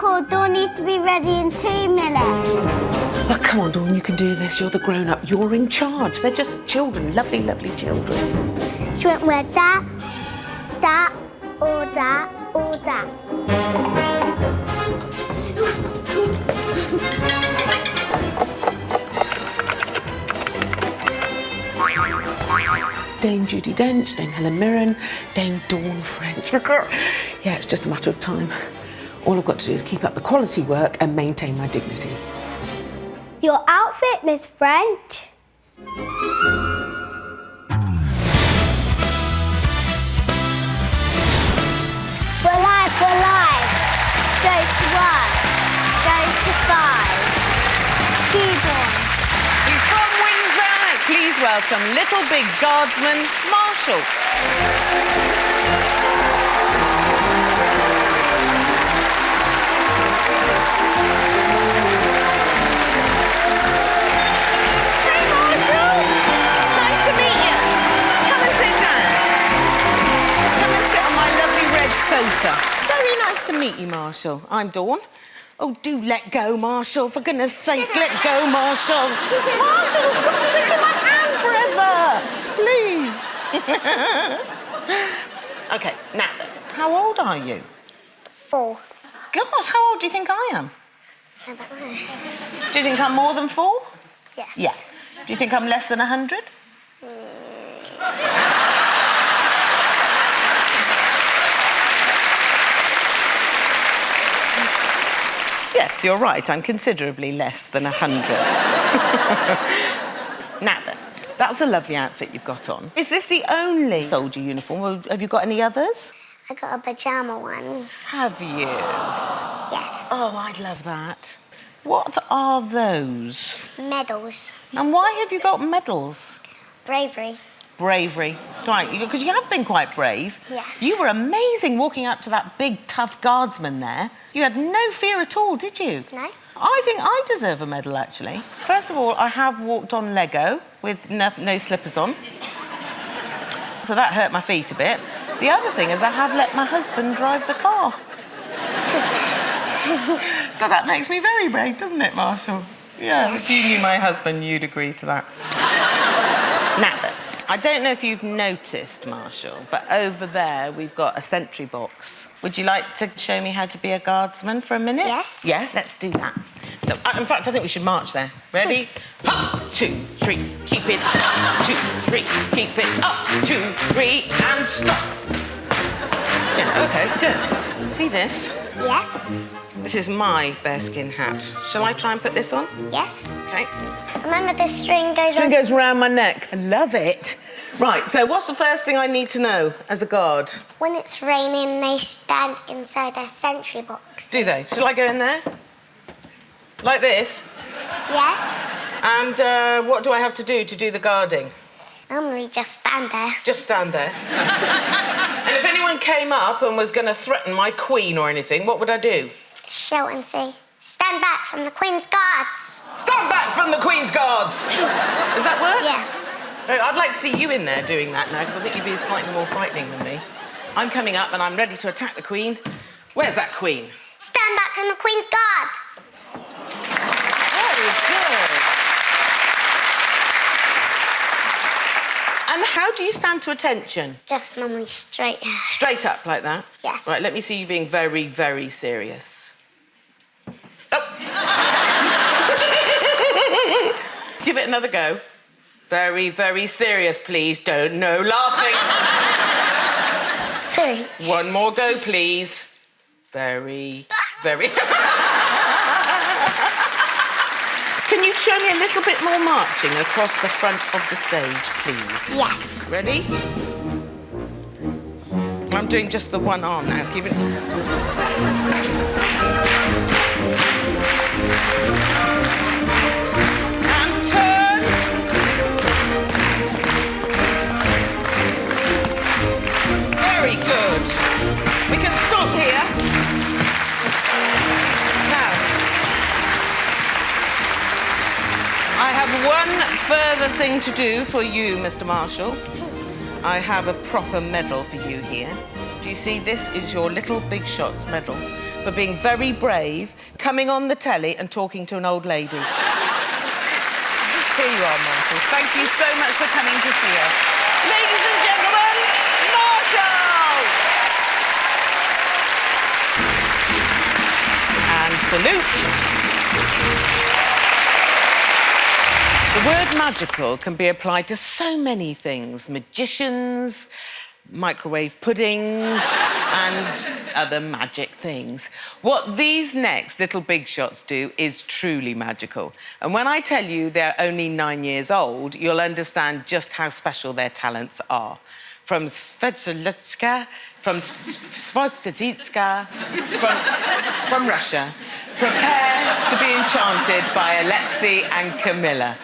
cool. Dawn needs to be ready in 2 minutes. Oh, come on, Dawn, you can do this. You're the grown-up. You're in charge. They're just children, lovely, lovely children. She went with that, or that, or that. Dame Judy Dench, Dame Helen Mirren, Dame Dawn French. Yeah, it's just a matter of time. All I've got to do is keep up the quality work and maintain my dignity. Your outfit, Miss French. We're live. Go to 1, go to 5. Keep on. He's from Windsor. Please welcome Little Big Guardsman, Marshall. Hey, Marshall. Nice to meet you. Come and sit down. Come and sit on my lovely red sofa. Very nice to meet you, Marshall. I'm Dawn. Oh, do let go, Marshall. For goodness sake, let go, Marshall. Marshall, stop shaking my hand forever. Please. OK, now then, how old are you? 4. Gosh, how old do you think I am? I don't know. Do you think I'm more than 4? Yes. Yeah. Do you think I'm less than 100? Yes, you're right. I'm considerably less than 100. Now then, that's a lovely outfit you've got on. Is this the only soldier uniform, or have you got any others? I got a pyjama one. Have you? Yes. Oh, I'd love that. What are those? Medals. And why have you got medals? Bravery. Bravery. Right, because you have been quite brave. Yes. You were amazing walking up to that big, tough guardsman there. You had no fear at all, did you? No. I think I deserve a medal, actually. First of all, I have walked on Lego with no slippers on. So that hurt my feet a bit. The other thing is I have let my husband drive the car. So that makes me very brave, doesn't it, Marshall? Yeah, if you knew my husband, you'd agree to that. Now then, I don't know if you've noticed, Marshall, but over there we've got a sentry box. Would you like to show me how to be a guardsman for a minute? Yes. Yeah, let's do that. So, in fact, I think we should march there. Ready? Up, 2, 3, keep it up, 2, 3, keep it up, 2, 3, and stop. Yeah, OK, good. See this? Yes. This is my bearskin hat. Shall I try and put this on? Yes. OK. Remember the string goes String on... goes round my neck. I love it. Right, so what's the first thing I need to know as a guard? When it's raining, they stand inside their sentry box. Do they? Shall I go in there? Like this? Yes. And what do I have to do the guarding? Normally just stand there. Just stand there. And if anyone came up and was going to threaten my queen or anything, what would I do? Shout and say, stand back from the Queen's Guards. Stand back from the Queen's Guards! Does that work? Yes. I'd like to see you in there doing that now, because I think you'd be slightly more frightening than me. I'm coming up and I'm ready to attack the Queen. Where's that Queen? Stand back from the Queen's Guard. Very good. And how do you stand to attention? Just normally straight. Straight up like that? Yes. Right, let me see you being very, very serious. Oh! Give it another go. Very, very serious, please. Don't, no laughing. 3. One more go, please. Very, very... Can you show me a little bit more marching across the front of the stage, please? Yes. Ready? I'm doing just the one arm now. Keep it... And turn. Very good. We can stop here. Now, I have one further thing to do for you, Mr. Marshall. I have a proper medal for you here. Do you see, this is your Little Big Shots medal. for being very brave, coming on the telly and talking to an old lady. Here you are, Marshall. Thank you so much for coming to see us. Ladies and gentlemen, Marshall! And salute. The word magical can be applied to so many things. Magicians, microwave puddings and other magic things. What these next little big shots do is truly magical. And when I tell you they're only 9 years old, you'll understand just how special their talents are. From Svetsolitska, from Svostitska, from Russia. Prepare to be enchanted by Alexei and Camilla.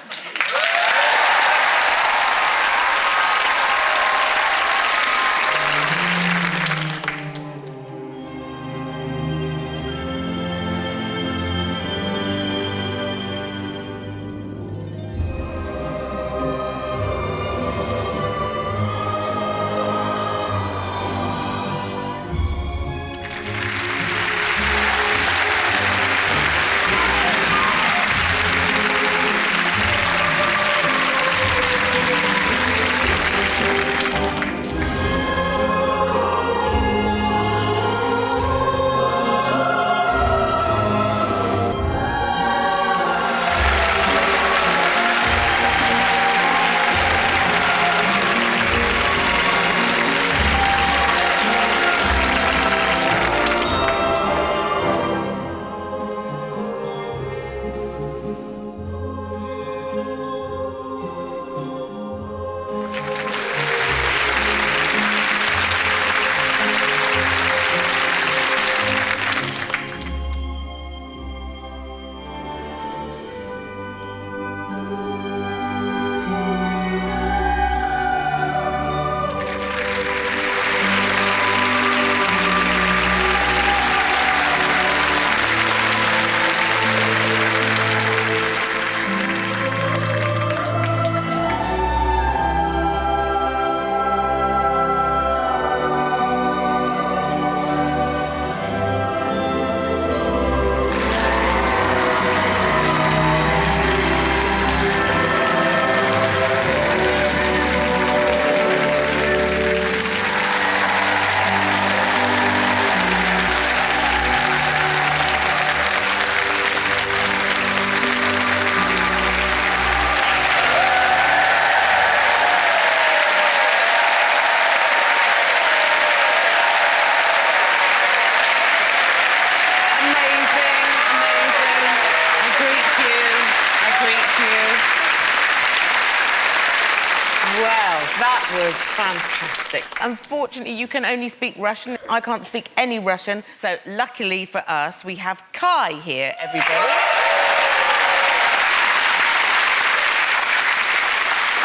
Well, that was fantastic. Unfortunately, you can only speak Russian. I can't speak any Russian. So luckily for us, we have Kai here, everybody.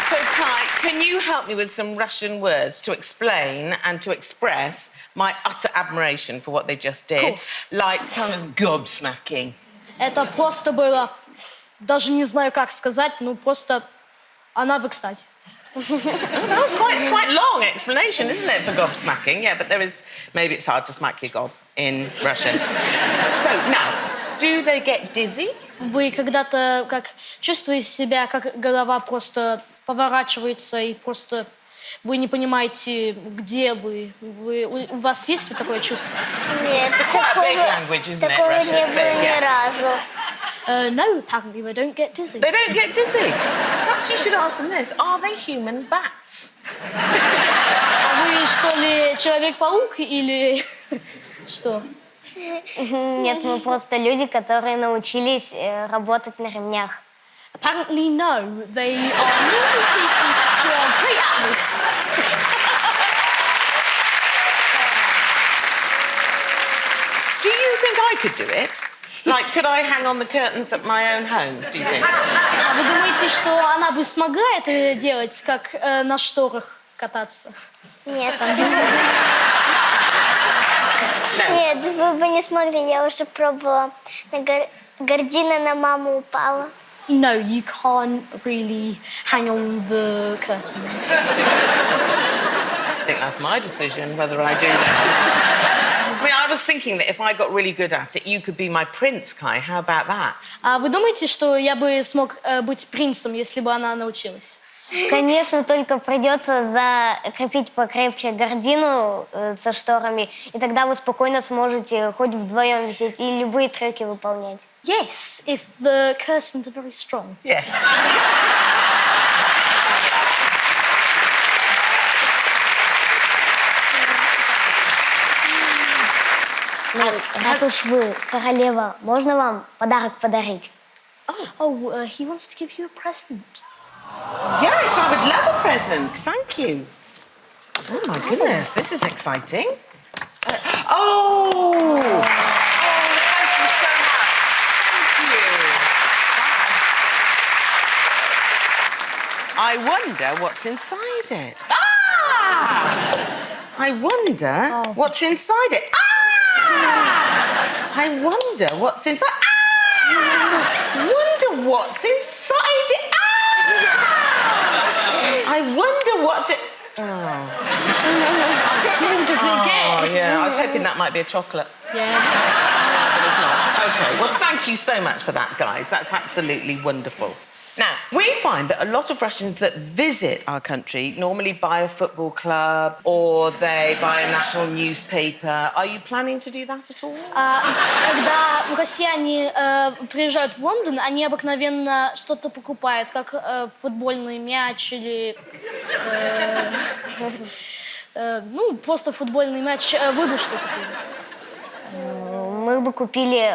So, Kai, can you help me with some Russian words to explain and to express my utter admiration for what they just did? Of course. Like, kind of gobsmacking. Это просто было, даже не знаю, как сказать, ну просто она в экстазе. That was quite long explanation, isn't it, for gobsmacking? Yeah, but there is... Maybe it's hard to smack your gob in Russian. So, now, do they get dizzy? Вы когда-то как чувствуете себя, как голова просто поворачивается, и просто вы не понимаете, где вы. У вас есть вот такое чувство? Нет, Quite a big language, isn't it? такого не Russian's было big, ни yeah. разу. No, apparently they don't get dizzy. They don't get dizzy. Perhaps you should ask them this. Are they human bats? А вы что ли Человек-паук или что? Нет, мы просто люди, которые научились работать на ремнях. Apparently no, they are normal people who are great at this. Do you think I could do it? Like, could I hang on the curtains at my own home, do you think? А вы думаете, что она бы смогла это делать, как на шторах кататься? Нет. Там висеть? Нет, вы бы не смогли, я уже пробовала. Гордина на маму упала. No, you can't really hang on the curtains. I think that's my decision, whether I do that. I mean, I was thinking that if I got really good at it, you could be my prince, Kai. How about that? А вы думаете, что я бы смог быть принцем, если бы она научилась? Конечно, только придется закрепить покрепче гордину со шторами, и тогда вы спокойно сможете хоть вдвоем висеть и любые треки выполнять. Yes, if the curtains are very strong. Yeah. Ну, раз уж вы королева, можно вам подарок подарить? Oh, he wants to give you a present. Yes, I would love a present. Thank you. Oh, my goodness, this is exciting. Oh! Thank you so much. Thank you. Wow. I wonder what's inside it. Ah! I wonder what's inside it. Ah! I wonder what's inside. Ah! Wonder what's inside it. I wonder what's it. Oh. How small does it get? Oh, yeah. I was hoping that might be a chocolate. Yeah. But it's not. OK, well, thank you so much for that, guys. That's absolutely wonderful. Now, we find that a lot of Russians that visit our country normally buy a football club or they buy a national newspaper. Are you planning to do that at all? Когда россияне приезжают в Лондон, они обыкновенно что-то покупают, как футбольный мяч или ну просто футбольный мяч. Вы бы что купили? Мы бы купили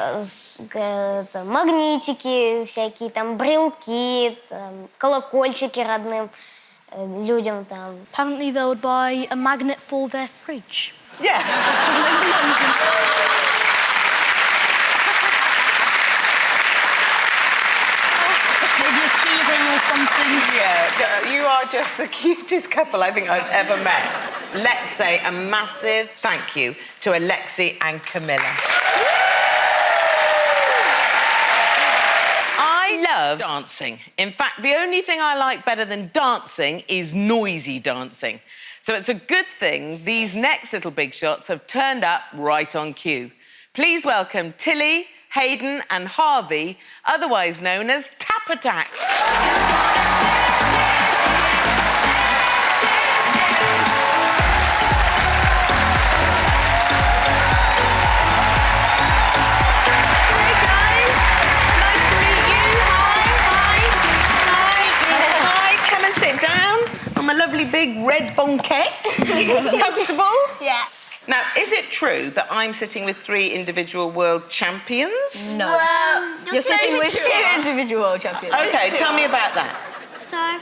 магнитики, всякие там брелки, там, колокольчики родным людям там. Apparently they would buy a magnet for their fridge. Yeah. Maybe a keyring or something. Yeah, you are just the cutest couple I think I've ever met. Let's say a massive thank you to Alexei and Camilla. I love dancing. In fact, the only thing I like better than dancing is noisy dancing. So it's a good thing these next little big shots have turned up right on cue. Please welcome Tilly, Hayden and Harvey, otherwise known as Tap Attack. A lovely big red banquette. Comfortable? Yeah. Now, is it true that I'm sitting with 3 individual world champions? No. Well, You're sitting with 2 individual world champions. OK, tell me about that. So,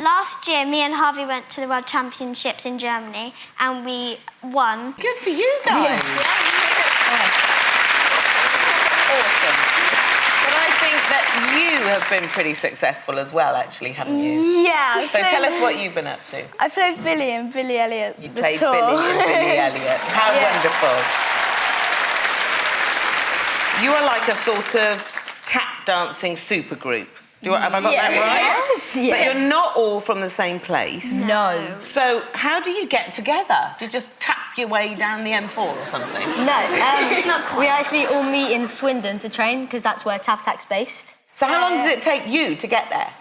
last year, me and Harvey went to the World Championships in Germany and we won. Good for you guys. Awesome. But I think that you have been pretty successful as well, actually, haven't you? Yeah. So tell us what you've been up to. I played Billy and Billy Elliot. You played Billy and Billy Elliot. How wonderful. You are like a sort of tap dancing supergroup. Have I got that right? Yes. Yeah. But you're not all from the same place. No. So how do you get together? Do you just tap your way down the M4 or something? No. We actually all meet in Swindon to train because that's where Tap Attack's based. So how long does it take you to get there?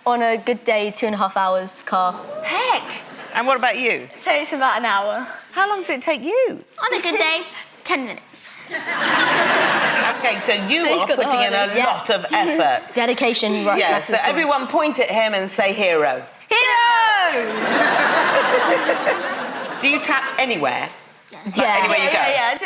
On a good day, 2.5 hours car. Heck! And what about you? It takes about an hour. How long does it take you? On a good day, 10 minutes. OK, so you So he's are got the putting in a hardest. Yeah. lot of effort. Dedication, right? Yeah, that's so what's going on. everyone point at him and say hero. Hero! Do you tap anywhere? Yeah. Anywhere you go?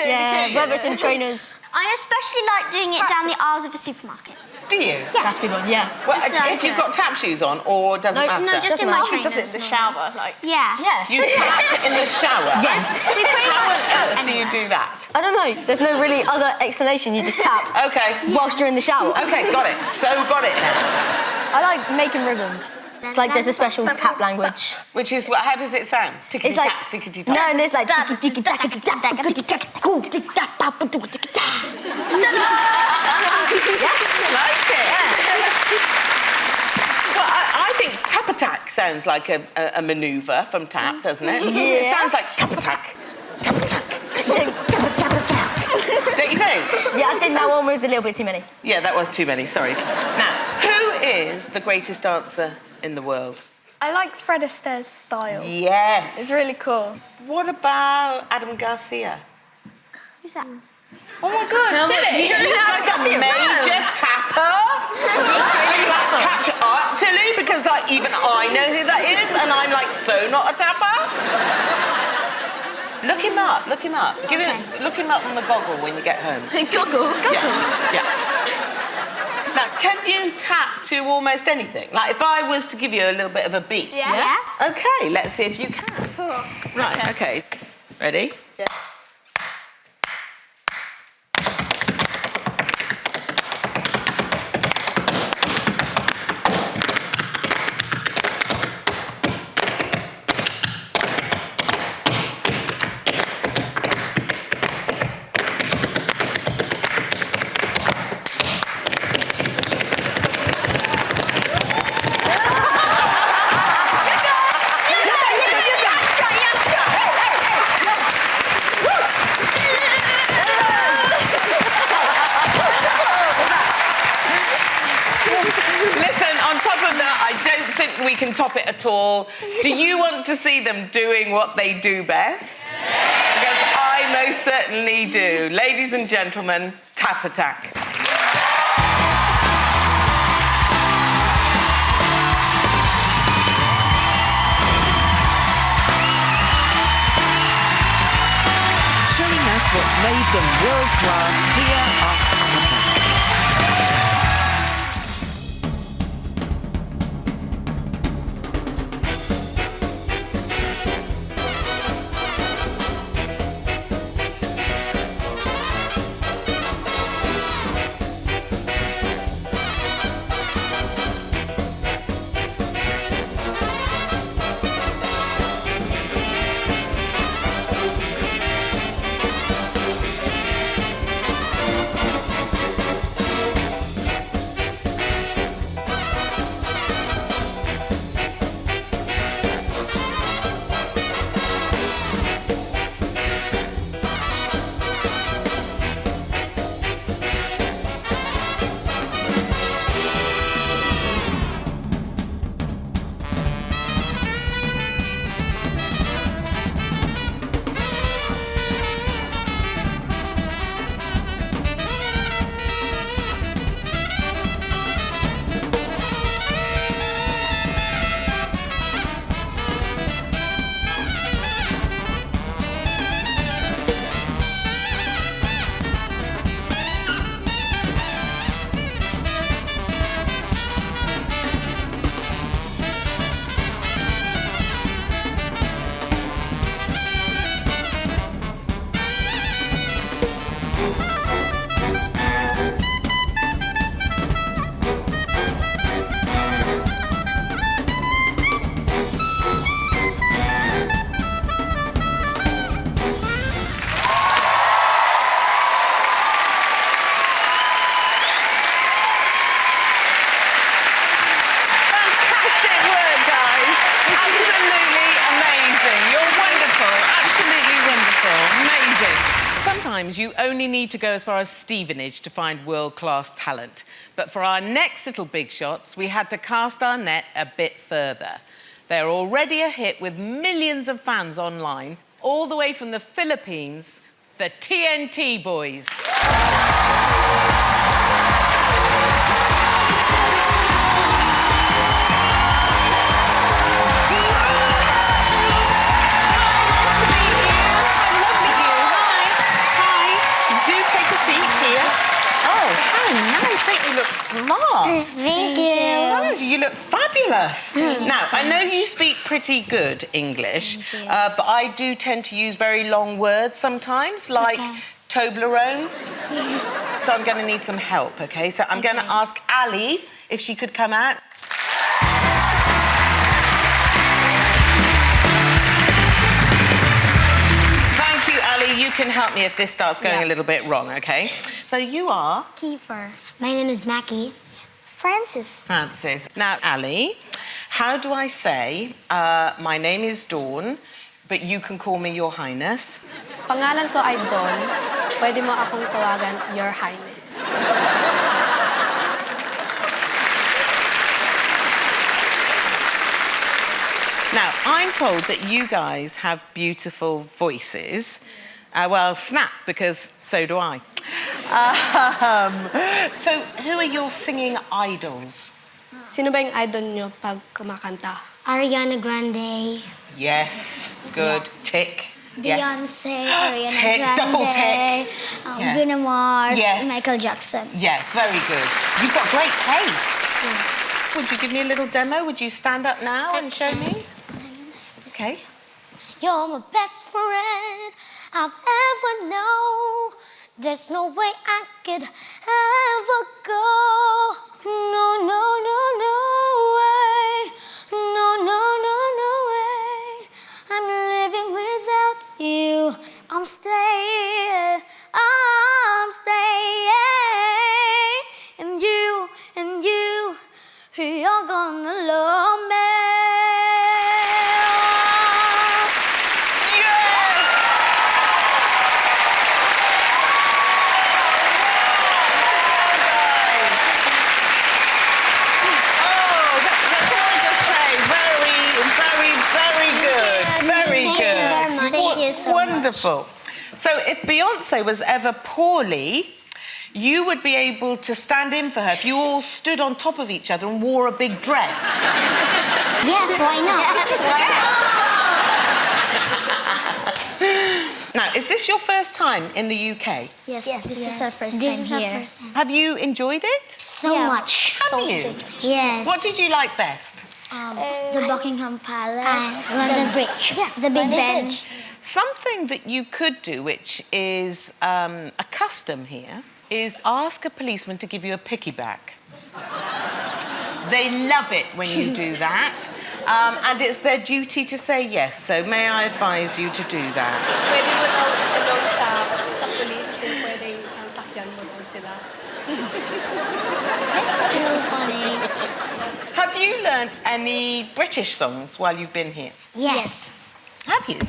Yeah, whether it's in trainers. I especially like doing it down the aisles of a supermarket. Do you? Yeah. That's a good one, yeah. Well, Just like if you've it. got tap shoes on, or doesn't matter? No, just in Doesn't my matter. trainers. shower, like... Yeah. Yeah. You tap in the shower? Yeah. We pretty How on much tap earth do you do that? I don't know. There's no really other explanation. You just tap OK. whilst you're in the shower. OK, got it. So got it now. I like making ribbons. It's like there's a special tap language. Which is, how does it sound? It's like... Tickety-tap, tickety-tap. No, there's like... I like it. Well, I think tap attack sounds like a manoeuvre from tap, doesn't it? Yeah. It sounds like tap Tap-a-tack. Don't you think? Yeah, I think that one was a little bit too many. Yeah, that was too many, sorry. Now, who is the greatest dancer in the world? I like Fred Astaire's style. Yes. It's really cool. What about Adam Garcia? Who's that? Oh my god, did it? He's like a major tapper. Are you like catch up, Tilly? Because like even I know who that is, and I'm like so not a tapper. Look him up. Look him up. Look him up on the goggle when you get home. Goggle. Yeah. Now, can you tap to almost anything? Like if I was to give you a little bit of a beat. Yeah. Okay, let's see if you can. Cool. Right. Okay. Ready? Yeah. Listen, on top of that, I don't think we can top it at all. Do you want to see them doing what they do best? Because I most certainly do. Ladies and gentlemen, tap attack. Showing us what's made them world class, here are Tap Attack. Sometimes you only need to go as far as Stevenage to find world-class talent. But for our next little big shots, we had to cast our net a bit further. They're already a hit with millions of fans online, all the way from the Philippines, the TNT Boys. Smart. Thank you. Oh, you look fabulous. Now, I know you speak pretty good English, but I do tend to use very long words sometimes, like Toblerone. So I'm going to need some help, OK? So I'm going to ask Ali if she could come out. Thank you, Ali. You can help me if this starts going a little bit wrong, OK? So you are? Kiefer. My name is Mackie. Francis. Francis. Now, Ali, how do I say, my name is Dawn, but you can call me Your Highness. Pangalan ko ay Don. Pwede mo akong tawagan Your Highness. Now, I'm told that you guys have beautiful voices. Well, snap, because so do I. So, who are your singing idols? Sino ba yung idol nyo pag kumakanta? Ariana Grande, Yes, good. Tick. Yes. Beyonce, Ariana Tick, Grande, double tick. Yeah. Bruno Mars, Yes. Michael Jackson. Yeah, very good. You've got great taste. Would you give me a little demo? Would you stand up now and show me? Okay. You're my best friend I've ever known. There's no way I could ever go. No, no, no, no way. No, no, no, no way. I'm living without you. I'm staying. And you, you're gonna love me. Wonderful. So if Beyonce was ever poorly, you would be able to stand in for her if you all stood on top of each other and wore a big dress. Yes, why not? Now, is this your first time in the UK? Yes, this is our first time here. Have you enjoyed it? So much. Have you? Yes. What did you like best? The Buckingham Palace, London Bridge, the Big Ben. Something that you could do, which is a custom here, is ask a policeman to give you a piggyback. They love it when you do that, and it's their duty to say yes, so may I advise you to do that? Pwede mo daw itanong sa police kung pwedeng sakyan mo daw sila. That's a little funny. Have you learnt any British songs while you've been here? Yes. Have you?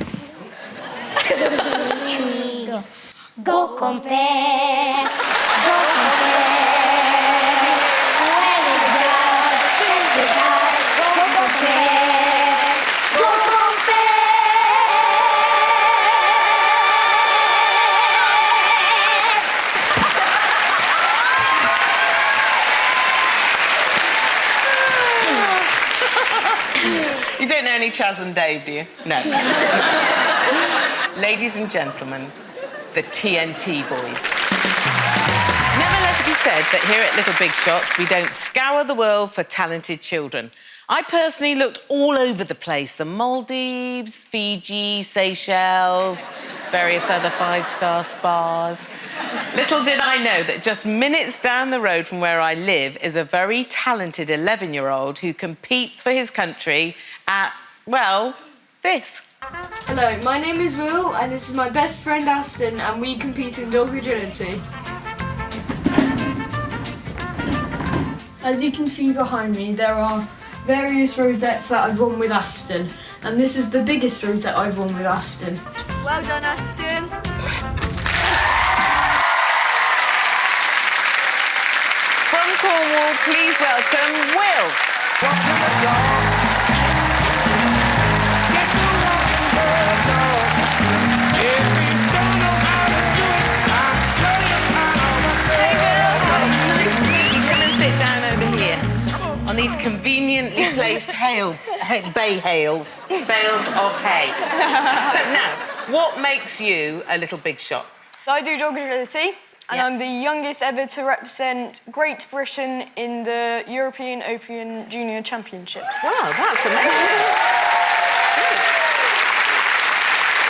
Go compare. Go compare. When in doubt, check it out. Go compare. Go compare. You don't know any Chaz and Dave, do you? No. Ladies and gentlemen, the TNT boys. Never let it be said that here at Little Big Shots we don't scour the world for talented children. I personally looked all over the place. The Maldives, Fiji, Seychelles, various other five-star spas. Little did I know that just minutes down the road from where I live is a very talented 11-year-old who competes for his country at, well, this. Hello, my name is Will and this is my best friend Aston and we compete in dog agility. As you can see behind me, there are various rosettes that I've won with Aston, and this is the biggest rosette I've won with Aston. Well done, Aston. From Cornwall, please welcome Will. On these conveniently placed bales of hay. So now, what makes you a Little Big Shot? I do dog agility, and Yeah. I'm the youngest ever to represent Great Britain in the European Open Junior Championships. Wow, that's amazing.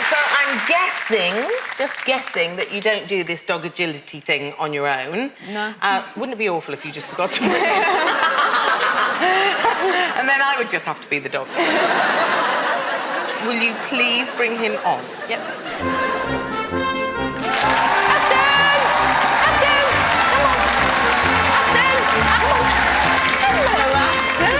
So I'm guessing, just guessing, that you don't do this dog agility thing on your own. No. Wouldn't it be awful if you just forgot to bring it? And then I would just have to be the dog. Will you please bring him on? Yep. Hello, Aston.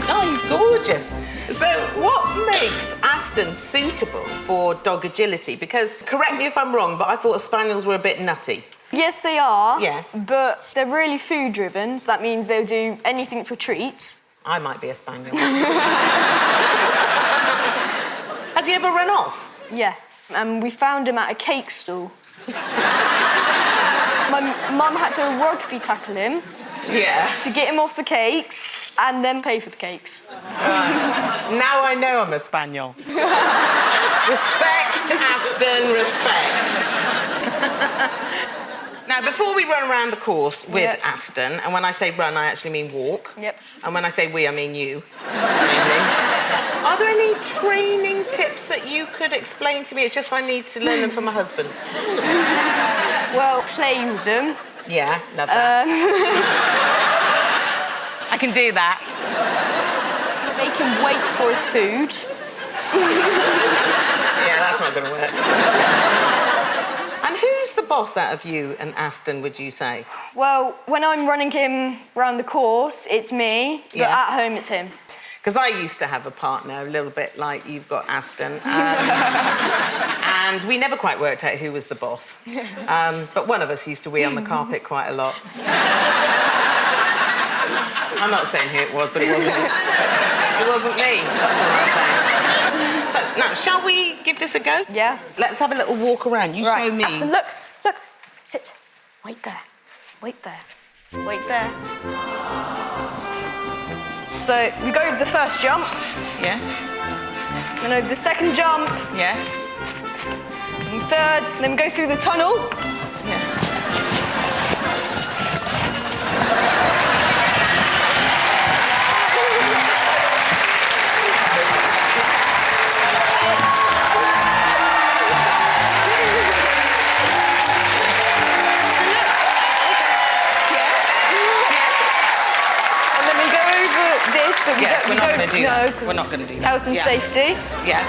Oh, he's gorgeous. gorgeous. So what makes Aston suitable for dog agility? Because, correct me if I'm wrong, but I thought spaniels were a bit nutty. Yes, they are. Yeah. But they're really food-driven, so that means they'll do anything for treats. I might be a spaniel. Has he ever run off? Yes. And we found him at a cake stall. My mum had to rugby tackle him Yeah. to get him off the cakes and then pay for the cakes. Now I know I'm a spaniel. Respect, Aston, respect. Now, before we run around the course with Yep. Aston, and when I say run, I actually mean walk. Yep. And when I say we, I mean you, mainly. Are there any training tips that you could explain to me? It's just I need to learn them from my husband. Well, play with them. Yeah, love that. I can do that. Make him wait for his food. Yeah, that's not going to work. And who's the boss out of you and Aston, would you say? Well, when I'm running him around the course, it's me, but Yeah. at home, it's him. Because I used to have a partner, a little bit like you've got Aston. And we never quite worked out who was the boss. But one of us used to wee on the carpet quite a lot. I'm not saying who it was, but it wasn't me. It wasn't me, that's all I'm saying. So, now, shall we give this a go? Yeah. Let's have a little walk around. You show me. Aston, look. Sit. Wait there. Wait there. So, we go over the first jump, Yes, then over the second jump, yes. and third, then we go through the tunnel. Yeah. And then we go over this, but Yeah, we're not gonna do that. No, 'cause We're not it's gonna do that. Health and Yeah. safety. Yeah.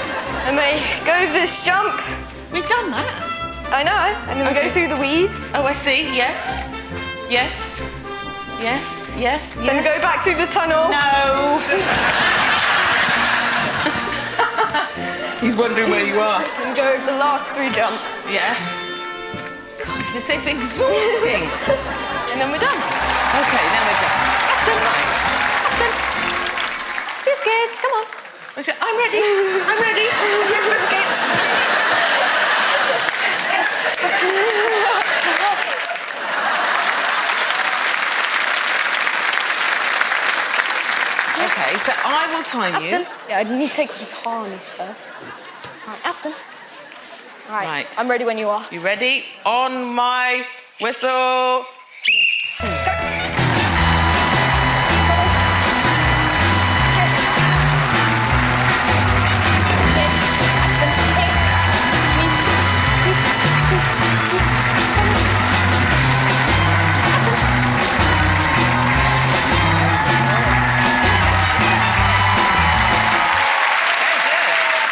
And we go over this jump. We've done that. I know. And then we go Okay. through the weaves. Oh, I see. Yes. Yes. Yes. Yes. Then we go back through the tunnel. No. He's wondering where you are. And go over the last 3 jumps. Yeah. God, this is exhausting. And then we're done. Okay, now we're done. Aston. Right. Aston. Biscuits, come on. I'm ready. I'm ready. Here's biscuits. Okay, so I will time Aston. you. Yeah, I need to take off his harness first. Right, Aston. Right. I'm ready when you are. You ready? On my whistle.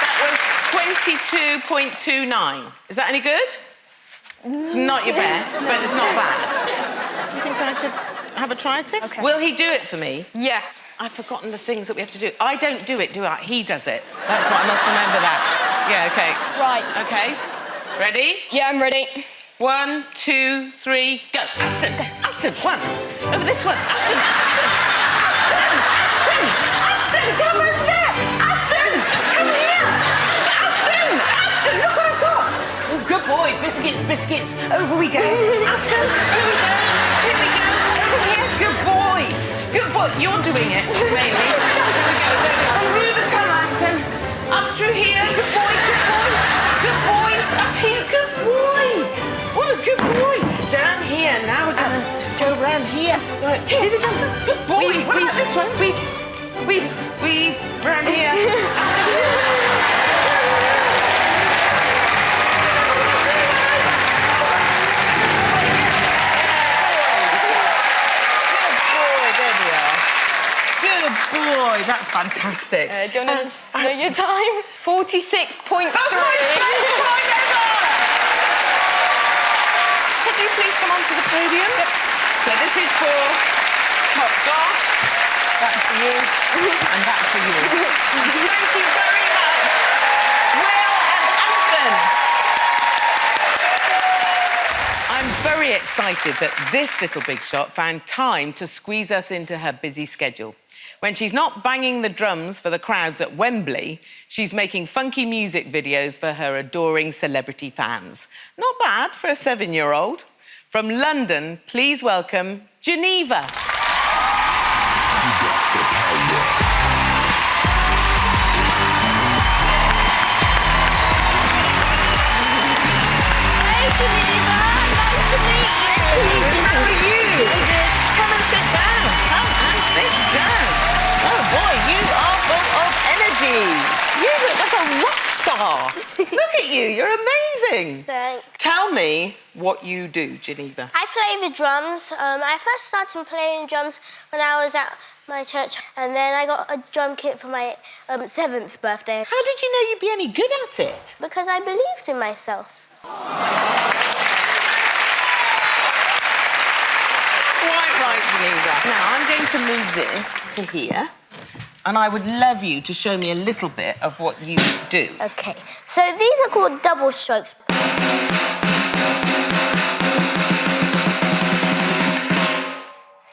That was 22.29. Is that any good? It's not your best, but it's not bad. Do you think I could have a try at it? Okay. Will he do it for me? Yeah. I've forgotten the things that we have to do. I don't do it, do I? He does it. That's what I must remember that. Yeah, okay. Right. Okay. Ready? Yeah, I'm ready. 1, 2, 3, go. Aston, Aston, 1. Over this one. Aston, Aston, Aston, Aston, come over there. Aston, come here. Aston, Aston, look what I've got. Oh, good boy. Biscuits, biscuits. Over we go. Aston, here we go. Here we go. Over here. Good boy. Good boy. You're doing it, mainly. Here we go. Through the tunnel, Aston. Up through here. Good boy, good boy. Good boy. Up here. Good boy. What a good boy. Down here. Now we're going to go around here. Right. Do the jump. Good boy. Wheeze, What about wheeze. this one? Wheeze. Wheeze. Weave round here. Good boy, that's fantastic. Do you want to know your time? 46.3. That's my best time ever! Could you please come onto the podium? So this is for top dog. That's for you, and that's for you. Thank you very much, Will and Aston. I'm very excited that this little big shot found time to squeeze us into her busy schedule. When she's not banging the drums for the crowds at Wembley, she's making funky music videos for her adoring celebrity fans. Not bad for a 7-year-old. From London, please welcome Geneva. Hey, Geneva, nice to meet you. How are you? Come and sit down. Come and sit down. Oh, boy, you are full of energy. You look like a rock star. Look at you, you're amazing. Thanks. Tell me what you do, Geneva. I play the drums. I first started playing drums when I was at my church, and then I got a drum kit for my 7th birthday. How did you know you'd be any good at it? Because I believed in myself. Quite right, Geneva. Now, I'm going to move this to here, and I would love you to show me a little bit of what you do. Okay, so these are called double strokes.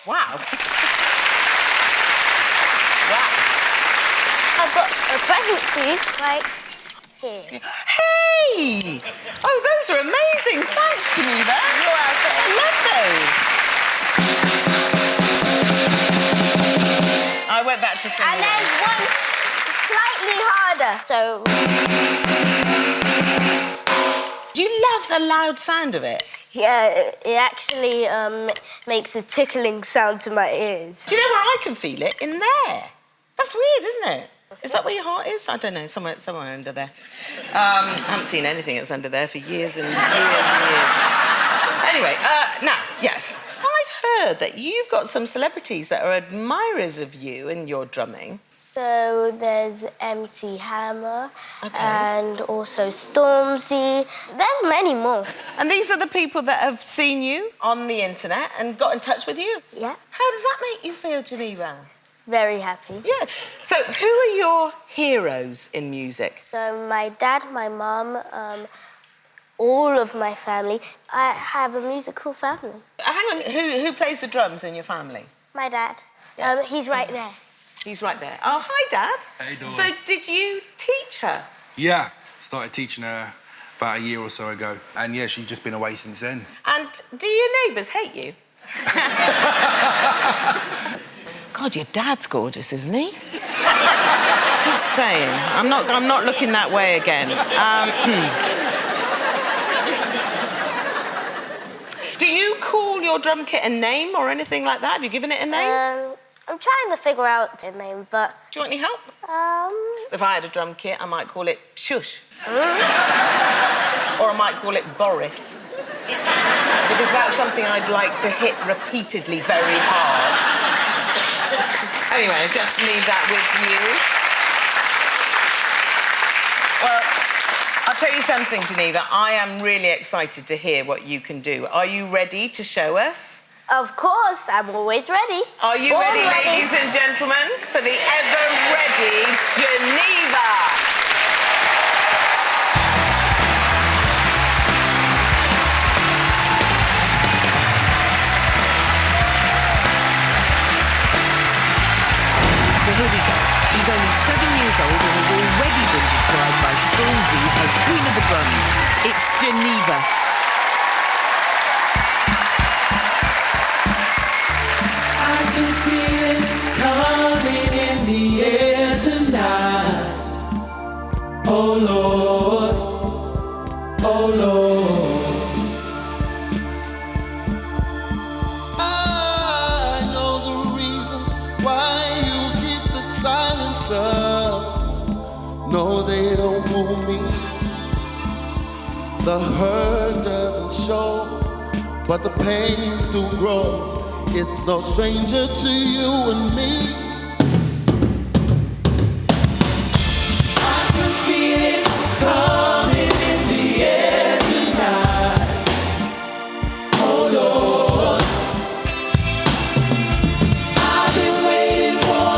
Wow. I've got a present for you right here. Hey! Oh, those are amazing. Thanks, Geneva. You're welcome. I love those. I went back to singing. And there's one slightly harder. So, Do you love the loud sound of it? yeah, it actually makes a tickling sound to my ears. Do you know where I can feel it? In there. That's weird, isn't it? Is that where your heart is? I don't know, somewhere under there. I haven't seen anything that's under there for years and years and years. Anyway, now, yes. I've heard that you've got some celebrities that are admirers of you and your drumming. So there's MC Hammer Okay. and also Stormzy. There's many more. And these are the people that have seen you on the internet and got in touch with you? Yeah, How does that make you feel, Geneva? very happy. Yeah. So who are your heroes in music? So my dad, my mum, all of my family. I have a musical family. Hang on, who plays the drums in your family? My dad. Yeah. He's right there. He's right there. Oh, hi, Dad. How you doing? So did you teach her? Yeah, started teaching her about a year or so ago. And yeah, she's just been away since then. And do your neighbours hate you? God, your dad's gorgeous, isn't he? Just saying. I'm not looking that way again. Do you call your drum kit a name or anything like that? Have you given it a name? I'm trying to figure out a name, but Do you want any help? If I had a drum kit, I might call it Shush. Or I might call it Boris. Because that's something I'd like to hit repeatedly very hard. Anyway, I just leave that with you. Well, I'll tell you something, Geneva. I am really excited to hear what you can do. Are you ready to show us? of course, I'm always ready. Are you All ready, ladies and gentlemen, for the ever-ready Geneva? So here we go. She's only 7 years old and has already been described by Stormzy as Queen of the Drums. It's Geneva. I can feel it coming in the air tonight. Oh Lord, oh Lord. I know the reasons why you keep the silence up. No, they don't move me. The hurt doesn't show, but the pain still grows. It's no stranger to you and me. I can feel it coming in the air tonight. Oh Lord, I've been waiting for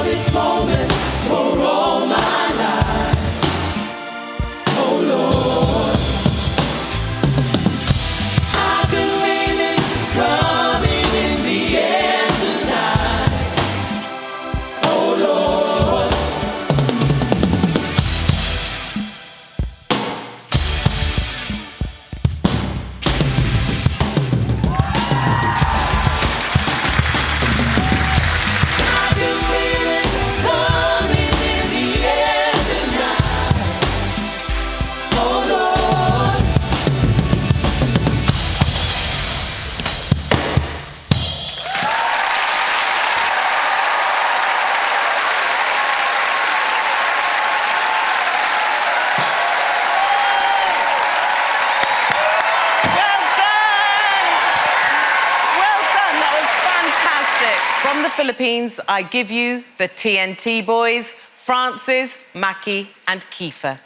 Philippines, I give you the TNT boys, Francis, Mackie and Kiefer.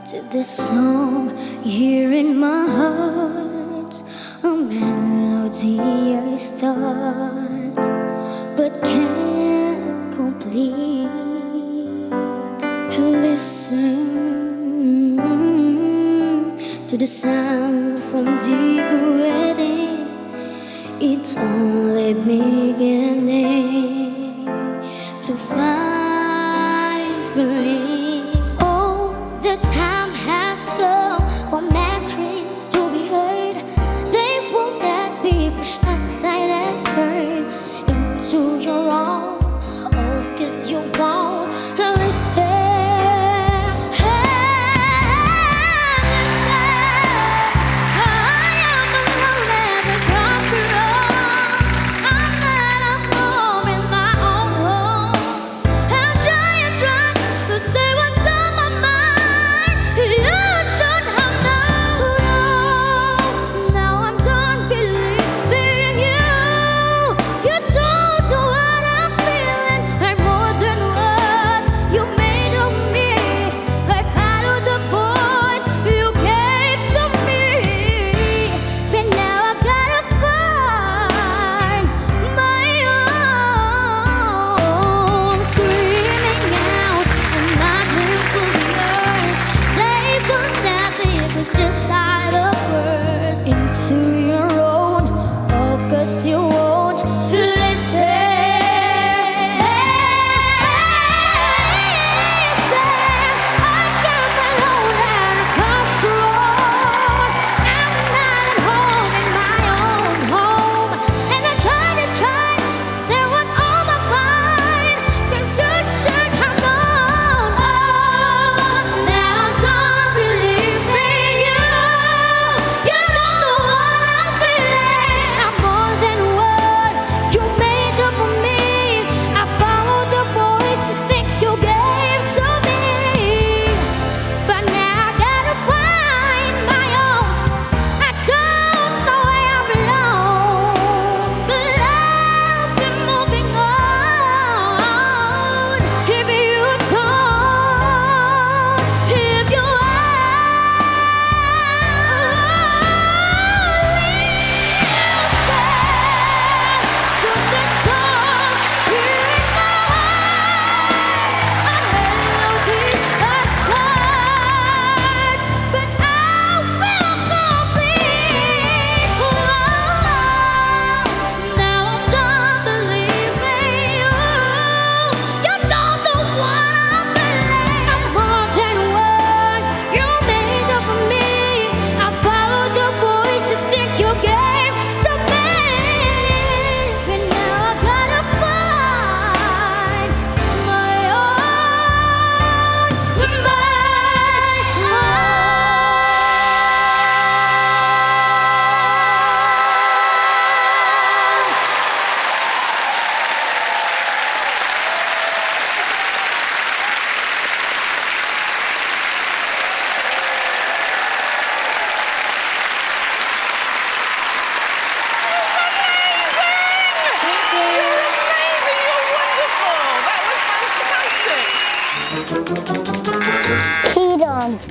To this song here in my heart, a melody I start but can't complete. Listen to the sound from deep within. It's only beginning to find relief. Oh, the time has come for my dreams to be heard. They will not be pushed aside and turned into your own. Oh, 'cause you won't listen.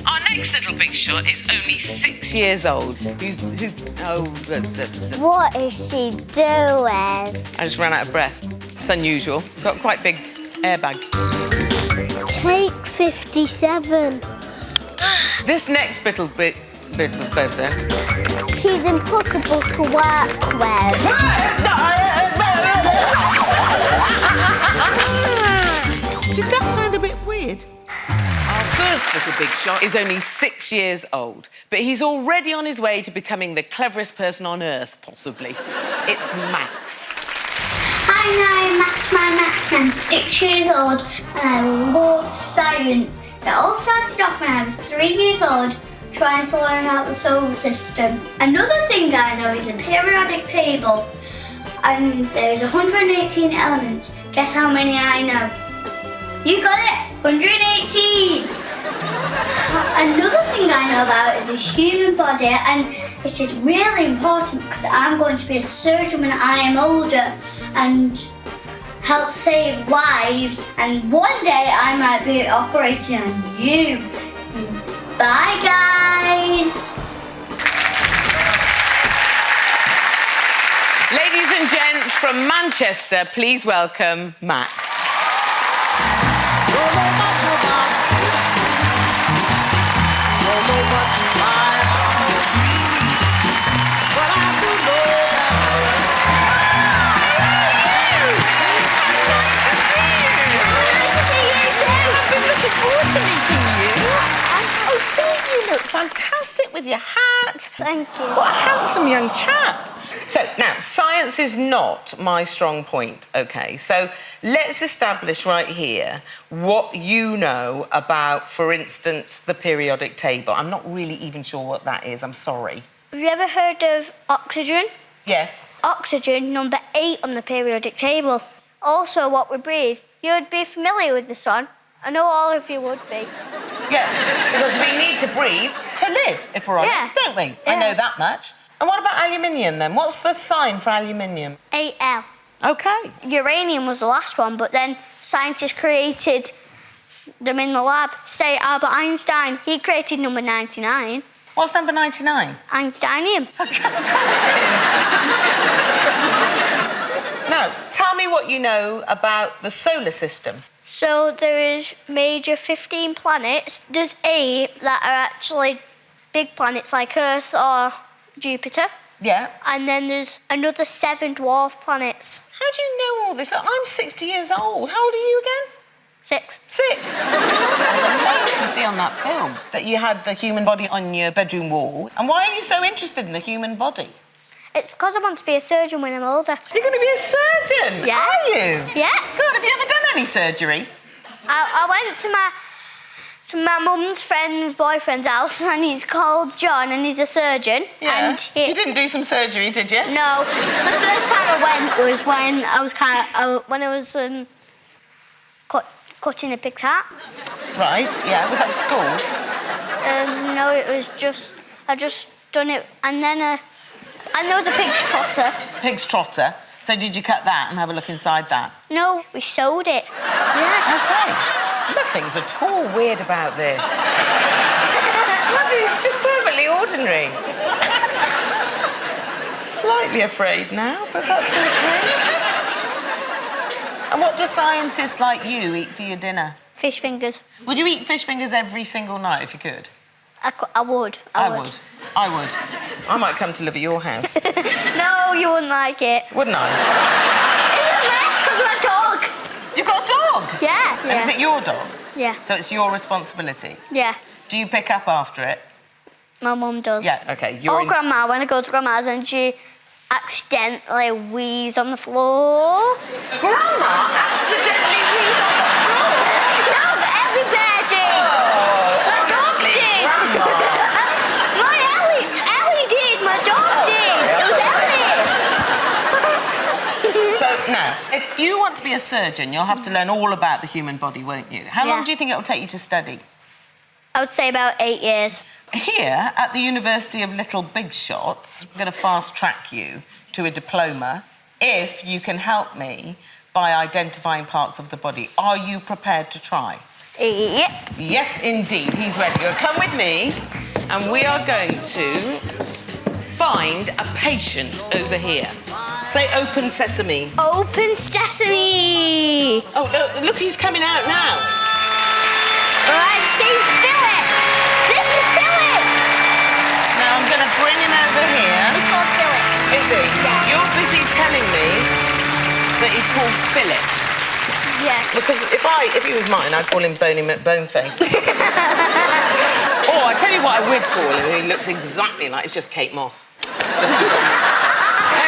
Our next little big shot is only 6 years old. What is she doing? I just ran out of breath. It's unusual. Got quite big airbags. Take 57. This next bit there. She's impossible to work with. Did that sound a bit weird? Our first little big shot is only 6 years old, but he's already on his way to becoming the cleverest person on Earth, possibly. It's Max. Hi, I'm Max. I'm 6 years old and I love science. It all started off when I was 3 years old, trying to learn about the solar system. Another thing I know is the periodic table, and there's 118 elements. Guess how many I know? You got it! 118. Another thing I know about is the human body, and it is really important because I'm going to be a surgeon when I am older and help save lives, and one day I might be operating on you. Bye, guys. Ladies and gents from Manchester, please welcome Max. Fantastic with your hat. Thank you. What a handsome young chap. So, now, science is not my strong point, OK? So, let's establish right here what you know about, for instance, the periodic table. I'm not really even sure what that is, I'm sorry. Have you ever heard of oxygen? Yes. Oxygen, number 8 on the periodic table. Also, what we breathe. You'd be familiar with this one. I know all of you would be. Yeah, because we need to breathe to live, if we're honest, don't we? I know that much. And what about aluminium, then? What's the sign for aluminium? Al. OK. Uranium was the last one, but then scientists created them in the lab. Say Albert Einstein, he created number 99. What's number 99? Einsteinium. Of course it is. Now, tell me what you know about the solar system. So there is major 15 planets. There's 8 that are actually big planets like Earth or Jupiter. Yeah. And then there's another 7 dwarf planets. How do you know all this? I'm 60 years old. How old are you again? 6. 6. I was amazed to see on that film that you had the human body on your bedroom wall. And why are you so interested in the human body? It's because I want to be a surgeon when I'm older. You're going to be a surgeon? Yeah. Are you? Yeah. Good. Have you ever done any surgery? I went to my mum's friend's boyfriend's house, and he's called John, and he's a surgeon. Yeah. And You didn't do some surgery, did you? No. The first time I went was when I was cutting a pig's hat. Right. Yeah. Was that for school? No, it was just I just done it, and then and there was a pig's trotter. Pig's trotter. So did you cut that and have a look inside that? No, we sewed it. Yeah. OK. Nothing's at all weird about this. It's just perfectly ordinary. Slightly afraid now, but that's OK. And what do scientists like you eat for your dinner? Fish fingers. Would you eat fish fingers every single night if you could? I would. I would. I might come to live at your house. No, you wouldn't like it. Wouldn't I? It's a mess because of my dog. You've got a dog? Yeah. And is it your dog? Yeah. So it's your responsibility? Yeah. Do you pick up after it? My mum does. Yeah, OK. Or Grandma, when I go to Grandma's and she accidentally wheezes on the floor. Grandma accidentally wheezed on the floor? No, Ellie Bear did. My dog did. My Ellie did. My dog did. It was Ellie. So, now, if you want to be a surgeon, you'll have to learn all about the human body, won't you? How long do you think it'll take you to study? I would say about 8 years. Here, at the University of Little Big Shots, I'm going to fast-track you to a diploma if you can help me by identifying parts of the body. Are you prepared to try? Yep. Yes, indeed. He's ready. Come with me, and we are going to find a patient over here. Say open sesame. Open sesame. Oh, look who's coming out now. I see Philip. This is Philip. Now I'm going to bring him over here. He's called Philip. Is he? Yeah. You're busy telling me that he's called Philip. Yeah. Because if he was mine, I'd call him Boney McBoneface. Or I tell you what I would call him, he looks exactly like, it's just Kate Moss.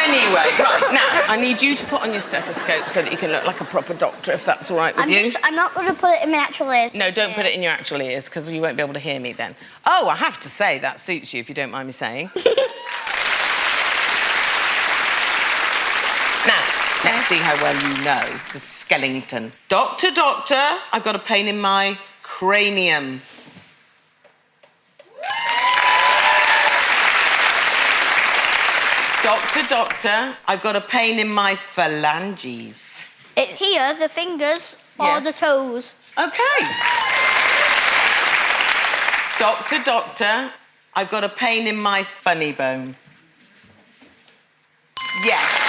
Anyway, right, now, I need you to put on your stethoscope so that you can look like a proper doctor, if that's all right with you. I'm not going to put it in my actual ears. No, don't put it in your actual ears, because you won't be able to hear me then. Oh, I have to say, that suits you, if you don't mind me saying. Now, Let's see how well you know the skeleton. Doctor, doctor, I've got a pain in my cranium. Doctor, doctor, I've got a pain in my phalanges. It's here, the fingers or the toes. Okay. Doctor, doctor, I've got a pain in my funny bone. Yes.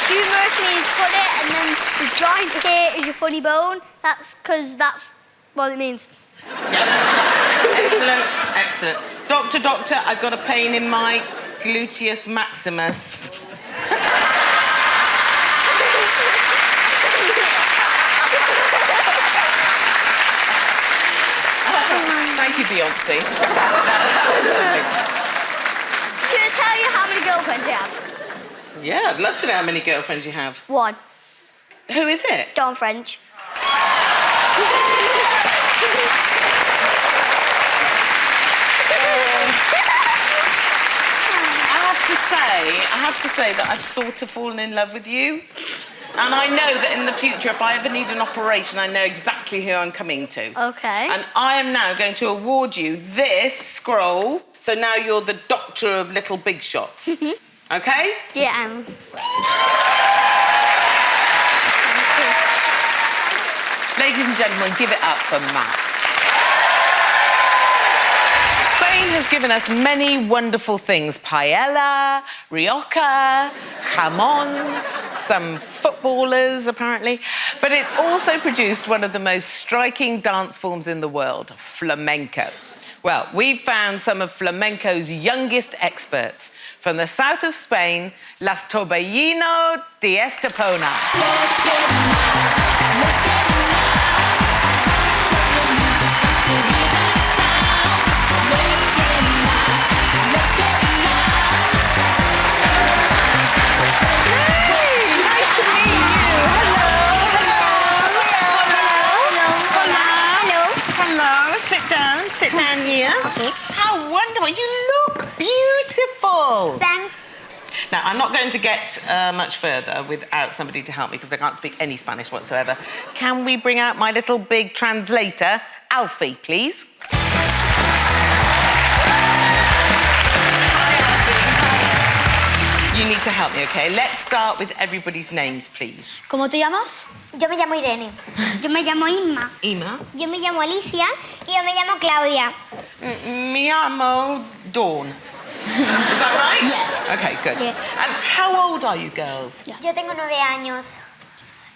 Humorously is funny, and then the joint here is your funny bone. That's because that's what it means. Excellent, excellent. Doctor, doctor, I've got a pain in my gluteus maximus. Thank you, Beyonce. Should I tell you how many girlfriends you have? Yeah, I'd love to know how many girlfriends you have. One. Who is it? Dawn French. I have to say that I've sort of fallen in love with you. And I know that in the future, if I ever need an operation, I know exactly who I'm coming to. Okay. And I am now going to award you this scroll. So now you're the doctor of little big shots. Okay? Yeah. Ladies and gentlemen, give it up for Max. Spain has given us many wonderful things. Paella, rioja, jamon, some footballers, apparently. But it's also produced one of the most striking dance forms in the world, flamenco. Well, we've found some of flamenco's youngest experts. From the south of Spain, Las Torbellino de Estepona. Sit down here. Okay. How wonderful. You look beautiful. Thanks. Now, I'm not going to get much further without somebody to help me because I can't speak any Spanish whatsoever. Can we bring out my little big translator, Alfie, please? Hi, Alfie. You need to help me, OK? Let's start with everybody's names, please. ¿Cómo te llamas? Yo me llamo Irene. Yo me llamo Inma. Ima. Yo me llamo Alicia. Y yo me llamo Claudia. Mi amo Dawn. Is that right? Yeah. OK, good. Yeah. And how old are you girls? Yo tengo 9 años.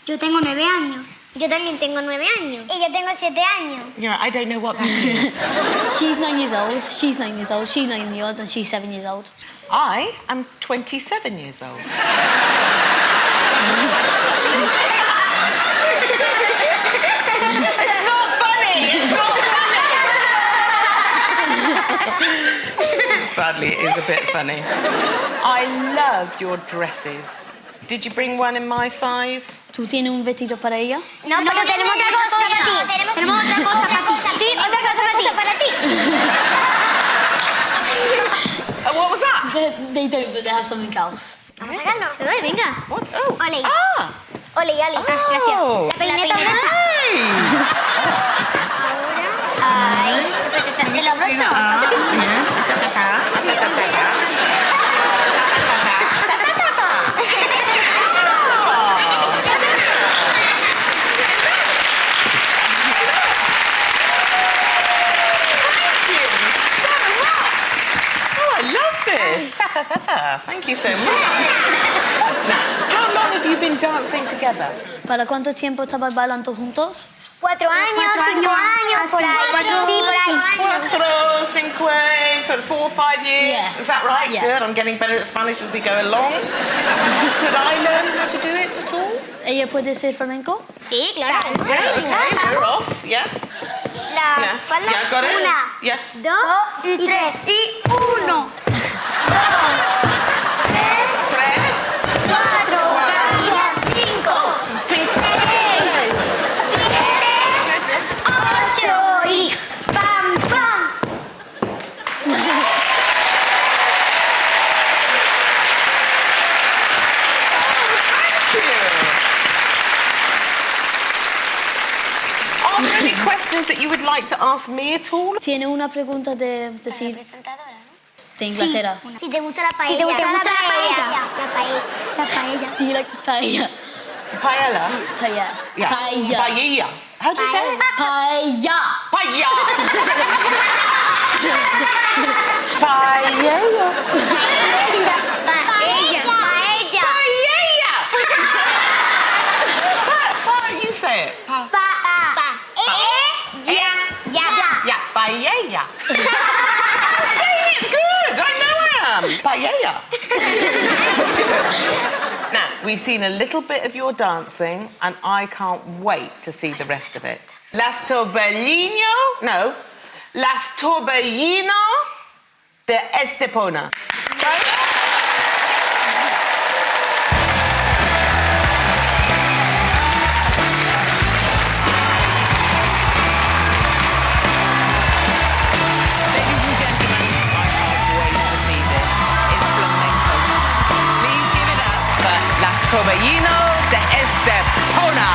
Yo tengo 9 años. Yo también tengo 9 años. Y yo tengo 7 años. Yeah, I don't know what that is. She's 9 years old, she's 9 years old, she's 9 years old, and she's 7 years old. I am 27 years old. It's not funny! It's not funny! Sadly, it is a bit funny. I love your dresses. Did you bring one in my size? ¿Tú tienes un vestido para ella? No, pero tenemos otra cosa para ti. Tenemos otra cosa para ti. Sí, otra cosa para ti. What was that? They don't, but they have something else. Vamos a sacarlo. Venga. What? Oh. Ole. Ah! Ole, ole. Gracias. Oh. La peineta brocha. Hey. Ahora. Ay. ¿Te lo abrocho? Yes. Thank you so much. Now, how long have you been dancing together? ¿Para cuánto tiempo estabas bailando juntos? 4 años, 5 años, por ahí. Sí, por ahí. 4, 5, sort of 4 or 5 years. Yeah. Is that right? Yeah. Good. I'm getting better at Spanish as we go along. Could I learn how to do it at all? ¿Ella puede ser flamenco? Sí, claro. Yeah, okay, we're off. Yeah. La falda. Yeah, got it. 1, Yeah. 2 y 3 y 1, 2, 3, 4, 5, 6, 7, 8 y pam, pam. questions that you would like to ask me at all? ¿Tiene una pregunta de decir? De Inglaterra. Si te gusta la paella. Si te gusta la paella. La paella. Do you like paella? Paella? Paella. Yeah. Paella. Paella. How do you say it? Paella. Paella. Paella. Paella. You say it. Yeah, paella. I'm saying it good. I know I am. Paella. That's good. Now, we've seen a little bit of your dancing, and I can't wait to see the rest of it. Las Torbellino de Estepona. Right? Torbellino de Estepona.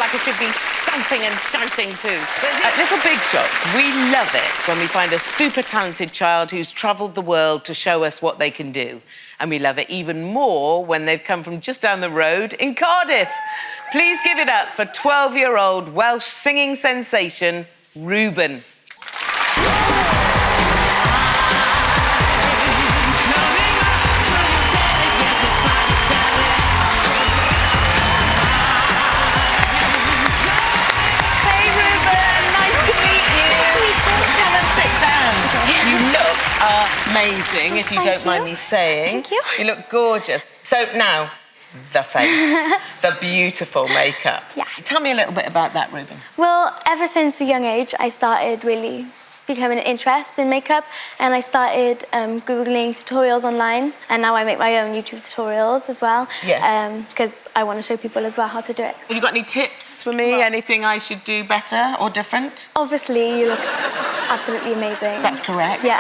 like I should be stamping and shouting too. At Little Big Shots, we love it when we find a super talented child who's travelled the world to show us what they can do. And we love it even more when they've come from just down the road in Cardiff. Please give it up for 12-year-old Welsh singing sensation, Reuben. Amazing, if you don't mind me saying. Thank you. You look gorgeous. So now, the face, the beautiful makeup. Yeah. Tell me a little bit about that, Reuben. Well, ever since a young age, I started really becoming an interest in makeup, and I started Googling tutorials online, and now I make my own YouTube tutorials as well. Yes. Because I want to show people as well how to do it. Have you got any tips for me? Anything I should do better or different? Obviously, you look absolutely amazing. That's correct. Yeah.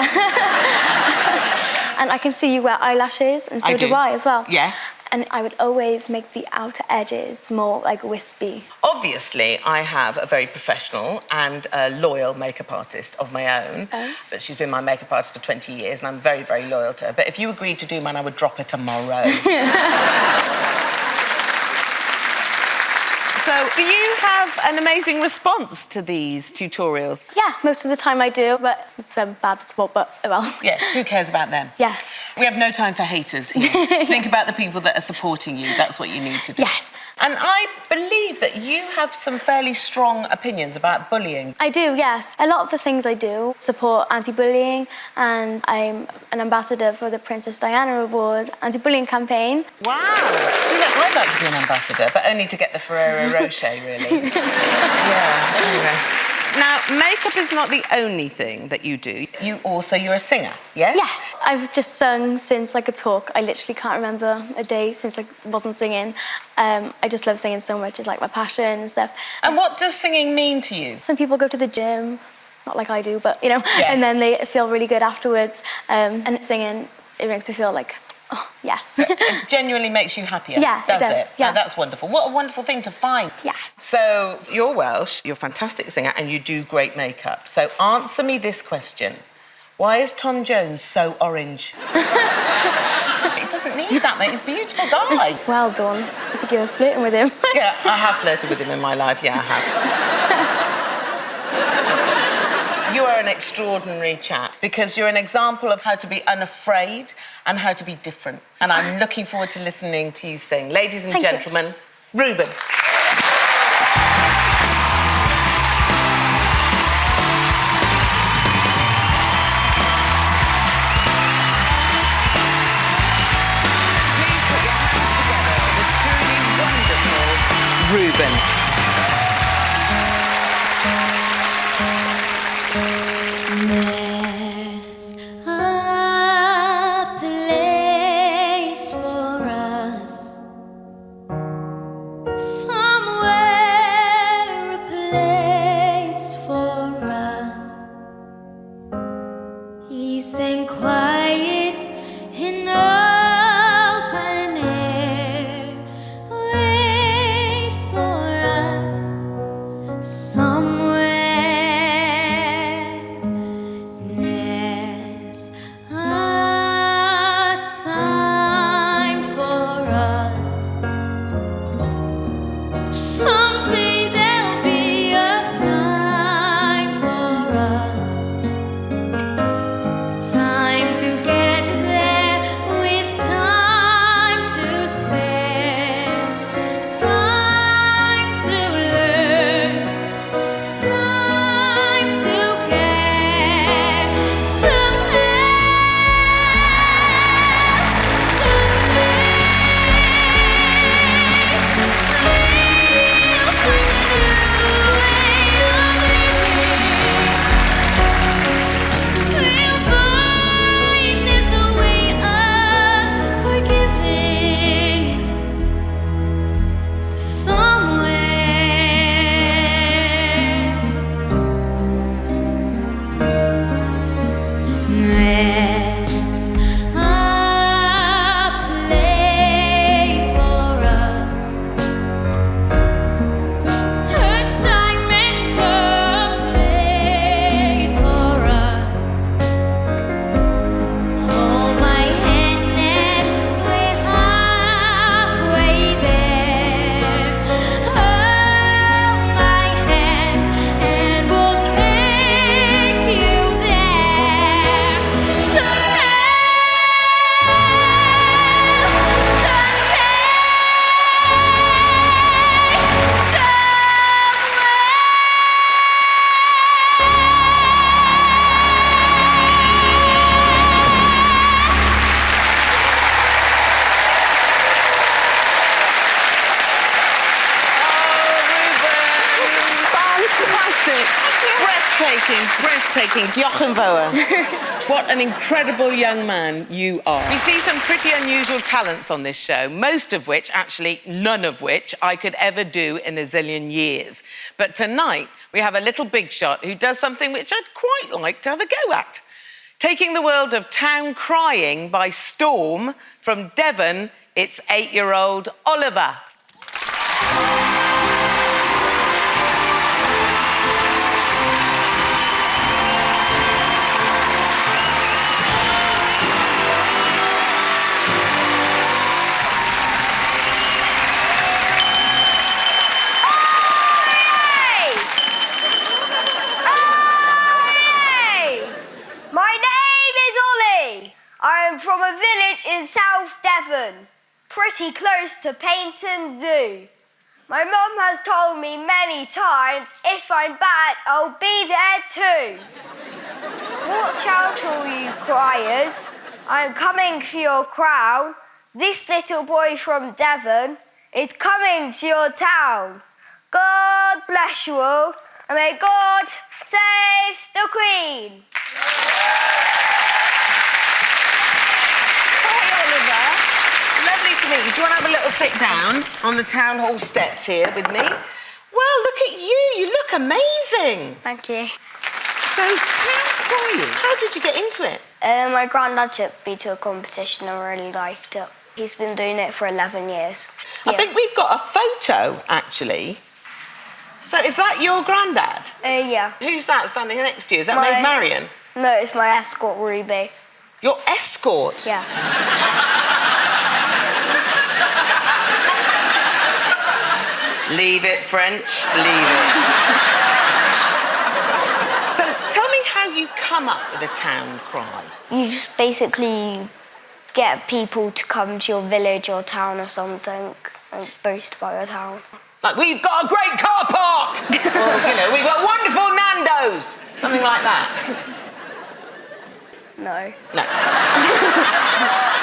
And I can see you wear eyelashes, and so do I as well. Yes. And I would always make the outer edges more like wispy. Obviously, I have a very professional and a loyal makeup artist of my own. Oh. But she's been my makeup artist for 20 years, and I'm very, very loyal to her. But if you agreed to do mine, I would drop her tomorrow. So, do you have an amazing response to these tutorials? Yeah, most of the time I do, but it's bad sport, but well. Yeah, who cares about them? Yes. We have no time for haters here. Think about the people that are supporting you. That's what you need to do. Yes. And I believe that you have some fairly strong opinions about bullying. I do, yes. A lot of the things I do support anti-bullying, and I'm an ambassador for the Princess Diana Award anti-bullying campaign. Wow. Do you know, I'd like to be an ambassador, but only to get the Ferrero Rocher, really. Yeah, anyway. Now, makeup is not the only thing that you do. You're a singer, yes? Yes. I've just sung since I could talk. I literally can't remember a day since I wasn't singing. I just love singing so much. It's like my passion and stuff. And what does singing mean to you? Some people go to the gym, not like I do, but, you know, Yeah. and then they feel really good afterwards. And singing, it makes me feel like, oh, yes. It genuinely makes you happier. Yeah, it does. Yeah. Oh, that's wonderful. What a wonderful thing to find. Yeah. So, you're Welsh, you're a fantastic singer, and you do great makeup. So, answer me this question. Why is Tom Jones so orange? He doesn't need that, mate. He's a beautiful guy. Well done. I think you were flirting with him. Yeah, I have flirted with him in my life. Yeah, I have. You are an extraordinary chap because you're an example of how to be unafraid and how to be different. And I'm looking forward to listening to you sing. Ladies and gentlemen, Ruben. Ruben. There's a place for us, somewhere a place for us. Peace and quiet in open air. Wait for us somewhere. There's a time for us. Someday there'll be a time for us. Time to get there with time to spare. Time to learn. Time to care. Someday, we'll find there's a way of forgiving somewhere. There's a place for us, a time and a place for us. Hold my hand and we're halfway there. Hold my hand and we'll take you there. Somehow, Fantastic. Breathtaking. Diolch yn fawr. What an incredible young man you are. We see some pretty unusual talents on this show, most of which, actually none of which, I could ever do in a zillion years. But tonight, we have a little big shot who does something which I'd quite like to have a go at. Taking the world of town crying by storm, from Devon, it's 8-year-old Oliver. My name is Ollie. I'm I'm from a village in South Devon, pretty close to Paynton Zoo. My mum has told me many times, if I'm bad, I'll be there too. Watch out, all you criers. I'm coming for your crown. This little boy from Devon is coming to your town. God bless you all, and may God save the Queen. Hi, Oliver. Lovely to meet you. Do you want to have a little sit down on the town hall steps here with me? Well, look at you. You look amazing. Thank you. So, how did you get into it? My granddad took me to a competition and I really liked it. He's been doing it for 11 years. I think we've got a photo, actually. So is that your granddad? Yeah. Who's that standing next to you? Is that Maid Marian? No, it's my escort, Ruby. Your escort? Yeah. Leave it, French. Leave it. So tell me how you come up with a town cry. You just basically get people to come to your village or town or something and boast about your town. Like, we've got a great car park! Or, we've got wonderful Nando's! Something like that. No. No.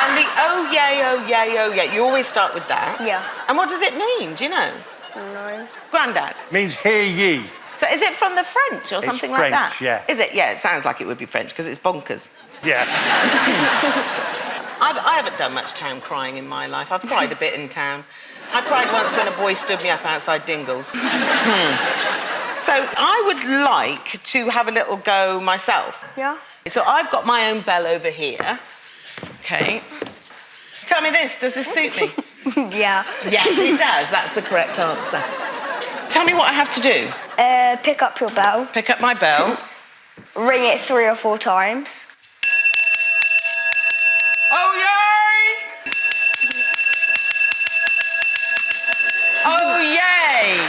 And the oh yay, oh yay, oh yay, you always start with that? Yeah. And what does it mean? Do you know? No. Grandad? Means hear ye. So is it from the French or something like that? French, yeah. Is it? Yeah, it sounds like it would be French because it's bonkers. Yeah. I haven't done much town crying in my life. I've cried a bit in town. I cried once when a boy stood me up outside Dingles. So I would like to have a little go myself. Yeah. So I've got my own bell over here. Okay. Tell me this, does this suit me? Yeah. Yes, it does. That's the correct answer. Tell me what I have to do. Pick up your bell. Pick up my bell. Ring it 3 or 4 times. Oh, yay! Oh, yay!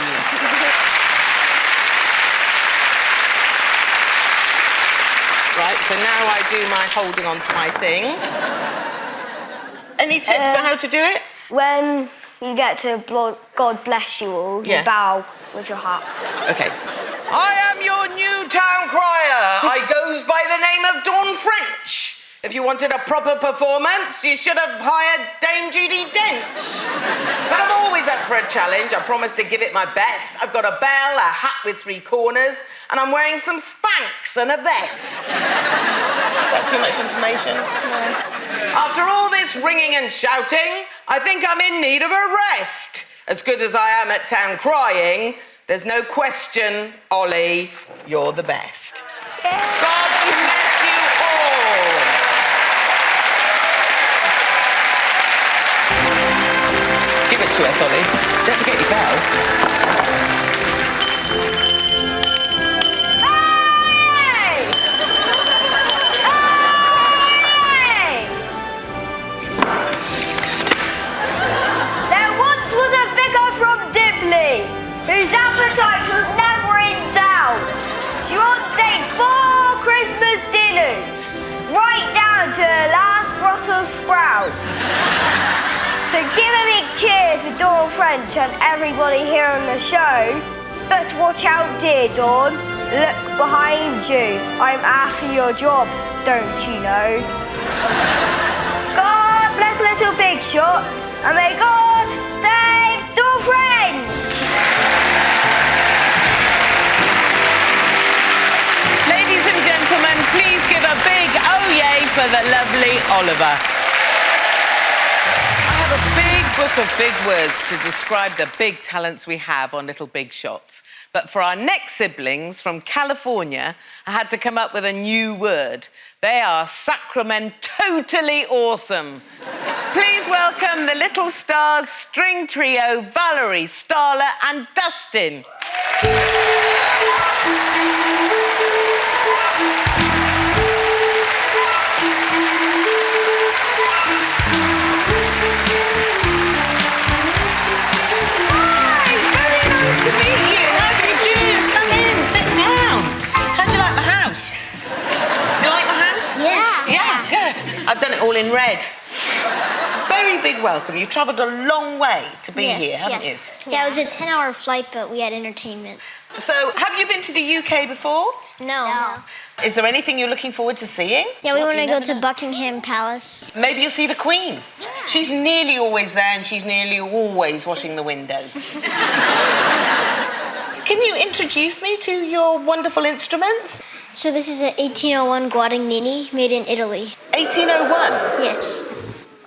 Right, so now I do my holding on to my thing. Any tips on how to do it? When you get to God bless you all, you bow with your hat. OK. I am your new town crier. I goes by the name of Dawn French. If you wanted a proper performance, you should have hired Dame Judi Dench. But I'm always up for a challenge. I promise to give it my best. I've got a bell, a hat with 3 corners, and I'm wearing some Spanx and a vest. Is that too much information? No. After all this ringing and shouting, I think I'm in need of a rest. As good as I am at town crying, there's no question, Ollie, you're the best. Yeah. God bless you all. Give it to us, Ollie. Don't forget your bell. Hey! Hey! There once was a vicar from Dibley whose appetite was never in doubt. She once ate 4 Christmas dinners, right down to the last Brussels sprouts. So give a big cheer for Dawn French and everybody here on the show. But watch out, dear Dawn. Look behind you. I'm after your job, don't you know? God bless little big shots, and may God save Dawn French! Ladies and gentlemen, please give a big oh yay for the lovely Oliver. I have a big book of big words to describe the big talents we have on Little Big Shots. But for our next siblings from California, I had to come up with a new word. They are sacramentally awesome. Please welcome the Little Stars string trio, Valerie, Starla and Dustin. Good. I've done it all in red. Very big welcome. You've travelled a long way to be here, haven't you? Yeah, it was a 10-hour flight, but we had entertainment. So, have you been to the UK before? No. Is there anything you're looking forward to seeing? Yeah, we want to go to Buckingham Palace. Maybe you'll see the Queen. She's nearly always there and she's nearly always washing the windows. Can you introduce me to your wonderful instruments? So this is an 1801 Guadagnini made in Italy. 1801? Yes.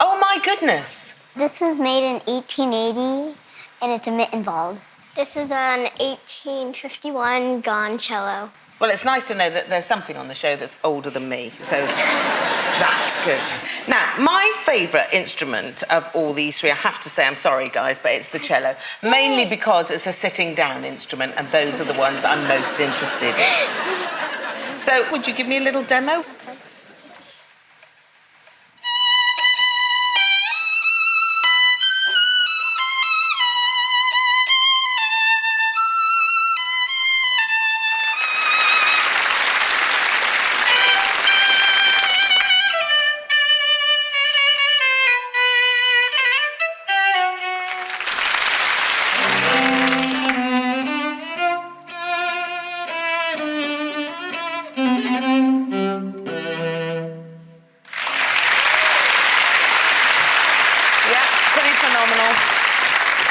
Oh, my goodness. This was made in 1880, and it's a mitten valve. This is an 1851 Goncello. Well, it's nice to know that there's something on the show that's older than me, so that's good. Now, my favourite instrument of all these three, I have to say, I'm sorry, guys, but it's the cello, mainly because it's a sitting-down instrument, and those are the ones I'm most interested in. So, would you give me a little demo?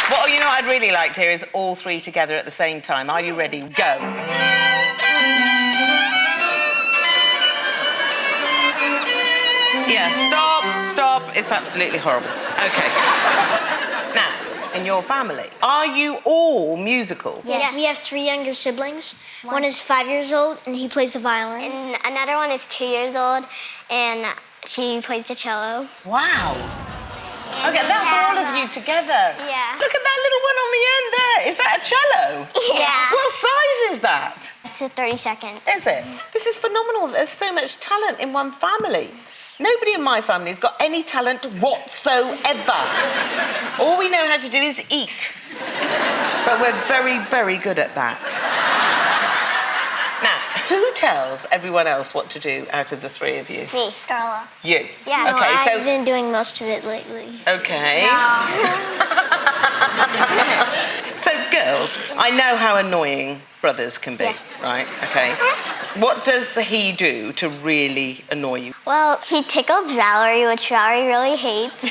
What you know I'd really like to hear is all three together at the same time. Are you ready? Go. Yeah, stop. It's absolutely horrible. OK. Now, in your family, are you all musical? Yes, we have 3 younger siblings. One is 5 years old, and he plays the violin. And another one is 2 years old, and she plays the cello. Wow. OK, that's all of you together. Yeah. Look at that little one on the end there. Is that a cello? Yeah. What size is that? It's a 32nd. Is it? This is phenomenal. There's so much talent in one family. Nobody in my family has got any talent whatsoever. All we know how to do is eat. But we're very, very good at that. Now, who tells everyone else what to do out of the 3 of you? Me, Scarla. You? Yeah. No, OK, so... I've been doing most of it lately. OK. No. So, girls, I know how annoying brothers can be, right? OK. What does he do to really annoy you? Well, he tickles Valerie, which Valerie really hates.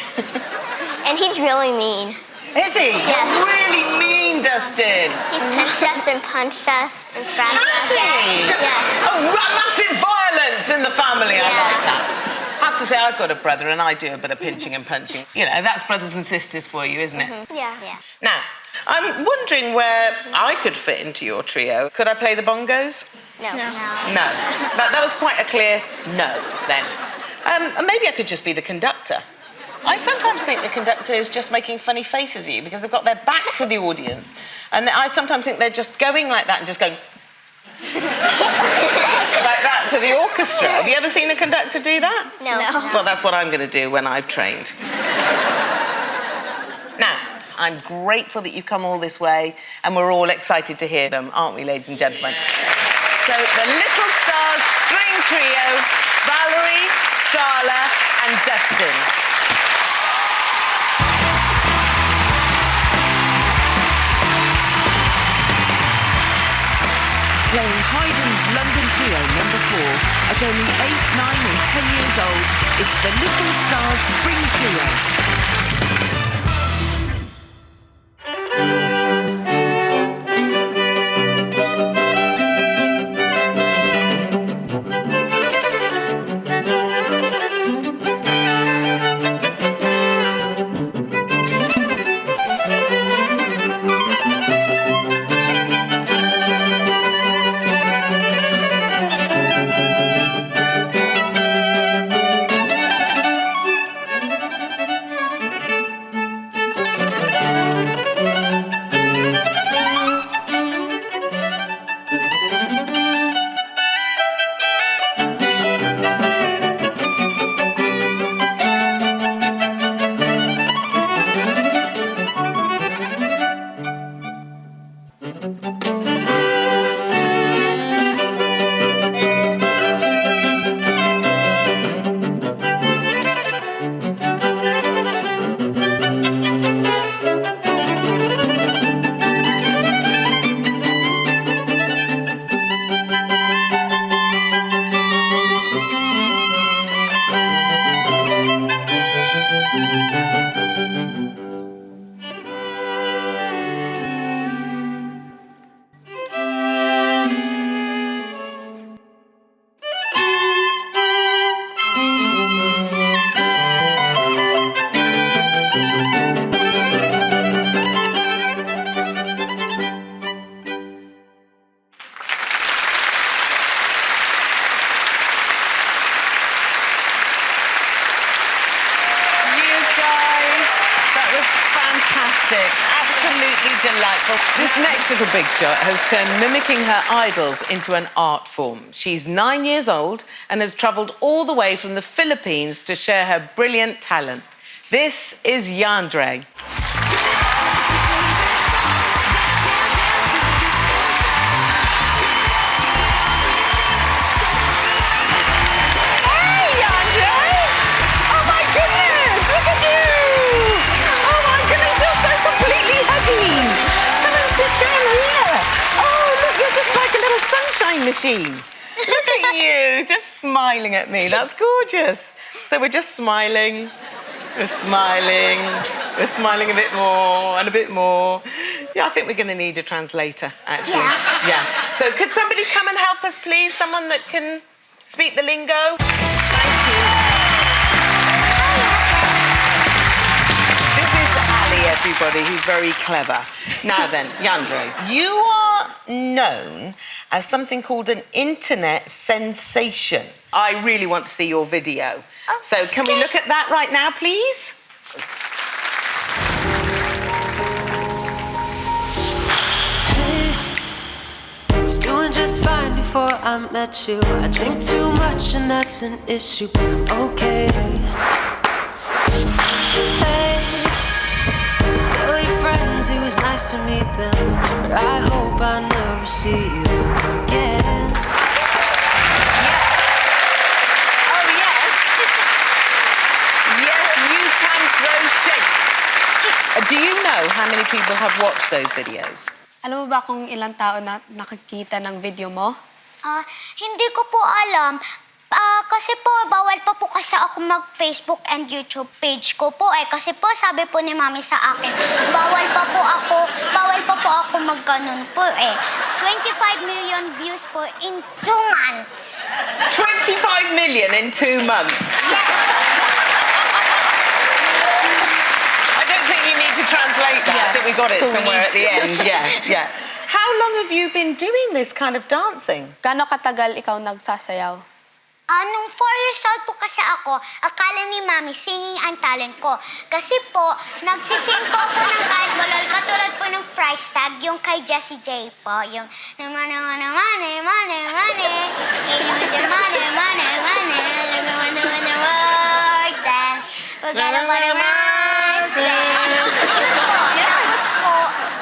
And he's really mean. Is he? Yes. Really mean, Dustin. He's pinched us and punched us and scratched us. Has he? Yes. Oh, massive violence in the family. I like that. I have to say, I've got a brother and I do a bit of pinching and punching. You know, that's brothers and sisters for you, isn't it? Yeah. Now, I'm wondering where I could fit into your trio. Could I play the bongos? No. No. That was quite a clear no, then. And maybe I could just be the conductor. I sometimes think the conductor is just making funny faces at you because they've got their back to the audience. And I sometimes think they're just going like that and just going... like that to the orchestra. Have you ever seen a conductor do that? No. Well, that's what I'm going to do when I've trained. Now, I'm grateful that you've come all this way and we're all excited to hear them, aren't we, ladies and gentlemen? So, the Little Stars String Trio, Valerie, Starla and Dustin. Playing Haydn's London Trio No. 4 at only 8, 9 and 10 years old, it's the Little Stars String Trio. Fantastic. Absolutely delightful. This next little big shot has turned mimicking her idols into an art form. She's 9 years old and has travelled all the way from the Philippines to share her brilliant talent. This is Yandre. Sunshine machine. Look at you, just smiling at me. That's gorgeous. So we're just smiling, we're smiling a bit more and a bit more. Yeah, I think we're going to need a translator, actually. Yeah. So could somebody come and help us, please? Someone that can speak the lingo? Thank you. This is Ali, everybody, who's very clever. Now then, Yandre, you are known as something called an internet sensation. I really want to see your video. Oh, so can we look at that right now, please? Hey, I was doing just fine before I met you. I drink too much and that's an issue, but I'm okay. Hey, tell your friends it was nice to meet them, but I hope I never see you again. Oh, yes. Yes, you can throw shapes. Do you know how many people have watched those videos? Alam mo ba kung ilang tao na nakikita ng video mo? Hindi ko po alam. Kasi po, bawal pa po kasi ako mag-Facebook and YouTube page ko po eh. Kasi po, sabi po ni Mami sa akin, bawal pa po ako mag-ganun po eh. 25 million views po in 2 months. 25 million in 2 months? I don't think you need to translate that. I think we got it somewhere at the end. Yeah. How long have you been doing this kind of dancing? Gaano katagal ikaw nagsasayaw? Nung 4 years old po kasi ako, akala ni Mami singing ang talent ko. Kasi po, nagsising po ako ng kahit walal, katulad po ng price tag, yung kay Jessie J po, yung dance, we're gonna Tapos po,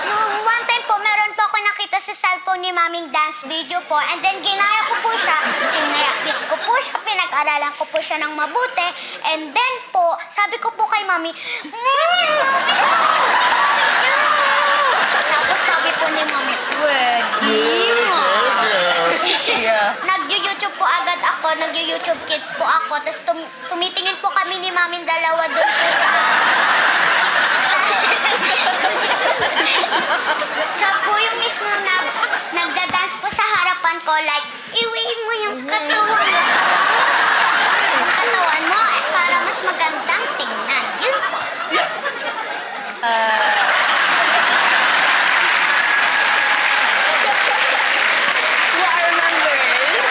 nung one time po, meron po ako nakita sa cellphone ni Maming dance video po, and then ginaya ko po siya, pinayakis ko po siya, pinag-aralan ko po siya ng mabuti, and then po, sabi ko po kay Mami, Mami! Tapos sabi po ni Mami, pwede mo. Nag-YouTube po agad ako, nag-YouTube Kids po ako, tapos tumitingin po kami ni Mami dalawa doon sa po yung mismo nagda-dance po sa harapan ko, like, iwiin mo yung katawan mo. Yung katawan mo, para mas magandang tingnan. Yun po. What I remember is...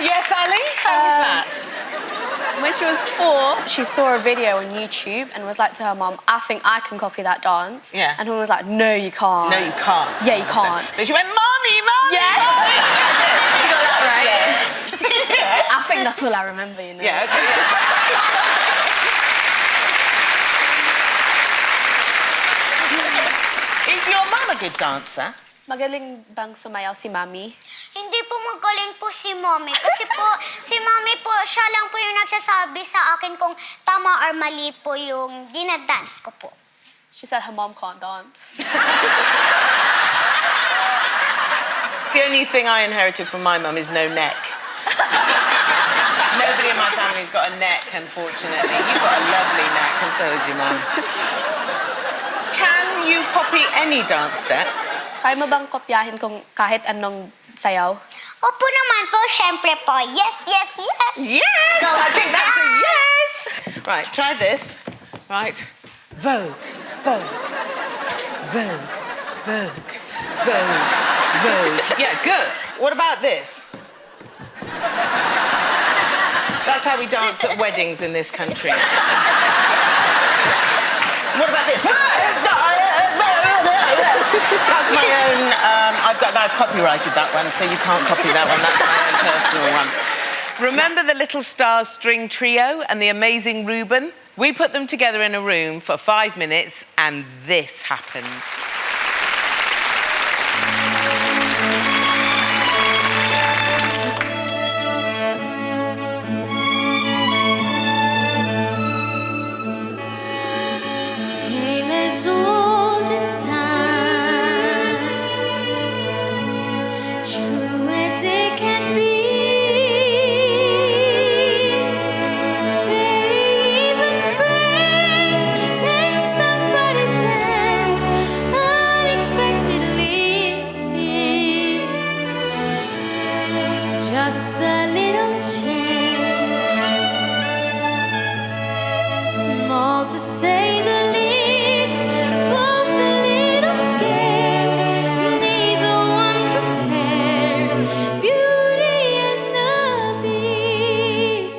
Yes, Ali? How was that? When she was 4, she saw a video on YouTube and was like to her mum, I think I can copy that dance. Yeah. And her mum was like, no, you can't. No, you can't. Yeah, you can't. But she went, Mommy, Mommy! Yeah. Mommy! You got that right? Yeah. I think that's all I remember, you know. Yeah, okay. Is your mum a good dancer? Magaling bang sumayaw si Mami? Hindi po magaling po si Mommy. Kasi po, si Mommy po, siya lang po yung nagsasabi sa akin kung tama or mali po yung dinadance ko po. She said her mom can't dance. The only thing I inherited from my mum is no neck. Nobody in my family's got a neck, unfortunately. You've got a lovely neck, and so has your mum. Can you copy any dance step? Kaya mo bang kopyahin kung kahit anong sayaw? Opo naman po, syempre po. Yes, yes, yes. Yes! Go. I think that's a yes! Right, try this. Right. Vogue, Vogue, Vogue, Vogue, Vogue, Vogue. Yeah, good. What about this? That's how we dance at weddings in this country. What about this? That's my own... I've copyrighted that one, so you can't copy that one. That's my own personal one. Remember the Little Star String Trio and the amazing Reuben? We put them together in a room for 5 minutes and this happens. Tale as old as time, true as it can be. Barely even friends, then somebody bends unexpectedly. Just a little change, small to say the least, both a little scared, neither one prepared. Beauty and the Beast.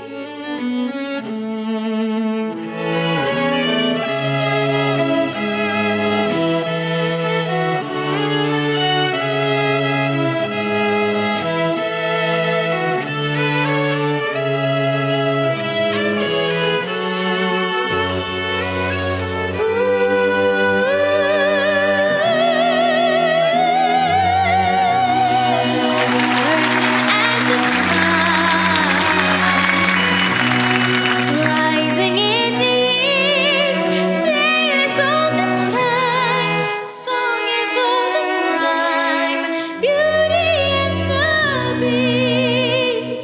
Rising in the east, tale as old as time, song as old as rhyme, Beauty and the Beast.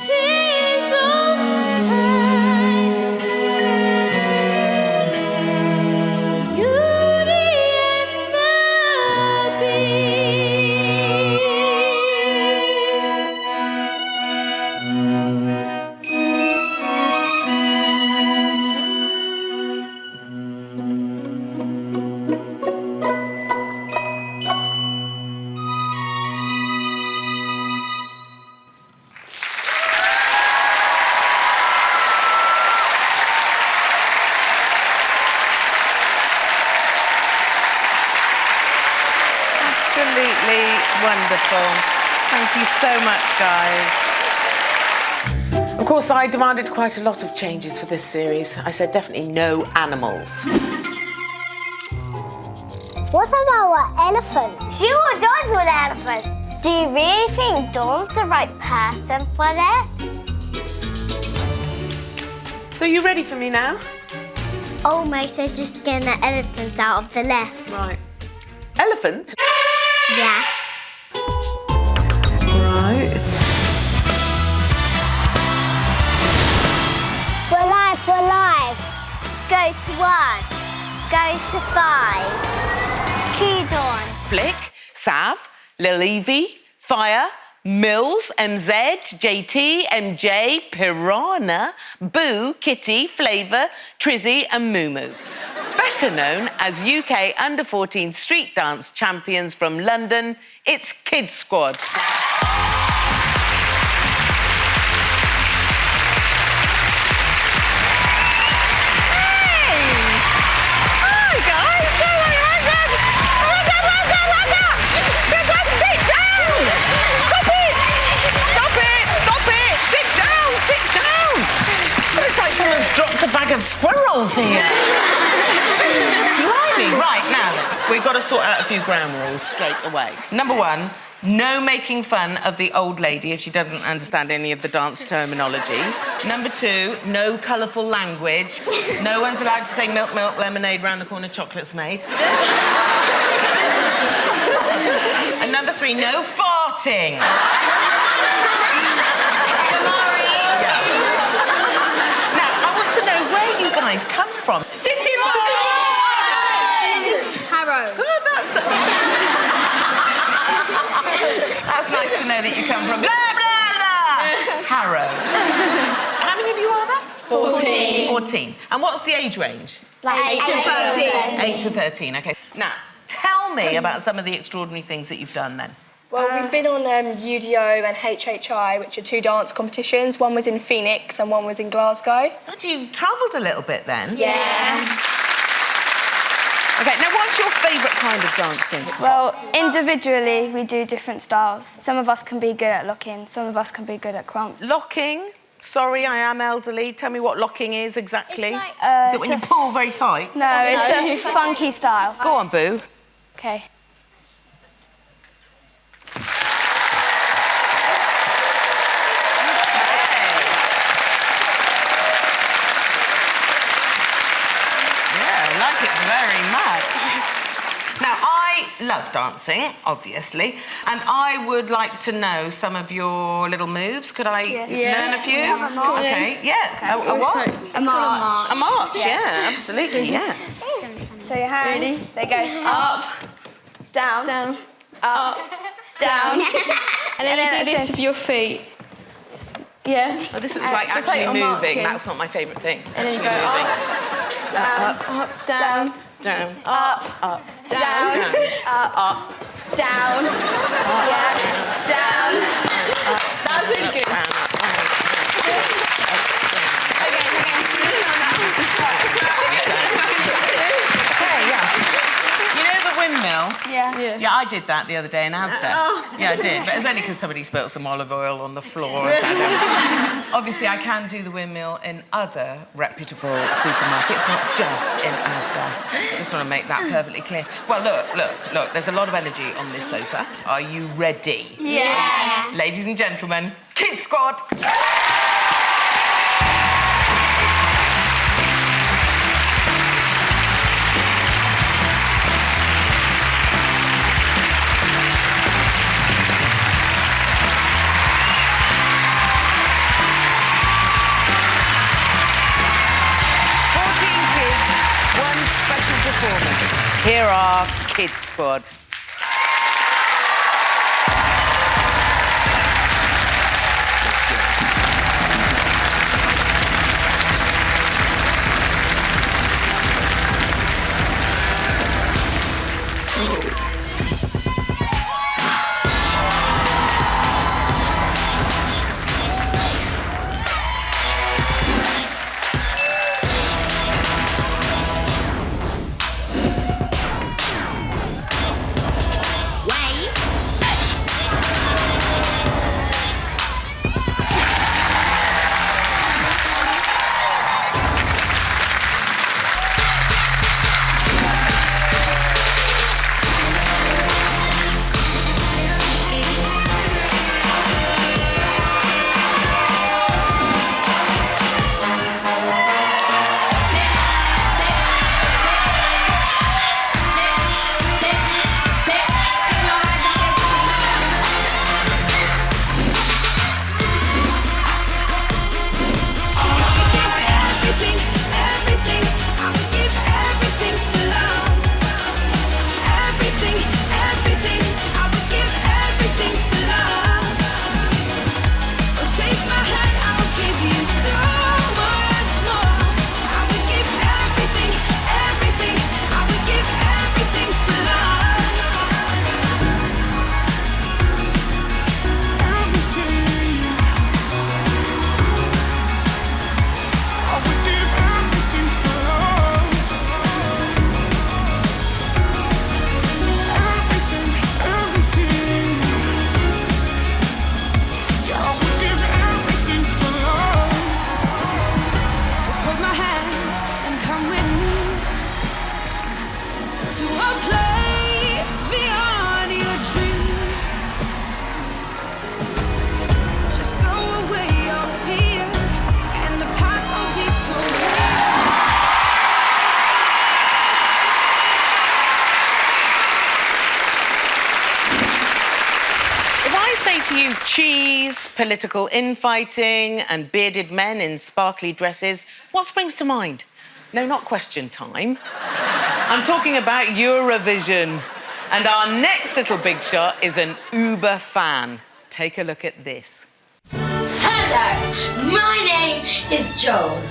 Tale as old as time, Beauty and the Absolutely wonderful. Thank you so much, guys. Of course, I demanded quite a lot of changes for this series. I said definitely no animals. What about an elephant? She will dance with an elephant. Do you really think Dawn's the right person for this? So you ready for me now? Almost, they're just getting the elephants out of the lift. Right. Elephant? Yeah. Right. We're live, we're live. Go to 1, go to 5. Key Dawn. Flick, Sav, Lil Evie, Fire, Mills, MZ, JT, MJ, Piranha, Boo, Kitty, Flavour, Trizzy and Moo. Better known as UK Under-14 street dance champions from London, it's Kid Squad. Dropped a bag of squirrels here. Blimey. Right, now then, we've got to sort out a few ground rules straight away. Number 1, no making fun of the old lady if she doesn't understand any of the dance terminology. Number 2, no colourful language. No one's allowed to say milk, milk, lemonade, round the corner, chocolate's made. And number 3, no farting. You guys come from? City Boys! Harrow. God, that's nice to know that you come from blah, blah, blah. Harrow. How many of you are there? 14. 14. And what's the age range? Like 8 to 13. 8 to 13, OK. Now, tell me about some of the extraordinary things that you've done then. Well, we've been on UDO and HHI, which are 2 dance competitions. One was in Phoenix and one was in Glasgow. And you've travelled a little bit then? Yeah. OK, now what's your favourite kind of dancing? Well, individually, we do different styles. Some of us can be good at locking, some of us can be good at crumps. Locking? Sorry, I am elderly. Tell me what locking is exactly. It's like, is it when you pull very tight? No, it's a funky style. Go on, Boo. OK. Very much. Now, I love dancing, obviously, and I would like to know some of your little moves. Could I learn a few? Yeah. OK, yeah. Okay. A what? A march. A march, yeah, absolutely, yeah. So your hands, they go up, down, up, down. And then you do this with your feet. Yeah. Oh, this looks like actually moving. That's not my favourite thing. And then you go up, down, down, up, down, up, down. Yeah, down. That was really good. You know the windmill? Yeah. Yeah, I did that the other day in Asda. Yeah, I did, but it's only because somebody spilt some olive oil on the floor. Obviously, I can do the windmill in other reputable supermarkets, not just in Asda. Just want to make that perfectly clear. Well, look, there's a lot of energy on this sofa. Are you ready? Yes. Ladies and gentlemen, Kids Squad! Here are Kids Squad. Cheese, political infighting and bearded men in sparkly dresses, what springs to mind? No, not question time. I'm talking about Eurovision. And our next little big shot is an Uber fan. Take a look at this. Hello, my name is Joel,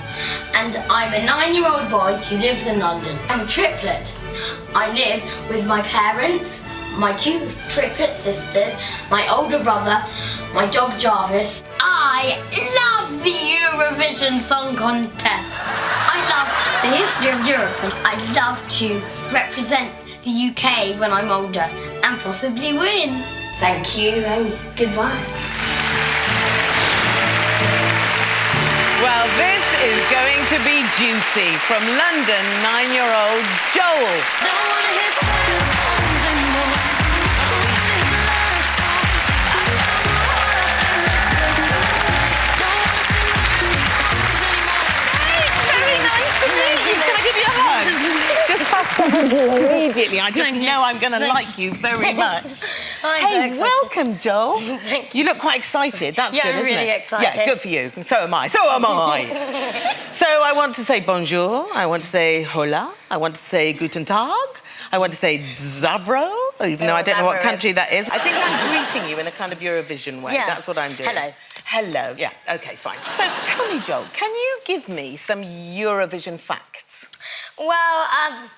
and I'm a 9-year-old boy who lives in London. I'm a triplet. I live with my parents, my 2 triplet sisters, my older brother, my dog Jarvis. I love the Eurovision Song Contest. I love the history of Europe and I'd love to represent the UK when I'm older and possibly win. Thank you and goodbye. Well, this is going to be juicy. From London, 9-year-old Joel. Don't wanna hear sad songs anymore. I don't wanna hear love songs. I found my heart and left the stone. Don't wanna sing love songs anymore. Hey, very nice to meet you. Can I give you a hug? Just pop immediately. I just know I'm going to like you very much. Hey, welcome, Joel. You look quite excited. That's good, I'm isn't really it? excited. Yeah, good for you. So am I. So am I. So I want to say bonjour. I want to say hola. I want to say guten tag. I want to say Zavro, even though I don't know what country that is. I think I'm greeting you in a kind of Eurovision way. Yes. That's what I'm doing. Hello. Hello. Yeah, OK, fine. So tell me, Joel, can you give me some Eurovision facts? Well,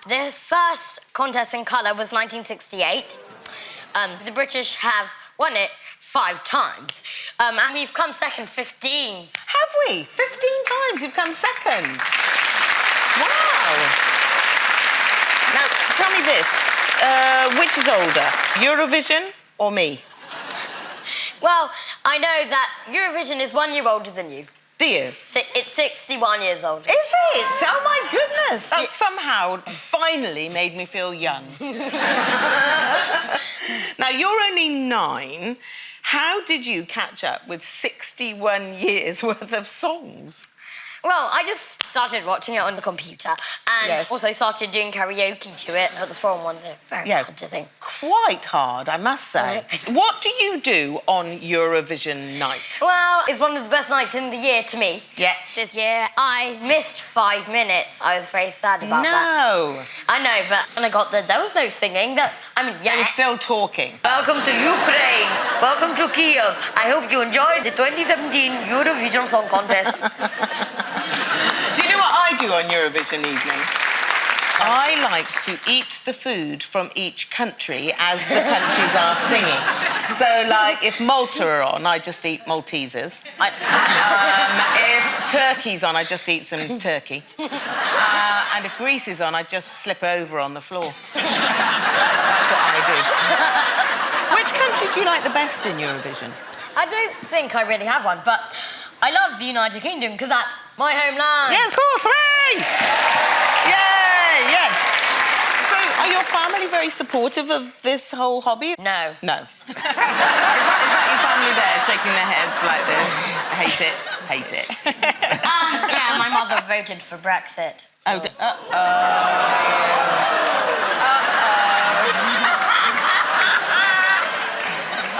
the first contest in colour was 1968. The British have won it 5 times. And we've come second 15. Have we? 15 times you've come second. Wow. Now, tell me this. Which is older, Eurovision or me? Well, I know that Eurovision is 1 year older than you. Do you? It's 61 years old. Is it? Oh, my goodness. That somehow finally made me feel young. Now, you're only 9. How did you catch up with 61 years worth of songs? Well, I just started watching it on the computer and also started doing karaoke to it, but the foreign ones are very hard to sing. Quite hard, I must say. What do you do on Eurovision night? Well, it's one of the best nights in the year to me. Yeah. This year, I missed 5 minutes. I was very sad about that. No. I know, but when I got there, there was no singing. They were still talking. Welcome to Ukraine. Welcome to Kiev. I hope you enjoyed the 2017 Eurovision Song Contest. Do you know what I do on Eurovision evening? I like to eat the food from each country as the countries are singing. So, like, if Malta are on, I just eat Maltesers. If Turkey's on, I just eat some turkey. And if Greece is on, I just slip over on the floor. That's what I do. Which country do you like the best in Eurovision? I don't think I really have one, but I love the United Kingdom because that's my homeland. Yeah, of course, hooray! Yay, yes. So, are your family very supportive of this whole hobby? No. No. Is that your family there, shaking their heads like this? Hate it, hate it. Yeah, my mother voted for Brexit. Oh,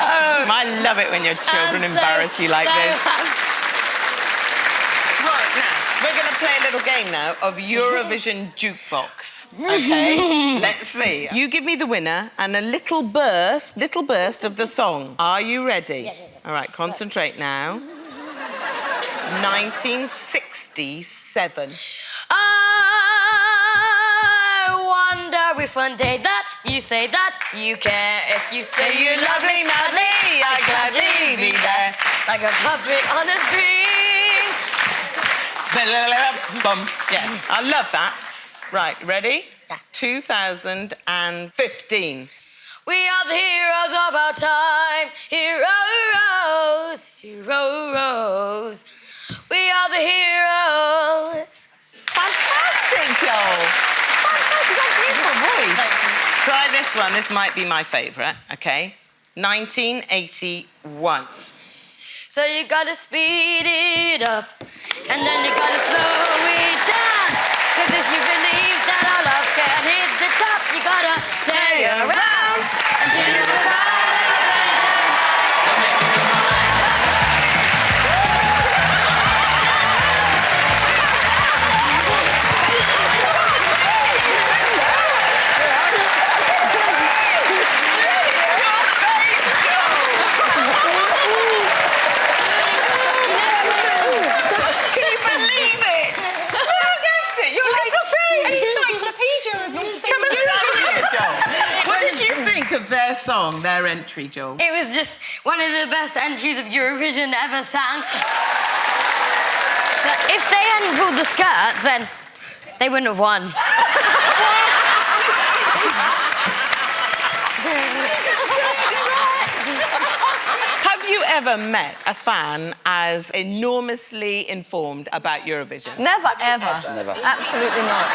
Oh, I love it when your children embarrass you like this. Right, now, we're going to play a little game now of Eurovision Jukebox. OK? Let's see. You give me the winner and a little burst of the song. Are you ready? Yes. All right, concentrate now. 1967. I wonder if one day that you say that you care. If you say you love me madly, I gladly be there. Like a puppet on a string. Yes, I love that. Right, ready? Yeah. 2015. We are the heroes of our time. Heroes, heroes. We are the heroes. Fantastic, Joel. Fantastic, got a beautiful voice. Try this one. This might be my favourite, OK? 1981. So you gotta speed it up, and then you gotta slow it down. Cause if you believe that our love can hit the top, you gotta play around until you find. What did you their song, their entry, Joel? It was just one of the best entries of Eurovision ever sang. But if they hadn't pulled the skirts, then they wouldn't have won. Have you ever met a fan as enormously informed about Eurovision? Never, ever. Never. Absolutely not.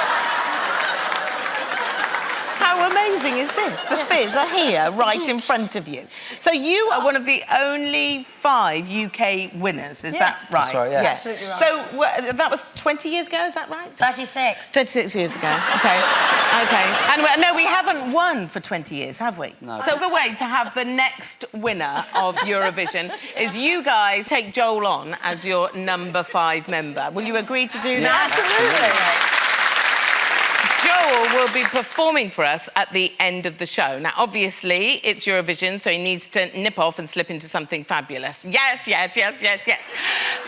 How amazing is this? The Fizz are here, right in front of you. So you are one of the only 5 UK winners, is that right? That's right, yes. Absolutely right. So that was 20 years ago, is that right? 36. 36 years ago, OK. And no, we haven't won for 20 years, have we? No. So the way to have the next winner of Eurovision is you guys take Joel on as your number 5 member. Will you agree to do that? Absolutely. Joel will be performing for us at the end of the show. Now, obviously, it's Eurovision, so he needs to nip off and slip into something fabulous. Yes.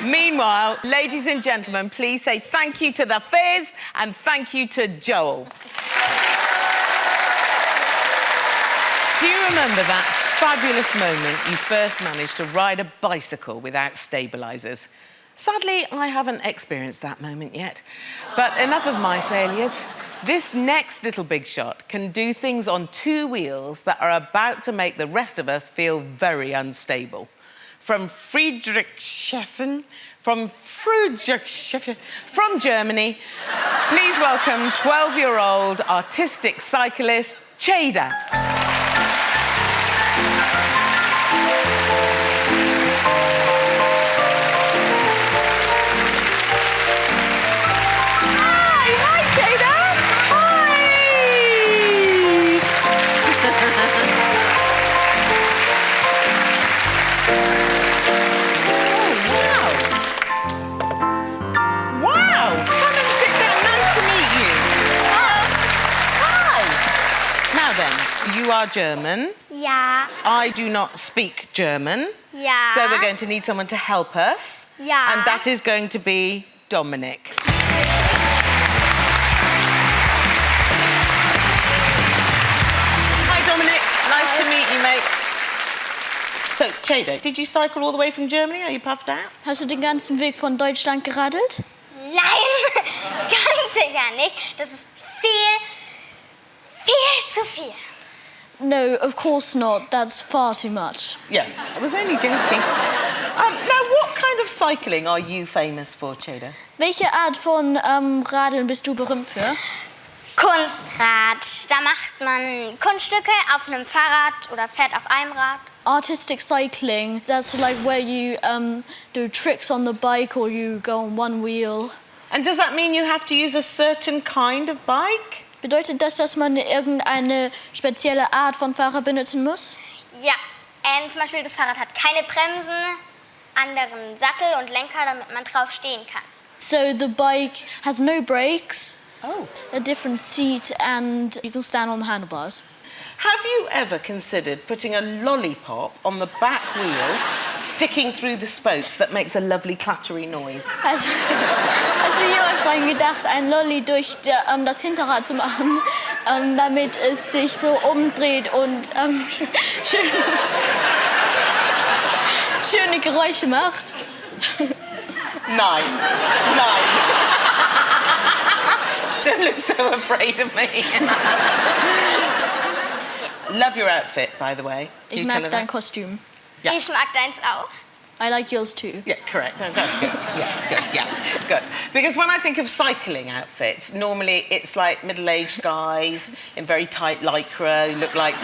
Meanwhile, ladies and gentlemen, please say thank you to the Fizz and thank you to Joel. Do you remember that fabulous moment you first managed to ride a bicycle without stabilisers? Sadly, I haven't experienced that moment yet. But enough of my failures. This next little big shot can do things on 2 wheels that are about to make the rest of us feel very unstable. From Friedrichshafen, from Germany, please welcome 12-year-old artistic cyclist Cheda. You are German. Ja. I do not speak German. Ja. So we're going to need someone to help us. Ja. And that is going to be Dominic. Hi, Dominic. Nice to meet you, mate. So, Cheda, did you cycle all the way from Germany? Are you puffed out? Hast du den ganzen Weg von Deutschland geradelt? Nein, ganz sicher nicht. Das ist viel zu viel. No, of course not. That's far too much. Yeah, I was only joking. Now, what kind of cycling are you famous for, Cheda? Welche Art von Radeln bist du berühmt für? Kunstrad. Da macht man Kunststücke auf einem Fahrrad oder fährt auf einem Rad. Artistic cycling, that's like where you do tricks on the bike or you go on one wheel. And does that mean you have to use a certain kind of bike? Bedeutet das, dass man irgendeine spezielle Art von Fahrrad benutzen muss? Ja, zum Beispiel das Fahrrad hat keine Bremsen, anderen Sattel und Lenker, damit man drauf stehen kann. So the bike has no brakes, oh, a different seat, and you can stand on the handlebars. Have you ever considered putting a lollipop on the back wheel, sticking through the spokes that makes a lovely clattery noise? Hast du jemals daran gedacht, ein Lolli durch das Hinterrad zu machen, damit es sich so umdreht und schöne Geräusche macht? Nein. Don't look so afraid of me. Love your outfit, by the way. Ich mag dein Kostüm. Yeah. Ich mag deins auch. I like yours too. Yeah, correct. No, that's good. Yeah, good. Because when I think of cycling outfits, normally it's like middle-aged guys in very tight lycra who look like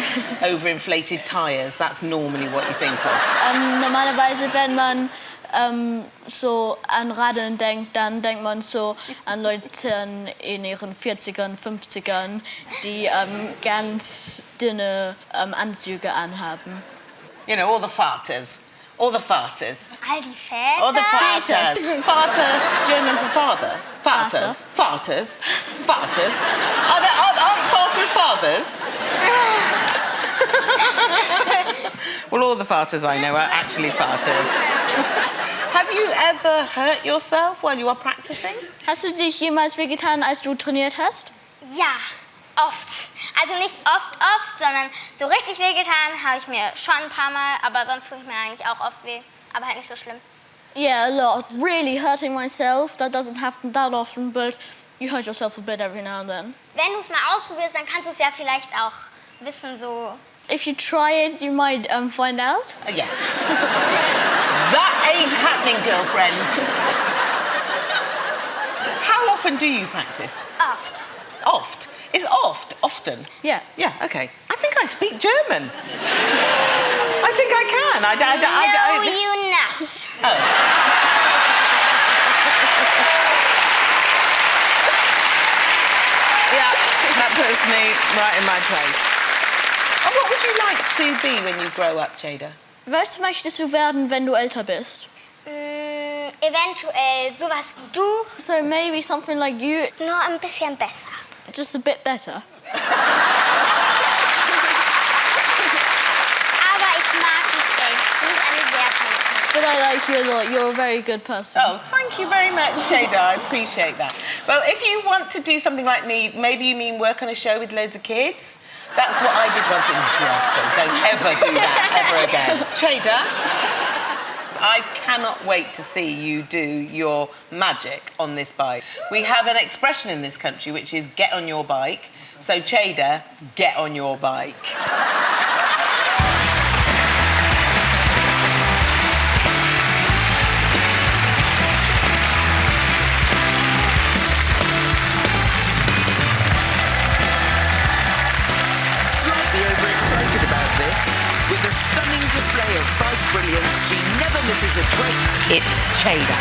overinflated tyres. That's normally what you think of. Normalerweise, wenn man so an Radeln denkt, dann denkt man so an Leute in ihren 40ern, 50ern, die ganz dünne Anzüge anhaben. You know, all the farters. All die Väter. All the farters. Isn't farter German for father? Farters. Farters. Aren't farters fathers? Well, all the farters I know are actually farters. Have you ever hurt yourself while you are practicing? Hast du dich jemals wehgetan, als du trainiert hast? Ja. Oft. Also nicht oft, sondern so richtig wehgetan habe ich mir schon ein paar Mal, aber sonst tue ich mir eigentlich auch oft weh. Aber halt nicht so schlimm. Yeah, a lot. Really hurting myself. That doesn't happen that often, but you hurt yourself a bit every now and then. Wenn du es mal ausprobierst, dann kannst du es ja vielleicht auch wissen, so. If you try it, you might find out. Yeah. That ain't happening, girlfriend. How often do you practice? Oft. Oft? Is oft often? Yeah. Yeah, OK. I think I speak German. I think I can. No, you not. Oh. Yeah, that puts me right in my place. And what would you like to be when you grow up, Jada? Was möchtest du werden, wenn du älter bist? Eventuell sowas wie du. So maybe something like you. Nur ein bisschen besser. Just a bit better. Aber ich mag dich echt. Du bist eine sehr tolle Person. But I like you a lot. You're a very good person. Oh, thank you very much, Jada. I appreciate that. Well, if you want to do something like me, maybe you mean work on a show with loads of kids? That's what I did once. It was dreadful. Don't ever do that ever again. Jada, I cannot wait to see you do your magic on this bike. We have an expression in this country which is get on your bike. So, Jada, get on your bike. Slightly overexcited about this, with a stunning display of bike brilliance, she never misses a trick. It's Jada.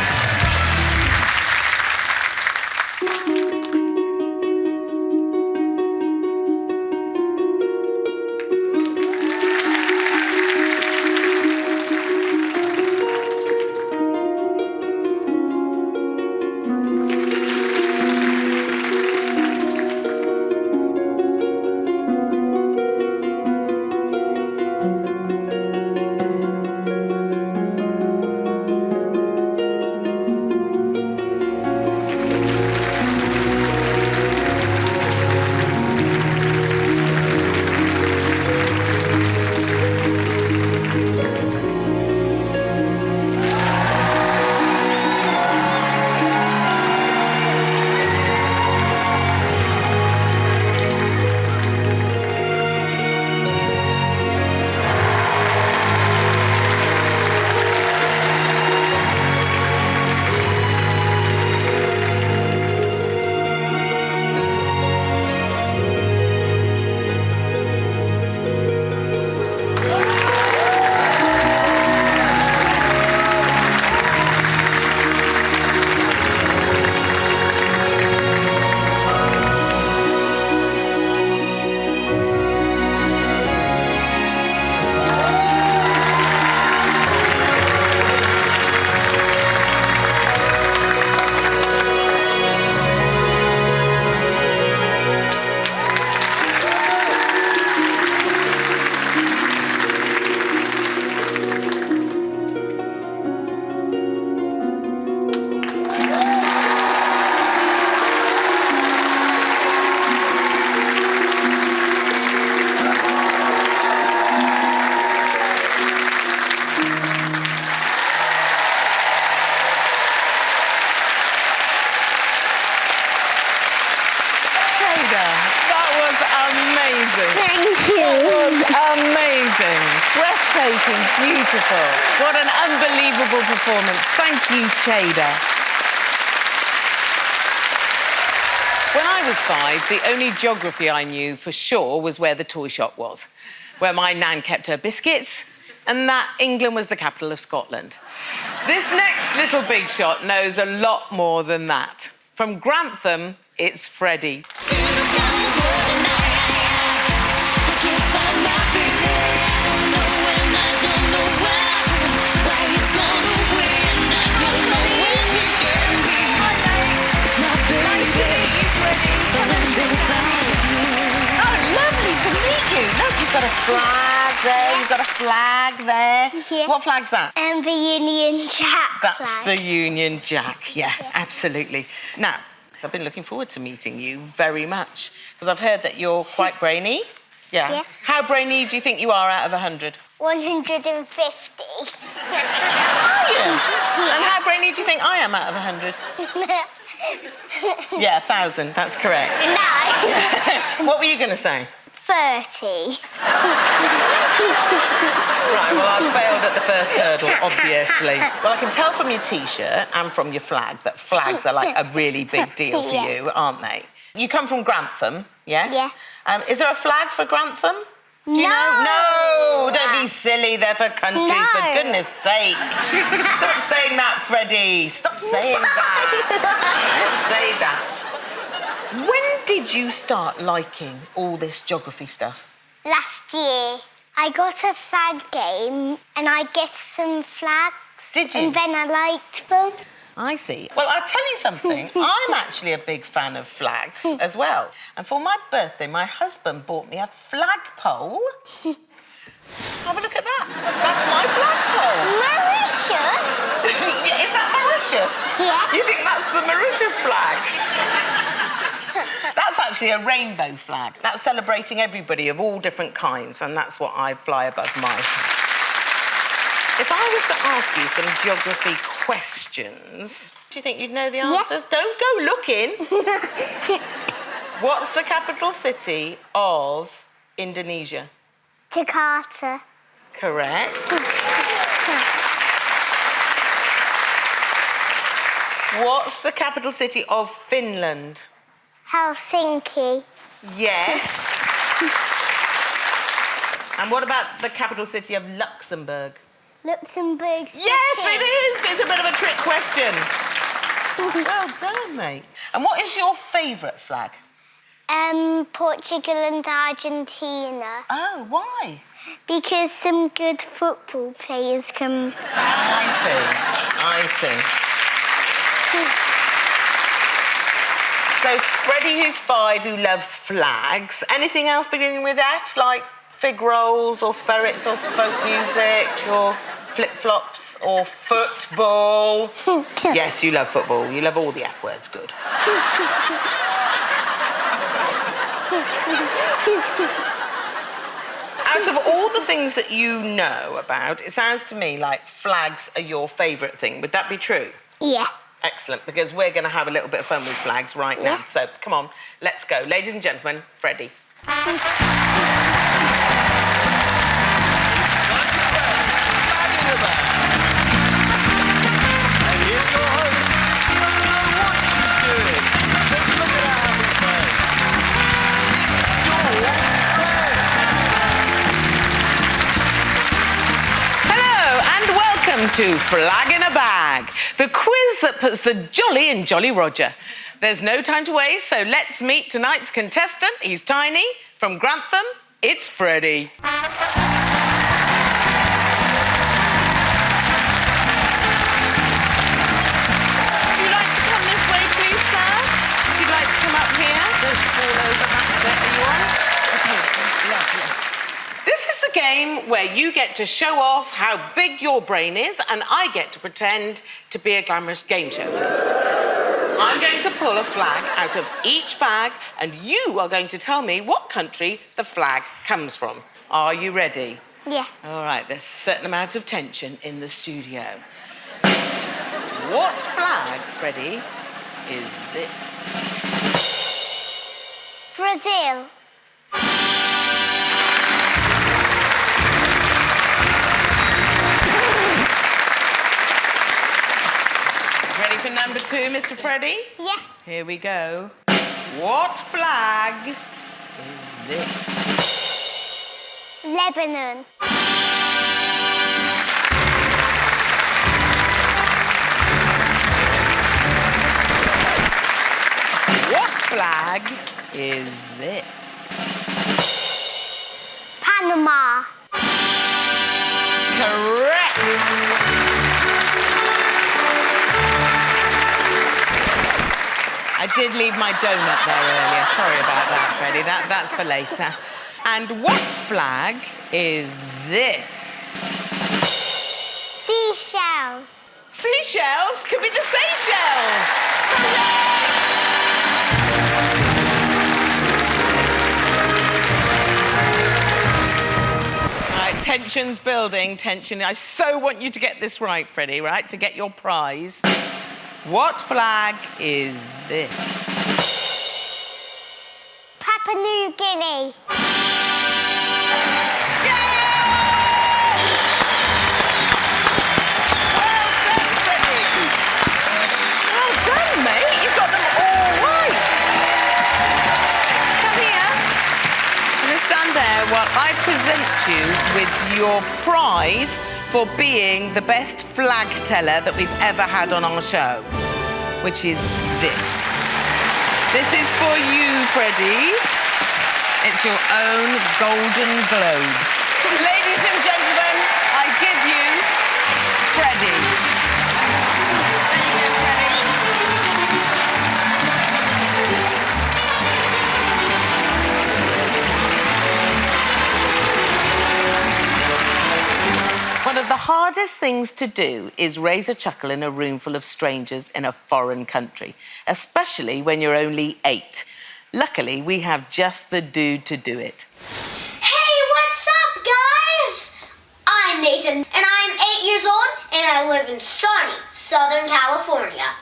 Amazing, breathtaking, beautiful. What an unbelievable performance. Thank you, Jada. When I was 5, the only geography I knew for sure was where the toy shop was, where my nan kept her biscuits, and that England was the capital of Scotland. This next little big shot knows a lot more than that. From Grantham, it's Freddie. You've got a flag there, you've got a flag there. Yeah. What flag's that? The Union Jack That's flag. the Union Jack, yeah, absolutely. Now, I've been looking forward to meeting you very much because I've heard that you're quite brainy. Yeah. Yeah. How brainy do you think you are out of 100? 150. Are you? And how brainy do you think I am out of 100? Yeah, 1,000. That's correct. No. What were you going to say? 30. Right, well, I've failed at the first hurdle, obviously. Well, I can tell from your T-shirt and from your flag that flags are like a really big deal for Yeah. you, aren't they? You come from Grantham, yes? Yeah. Is there a flag for Grantham? Do you No. know? No, don't be silly. They're for countries, No. for goodness sake. Stop saying that, Freddie. Stop saying that. Don't say that. When did you start liking all this geography stuff? Last year, I got a flag game and I get some flags. Did you? And then I liked them. I see. Well, I'll tell you something. I'm actually a big fan of flags as well. And for my birthday, my husband bought me a flagpole. Have a look at that. That's my flagpole. Mauritius? Is that Mauritius? Yeah. You think that's the Mauritius flag? That's actually a rainbow flag. That's celebrating everybody of all different kinds, and that's what I fly above my head. If I was to ask you some geography questions, do you think you'd know the answers? Yeah. Don't go looking. What's the capital city of Indonesia? Jakarta. Correct. What's the capital city of Finland? Helsinki. Yes. And what about the capital city of Luxembourg? Luxembourg City. Yes, it is. It's a bit of a trick question. Well done, mate. And what is your favourite flag? Portugal and Argentina. Oh, why? Because some good football players can... I see. So, Freddie, who's 5, who loves flags. Anything else beginning with F, like fig rolls or ferrets or folk music or flip-flops or football? Yes, you love football. You love all the F words. Good. Out of all the things that you know about, it sounds to me like flags are your favourite thing. Would that be true? Yeah. Excellent, because we're going to have a little bit of fun with flags right now. So, come on, let's go. Ladies and gentlemen, Freddie. To Flag in a Bag, the quiz that puts the jolly in Jolly Roger. There's no time to waste, so let's meet tonight's contestant. He's tiny, from Grantham, it's Freddie. Would you like to come this way, please, sir? Would you like to come up here? Don't fall over that bit. Are you on? Okay, lovely. This is the game where you get to show off how big your brain is and I get to pretend to be a glamorous game show host. I'm going to pull a flag out of each bag and you are going to tell me what country the flag comes from. Are you ready? Yeah. All right, there's a certain amount of tension in the studio. What flag, Freddie, is this? Brazil. Ready for number 2, Mr. Freddie? Yeah. Here we go. What flag is this? Lebanon. What flag is this? Panama. Correct. I did leave my donut there earlier. Sorry about that, Freddie. That's for later. And what flag is this? Seashells. Seashells? Could be the Seychelles. Correct. Tension's building, tension. I so want you to get this right, Freddie, right? To get your prize. What flag is this? Papua New Guinea. Well done, mate. You've got them all right. Come here. I'm going to stand there while I present you with your prize for being the best flag teller that we've ever had on our show, which is this. This is for you, Freddie. It's your own Golden Globe. Ladies and gentlemen, I give you Freddie. One of the hardest things to do is raise a chuckle in a room full of strangers in a foreign country, especially when you're only 8. Luckily, we have just the dude to do it. Hey, what's up, guys? I'm Nathan, and I'm 8 years old, and I live in sunny Southern California.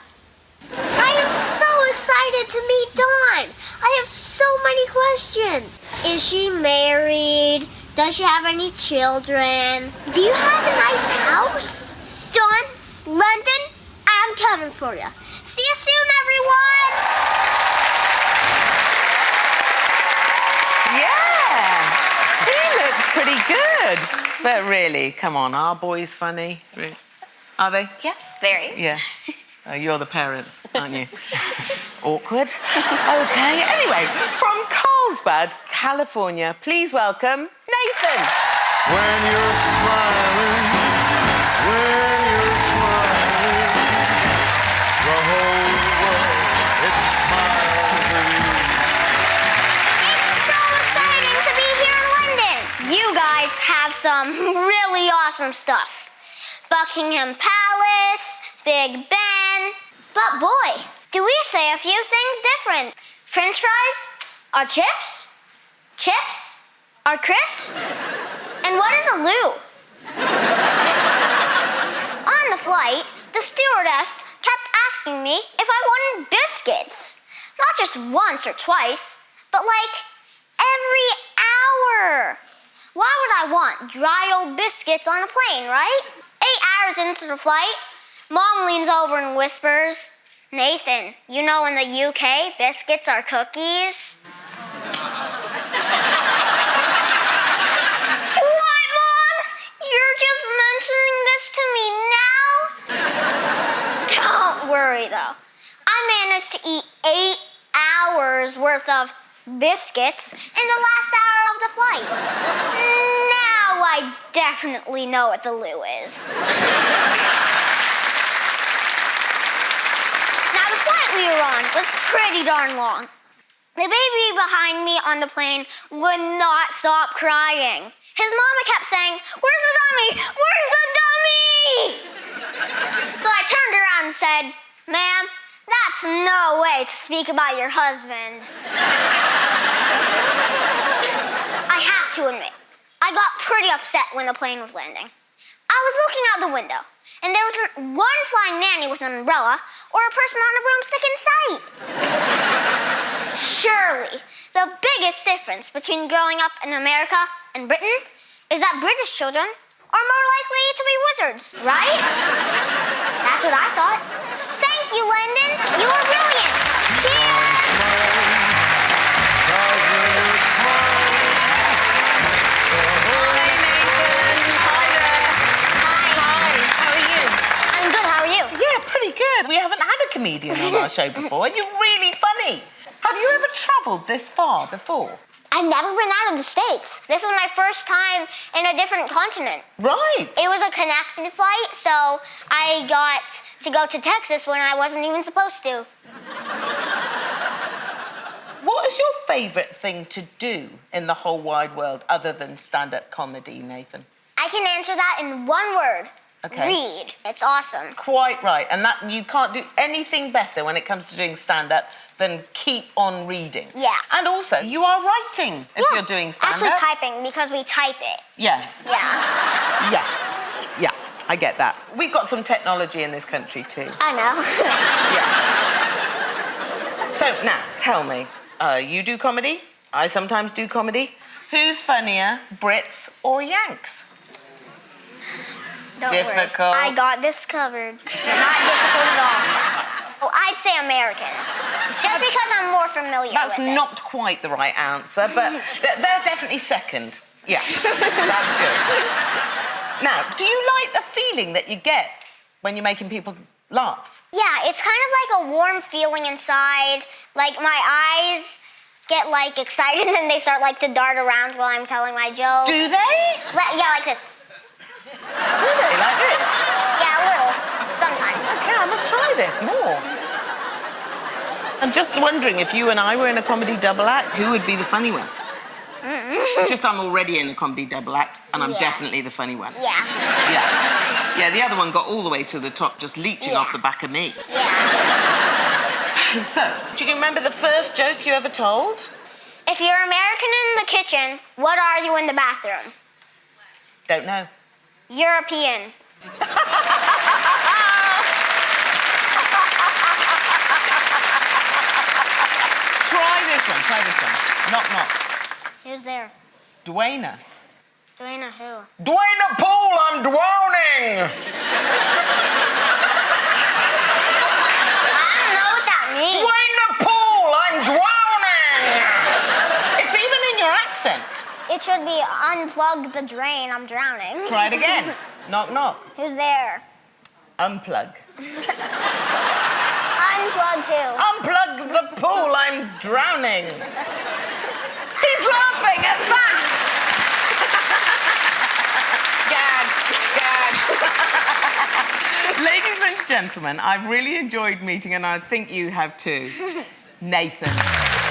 I am so excited to meet Dawn. I have so many questions. Is she married? Does she have any children? Do you have a nice house? Dawn, London, I'm coming for you. See you soon, everyone! Yeah, he looks pretty good. But really, come on, are boys funny? Are they? Yes, very. Yeah. You're the parents, aren't you? Awkward. OK, anyway, from Carlsbad, California, please welcome Nathan. When you're smiling, the whole world, it smiles with you. It's so exciting to be here in London. You guys have some really awesome stuff. Buckingham Palace, Big Ben. But boy, do we say a few things different. French fries? Are chips? Chips? Are crisps? And what is a loo? On the flight, the stewardess kept asking me if I wanted biscuits. Not just once or twice, but like every hour. Why would I want dry old biscuits on a plane, right? 8 hours into the flight, Mom leans over and whispers, Nathan, you know in the UK, biscuits are cookies? What, Mom? You're just mentioning this to me now? Don't worry, though. I managed to eat 8 hours worth of biscuits in the last hour of the flight. Now I definitely know what the loo is. Now, the flight we were on was pretty darn long. The baby behind me on the plane would not stop crying. His mama kept saying, "Where's the dummy? Where's the dummy?" So I turned around and said, "Ma'am, that's no way to speak about your husband." I have to admit, I got pretty upset when the plane was landing. I was looking out the window, and there wasn't one flying nanny with an umbrella or a person on a broomstick in sight. Surely, the biggest difference between growing up in America and Britain is that British children are more likely to be wizards, right? That's what I thought. Thank you, Lyndon. You were brilliant. Cheers! I'm good, how are you? Yeah, pretty good. We haven't had a comedian on our show before, and you're really funny. Have you ever travelled this far before? I've never been out of the States. This was my first time in a different continent. Right. It was a connected flight, so I got to go to Texas when I wasn't even supposed to. What is your favourite thing to do in the whole wide world other than stand-up comedy, Nathan? I can answer that in one word. Okay. Read. It's awesome. Quite right. And that you can't do anything better when it comes to doing stand-up than keep on reading. Yeah. And also, you are writing if you're doing stand-up. Actually typing, because we type it. Yeah. Yeah. I get that. We've got some technology in this country too. I know. So now, tell me, you do comedy? I sometimes do comedy. Who's funnier, Brits or Yanks? Don't Difficult. worry. I got this covered. Not difficult at all. Oh, I'd say Americans. Just because I'm more familiar That's with it. not quite the right answer, but they're definitely second. Yeah, that's good. Now, do you like the feeling that you get when you're making people laugh? Yeah, it's kind of like a warm feeling inside. Like my eyes get like excited and they start like to dart around while I'm telling my jokes. Do they? Yeah, like this. Do they? Like this? Yeah, a little. Sometimes. Okay, I must try this more. I'm just wondering if you and I were in a comedy double act, who would be the funny one? Just I'm already in a comedy double act, and I'm definitely the funny one. Yeah. Yeah, the other one got all the way to the top, just leeching off the back of me. Yeah. So, do you remember the first joke you ever told? If you're American in the kitchen, what are you in the bathroom? Don't know. European. Try this one. Knock, knock. Who's there? Dwayna. Dwayna who? Dwayna Pool, I'm drowning! I don't know what that means. Dwayna Pool, I'm drowning! It's even in your accent. It should be unplug the drain, I'm drowning. Try it again. Knock, knock. Who's there? Unplug. Unplug who? Unplug the pool, I'm drowning. He's laughing at that! Gags. Ladies and gentlemen, I've really enjoyed meeting, and I think you have too, Nathan.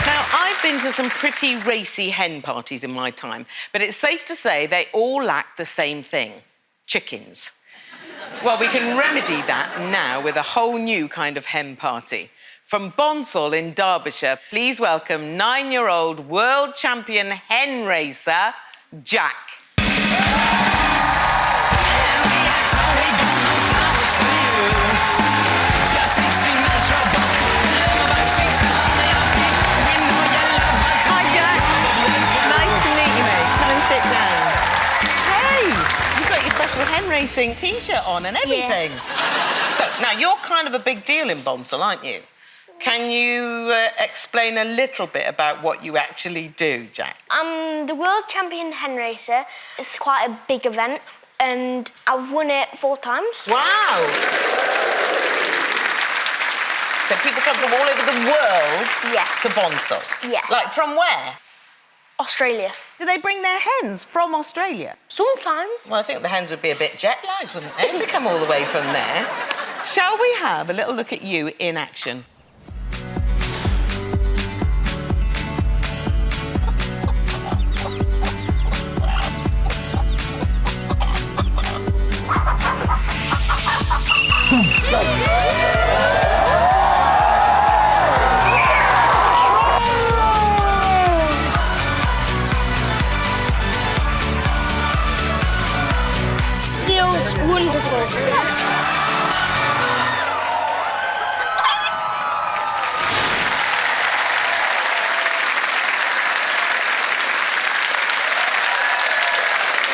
Now, I've been to some pretty racy hen parties in my time, but it's safe to say they all lack the same thing, chickens. Well, we can remedy that now with a whole new kind of hen party. From Bonsall in Derbyshire, please welcome 9-year-old world champion hen racer, Jack. Hi, Jack. Nice to meet you, mate. Come and sit down. Hey, you've got your special hen racing T-shirt on and everything. Yeah. So, now, you're kind of a big deal in Bonsall, aren't you? Can you explain a little bit about what you actually do, Jack? I'm the world champion hen racer. It's quite a big event, and I've won it 4 times. Wow! So people come from all over the world to Bonsall? Yes. Like, from where? Australia. Do they bring their hens from Australia? Sometimes. Well, I think the hens would be a bit jet-lagged, wouldn't they, if they come all the way from there? Shall we have a little look at you in action? Feels wonderful.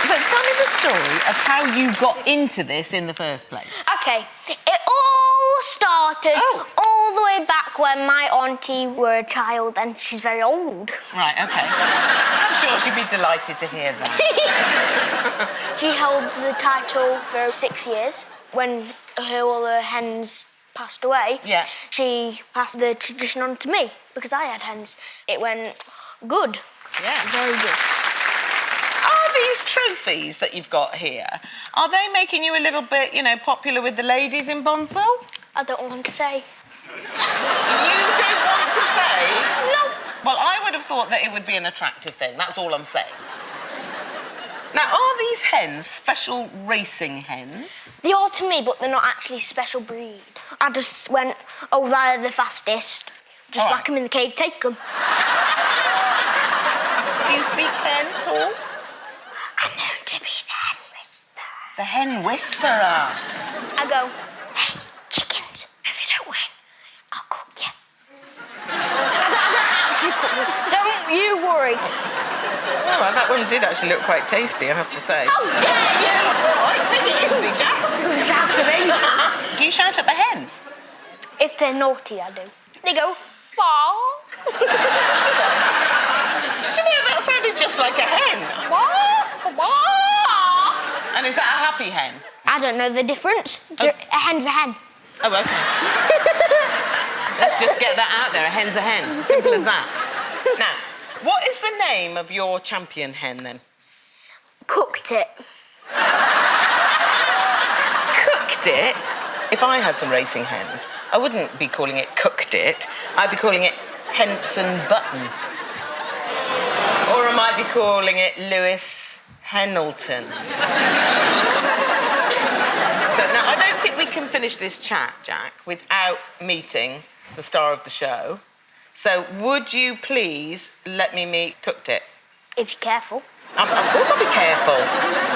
So tell me the story of how you got into this in the first place. Okay, it all started all the way back when my auntie were a child, and she's very old. Right, OK. I'm sure she'd be delighted to hear that. She held the title for 6 years. When all her hens passed away, she passed the tradition on to me because I had hens. It went good. Yeah. Very good. Are these trophies that you've got here, are they making you a little bit, you know, popular with the ladies in Bonsall? I don't want to say. You don't want to say? No. Well, I would have thought that it would be an attractive thing, that's all I'm saying. Now, are these hens special racing hens? They are to me, but they're not actually special breed. I just went over the fastest. Just whack them in the cage, take them. Do you speak hen at all? I'm known to be the hen whisperer. The hen whisperer. I go, hey, chickens, if you don't win, I'll cook you. I don't actually cook you. Don't you worry. Oh, well, that one did actually look quite tasty, I have to say. How dare you! All right, take it easy, Jack. Shout at me. Do you shout at the hens? If they're naughty, I do. They go, wow. Do you know, that sounded just like a hen. And is that a happy hen? I don't know the difference. A hen's a hen. Oh, OK. Let's just get that out there. A hen's a hen. Simple as that. Now, what is the name of your champion hen, then? Cooked it. Cooked it? If I had some racing hens, I wouldn't be calling it Cooked It. I'd be calling it Henson Button. Or I might be calling it Lewis Henilton. So now, I don't think we can finish this chat, Jack, without meeting the star of the show. So would you please let me meet Cooked It? If you're careful. Of course I'll be careful.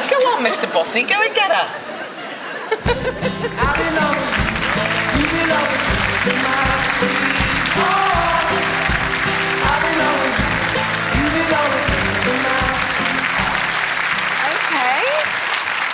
Go on, Mr. Bossy, go and get her. Okay.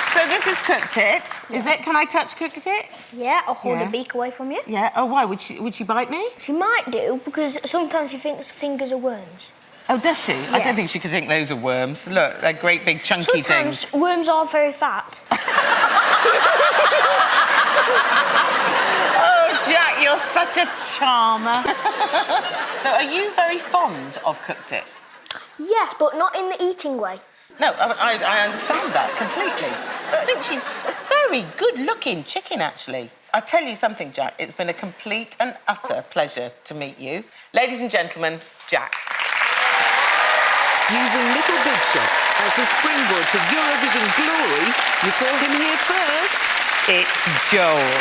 So this is Cooked It, is it? Can I touch Cooked It? Yeah, I'll hold the beak away from you. Yeah. Oh, why? Would she bite me? She might do, because sometimes she thinks fingers are worms. Oh, does she? I don't Yes. think she could think those are worms. Look, they're great big chunky Sometimes things. worms are very fat. Oh, Jack, you're such a charmer. So are you very fond of Cooked It? Yes, but not in the eating way. No, I understand that completely. But I think she's a very good-looking chicken, actually. I'll tell you something, Jack. It's been a complete and utter pleasure to meet you. Ladies and gentlemen, Jack. Using Little Big Shot as his springboard to Eurovision glory, you saw him here first. It's Joel.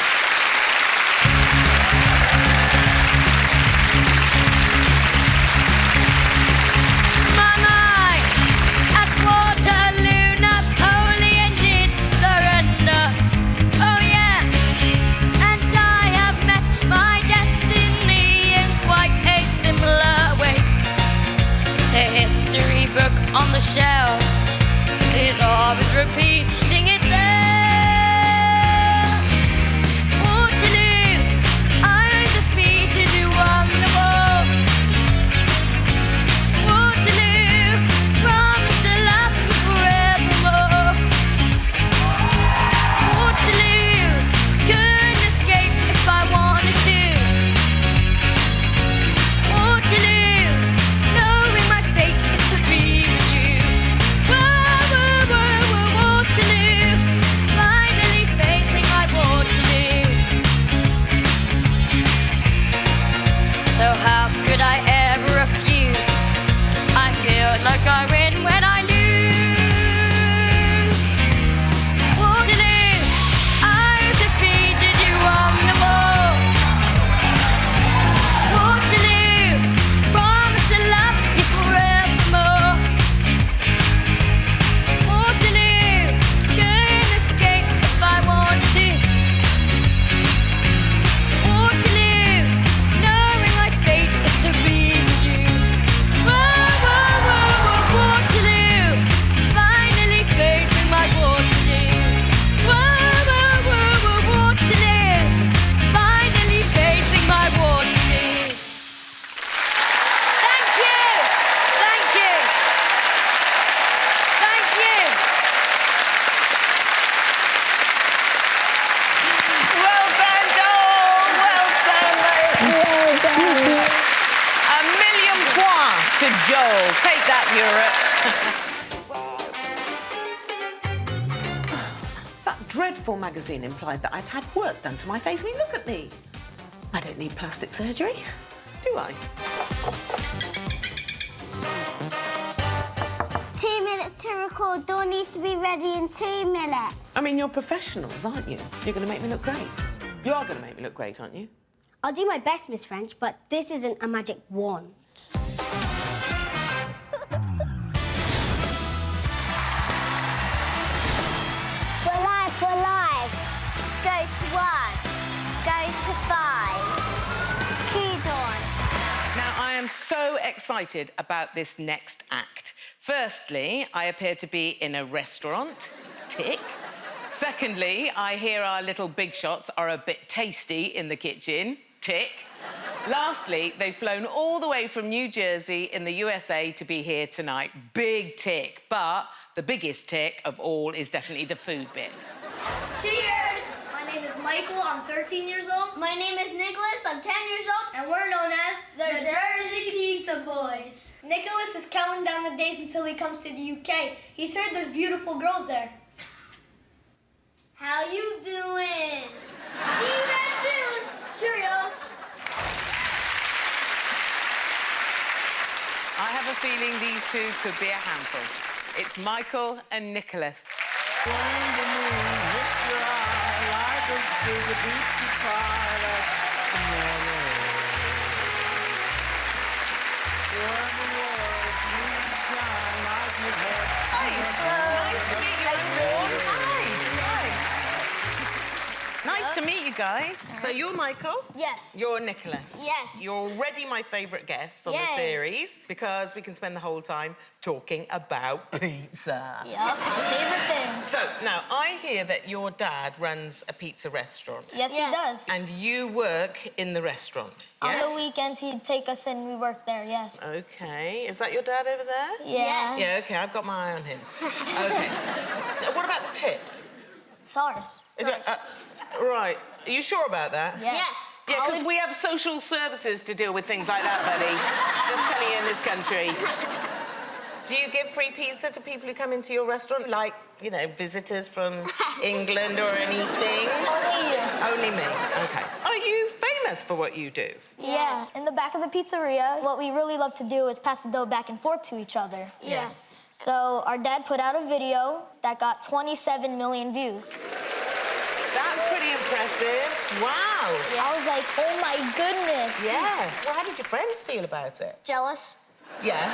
On the shelf is always repeating itself. Waterloo, I defeated you on the wall. Waterloo, promise to love you forevermore. Waterloo, couldn't escape if I wanted to. Waterloo, knowing my fate is to be with you. Waterloo, finally facing my Waterloo. So how could I ever refuse? I feel like I win when I lose. Waterloo, I defeated you on the wall. Waterloo, promise to love you forevermore. Waterloo, couldn't escape if I wanted to. Waterloo, knowing my fate is to be with you. Waterloo, finally facing my Waterloo. Waterloo, finally facing my Waterloo. Thank you. Thank you. Thank you. Well done, Joel. Well done, mate. A million points to Joel. Take that, Europe. That dreadful magazine implied that I'd had work done to my face. I mean, look at me. I don't need plastic surgery, do I? 2 minutes to record. Door needs to be ready in 2 minutes. I mean, you're professionals, aren't you? You're going to make me look great. You are going to make me look great, aren't you? I'll do my best, Miss French, but this isn't a magic wand. Well, I excited about this next act. Firstly, I appear to be in a restaurant. Tick. Secondly, I hear our little big shots are a bit tasty in the kitchen. Tick. Lastly, they've flown all the way from New Jersey in the USA to be here tonight. Big tick. But the biggest tick of all is definitely the food bit. Cheers! My name is Michael, I'm 13 years old. My name is Nicholas, I'm 10 years old. And we're known as the Jersey Pizza Boys. Nicholas is counting down the days until he comes to the UK. He's heard there's beautiful girls there. How you doing? See you guys soon. Cheerio. I have a feeling these two could be a handful. It's Michael and Nicholas. Nice to meet you guys. So you're Michael? Yes. You're Nicholas? Yes. You're already my favourite guests on Yay. the series because we can spend the whole time talking about pizza. Yep, my favorite thing. So, now, I hear that your dad runs a pizza restaurant. Yes, he does. And you work in the restaurant, yes? On the weekends, he'd take us and we work there, yes. OK. Is that your dad over there? Yes. Yeah, OK, I've got my eye on him. OK. Now, what about the tips? It's ours. Right. Are you sure about that? Yes. Yeah, because we have social services to deal with things like that, buddy. Just telling you in this country. Do you give free pizza to people who come into your restaurant? Like, you know, visitors from England or anything? Only you. Only me. OK. Are you famous for what you do? Yes. In the back of the pizzeria, what we really love to do is pass the dough back and forth to each other. Yes. So our dad put out a video that got 27 million views. That's pretty impressive. Wow. Yeah. I was like, oh my goodness. Yeah. Well, how did your friends feel about it? Jealous. Yeah.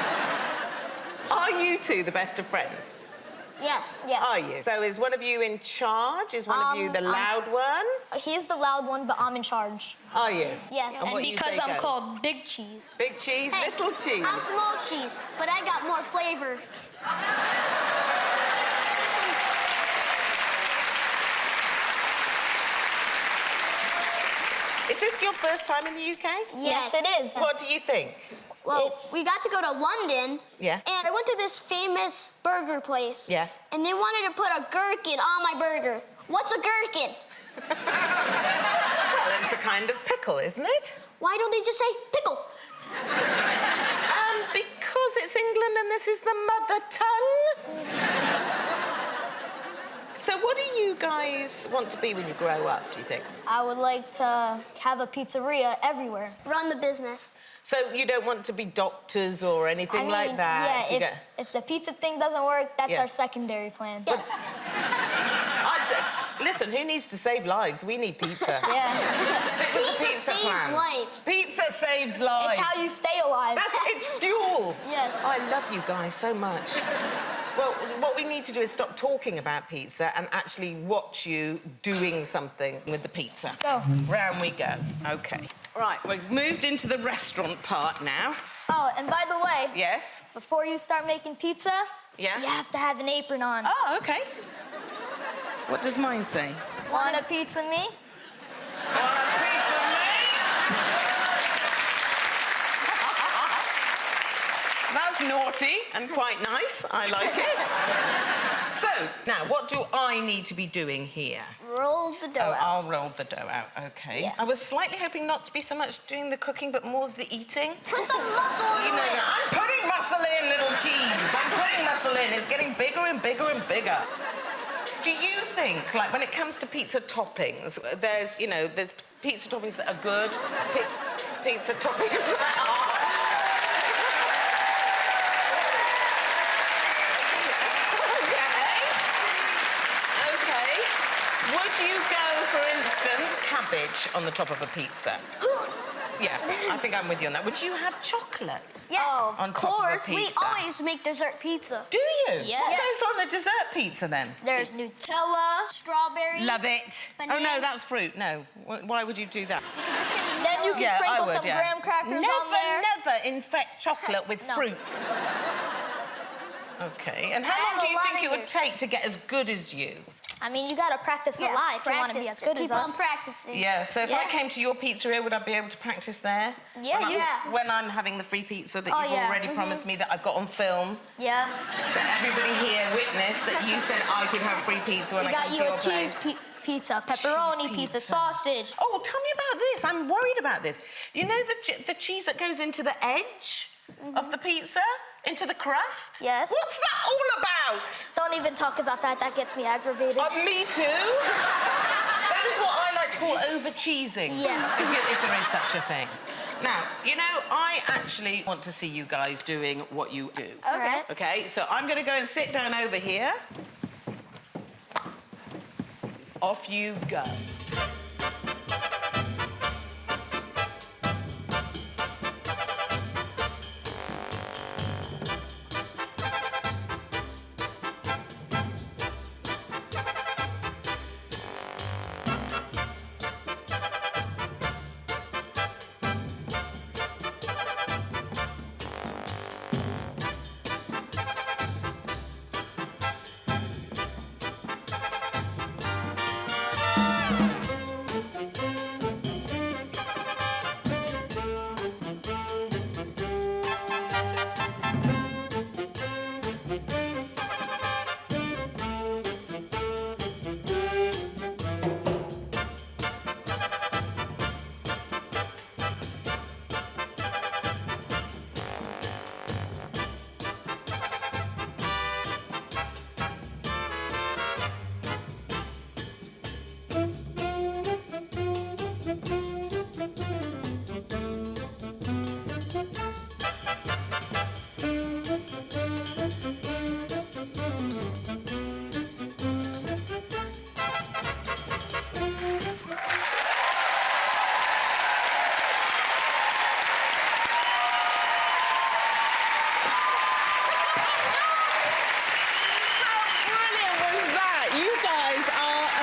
Are you two the best of friends? Yes. Yes. Are you? So is one of you in charge? Is one of you the loud one? He's the loud one, but I'm in charge. Are you? Yes, And and what you because say I'm goes? called Big Cheese. Big cheese, Hey, little cheese. I'm small cheese, but I got more flavor. Is this your first time in the UK? Yes, it is. What do you think? Well, we got to go to London. Yeah. And I went to this famous burger place. Yeah. And they wanted to put a gherkin on my burger. What's a gherkin? Well, it's a kind of pickle, isn't it? Why don't they just say pickle? Because it's England and this is the mother tongue. So what do you guys want to be when you grow up, do you think? I would like to have a pizzeria everywhere. Run the business. So you don't want to be doctors or anything like that? Yeah, if the pizza thing doesn't work, that's our secondary plan. Yes. Listen, who needs to save lives? We need pizza. Yeah. Stick with the pizza saves plan. lives. Pizza saves lives. It's how you stay alive. It's fuel. Yes. I love you guys so much. Well, what we need to do is stop talking about pizza and actually watch you doing something with the pizza. Go. Round we go. OK. Right, we've moved into the restaurant part now. Oh, and by the way... Yes? Before you start making pizza... Yeah? You have to have an apron on. Oh, OK. What does mine say? Want a pizza, me? Want a pizza, me? That's naughty and quite nice. I like it. So, now, what do I need to be doing here? Roll the dough out. I'll roll the dough out, OK. Yeah. I was slightly hoping not to be so much doing the cooking, but more of the eating. Put some muscle in it. I'm putting muscle in, little cheese. I'm putting muscle in. It's getting bigger and bigger and bigger. Do you think, like, when it comes to pizza toppings, there's pizza toppings that are good, pizza toppings that are... Would you go, for instance, cabbage on the top of a pizza? Yeah, I think I'm with you on that. Would you have chocolate? Yes, On top of a We pizza? always make dessert pizza. Do you? Yes. What goes on a dessert pizza then? There's Nutella, strawberries. Love it. banana. Oh no, that's fruit. No. Why would you do that? Then you can Yeah, I sprinkle would, some yeah. graham crackers on there. Never infect chocolate with No. fruit. Okay. And I how have long do a you lot think of it would years. take to get as good as you? I mean, you gotta practice a lot if you want to be as good as us. Keep on practicing. Yeah, so if I came to your pizzeria, would I be able to practice there? Yeah, When I'm having the free pizza that Oh, you've yeah. already promised me that I've got on film, Yeah. that everybody here witnessed that you said I could have free pizza when We I got come you to your a place. cheese pizza, pepperoni Cheese pizza, pizza. sausage. Oh, tell me about this. I'm worried about this. You know the cheese that goes into the edge of the pizza? Into the crust? Yes. What's that all about? Don't even talk about that. That gets me aggravated. Me too. That is what I like to call over-cheesing. Yes. If there is such a thing. Now, you know, I actually want to see you guys doing what you do. Okay. Okay, so I'm going to go and sit down over here. Off you go.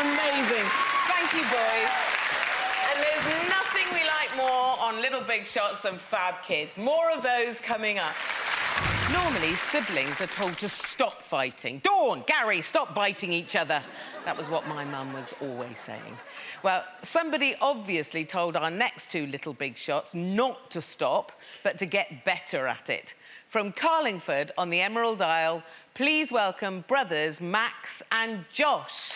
Thank you, boys. And there's nothing we like more on Little Big Shots than Fab Kids. More of those coming up. Normally, siblings are told to stop fighting. Dawn, Gary, stop biting each other. That was what my mum was always saying. Well, somebody obviously told our next two Little Big Shots not to stop, but to get better at it. From Carlingford on the Emerald Isle, please welcome brothers Max and Josh.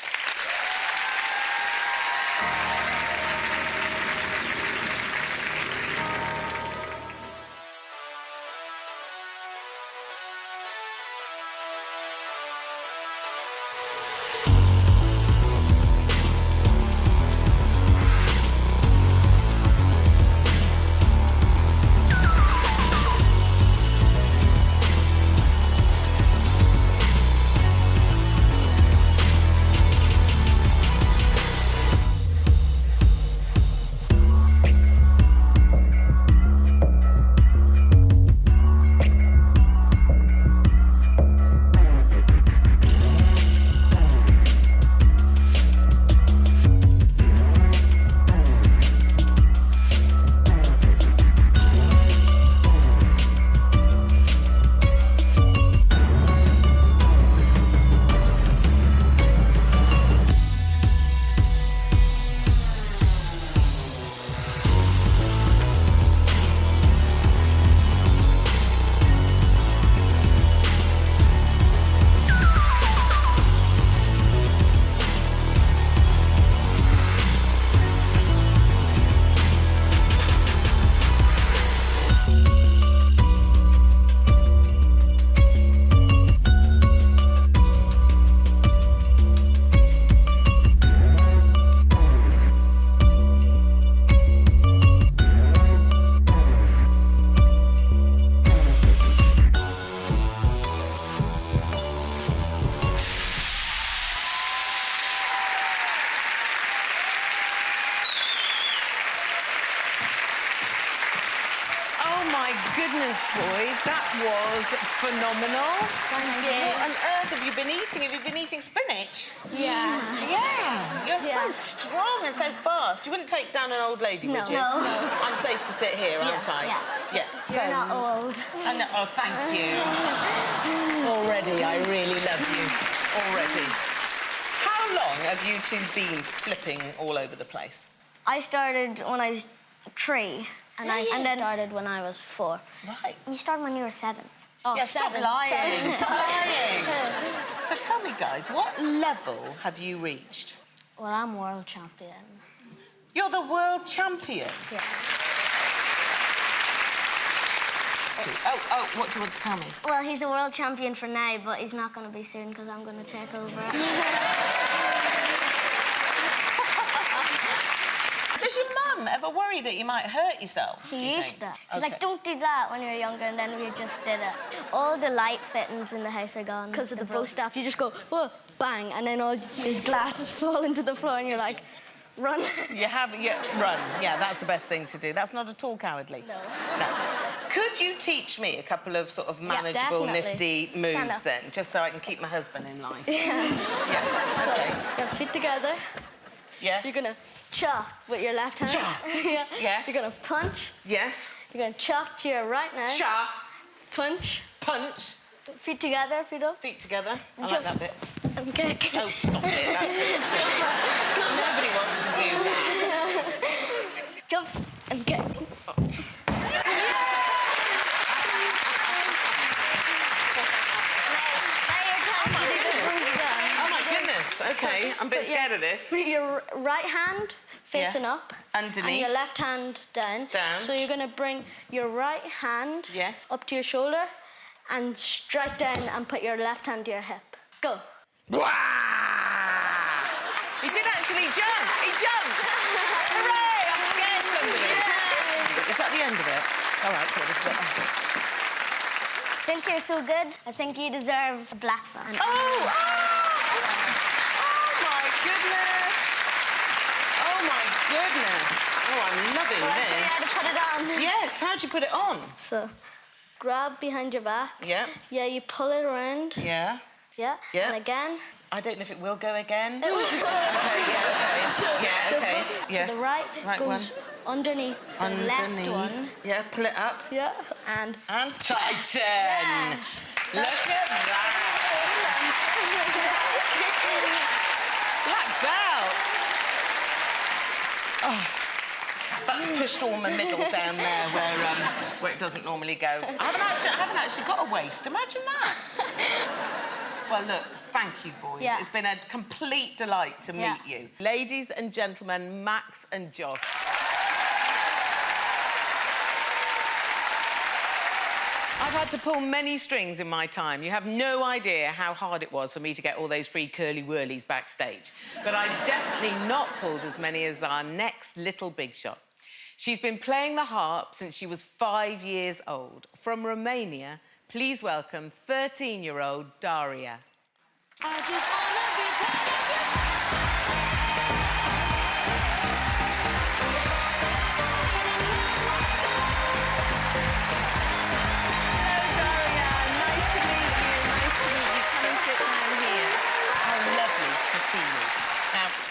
goodness, boys, that was phenomenal. Thank you. What on earth have you been eating? Have you been eating spinach? Yeah. Yeah. You're so strong and so fast. You wouldn't take down an old lady, would you? No. I'm safe to sit here, aren't I? Yeah. You're not old. I know. Oh, thank you. Already, I really love you. Already. How long have you two been flipping all over the place? I started when I was 3. And I started when I was 4. Right. You started when you were 7. Oh, stop lying. Stop lying. So tell me, guys, what level have you reached? Well, I'm world champion. You're the world champion? Yeah. Oh, what do you want to tell me? Well, he's a world champion for now, but he's not going to be soon because I'm going to take over. Does your mum ever worry that you might hurt yourself? She used to. She's like, don't do that when you're younger, and then we just did it. All the light fittings in the house are gone. Because of the bow staff, you just go, whoa, bang, and then all you see is glasses fall into the floor, and you're like, run. Run. Yeah, that's the best thing to do. That's not at all cowardly. No. Could you teach me a couple of sort of manageable, nifty moves then, just so I can keep my husband in line? Yeah. So, your feet together. Yeah. You're gonna chop with your left hand. Chop. Yeah. Yes. You're gonna punch. Yes. You're gonna chop to your right now. Chop. Punch. Punch. Feet together, feet up. Feet together. I like Jump. that bit. Okay. Oh, stop it. That's silly. Nobody wants to do that. Jump and get. Oh my goodness. Okay, I'm a bit scared of this. Put your right hand facing up. Underneath. And your left hand down. Down. So you're gonna bring your right hand up to your shoulder and strike down and put your left hand to your hip. Go. He did actually jump. He jumped. Hooray! I'm scared somebody. Is that the end of it? All right, cool. This is it. Since you're so good, I think you deserve a black band. Oh my goodness. Oh my goodness. Oh, I'm loving this. How to put it on. Yes, how'd you put it on? So, grab behind your back. Yeah. Yeah, you pull it around. Yeah. Yeah. Yeah. And again. I don't know if it will go again. It will. Okay, okay. So the right goes underneath the left one. Yeah, pull it up. Yeah. And tighten. Yes. Look at that. Black belt. Oh, that's pushed all my middle down there where it doesn't normally go. I haven't actually got a waist. Imagine that. Well, look, thank you, boys. Yeah. It's been a complete delight to meet you. Ladies and gentlemen, Max and Josh. I've had to pull many strings in my time. You have no idea how hard it was for me to get all those free curly-whirlies backstage. But I've definitely not pulled as many as our next little big shot. She's been playing the harp since she was 5 years old. From Romania, please welcome 13-year-old Daria. I just wanna be part of your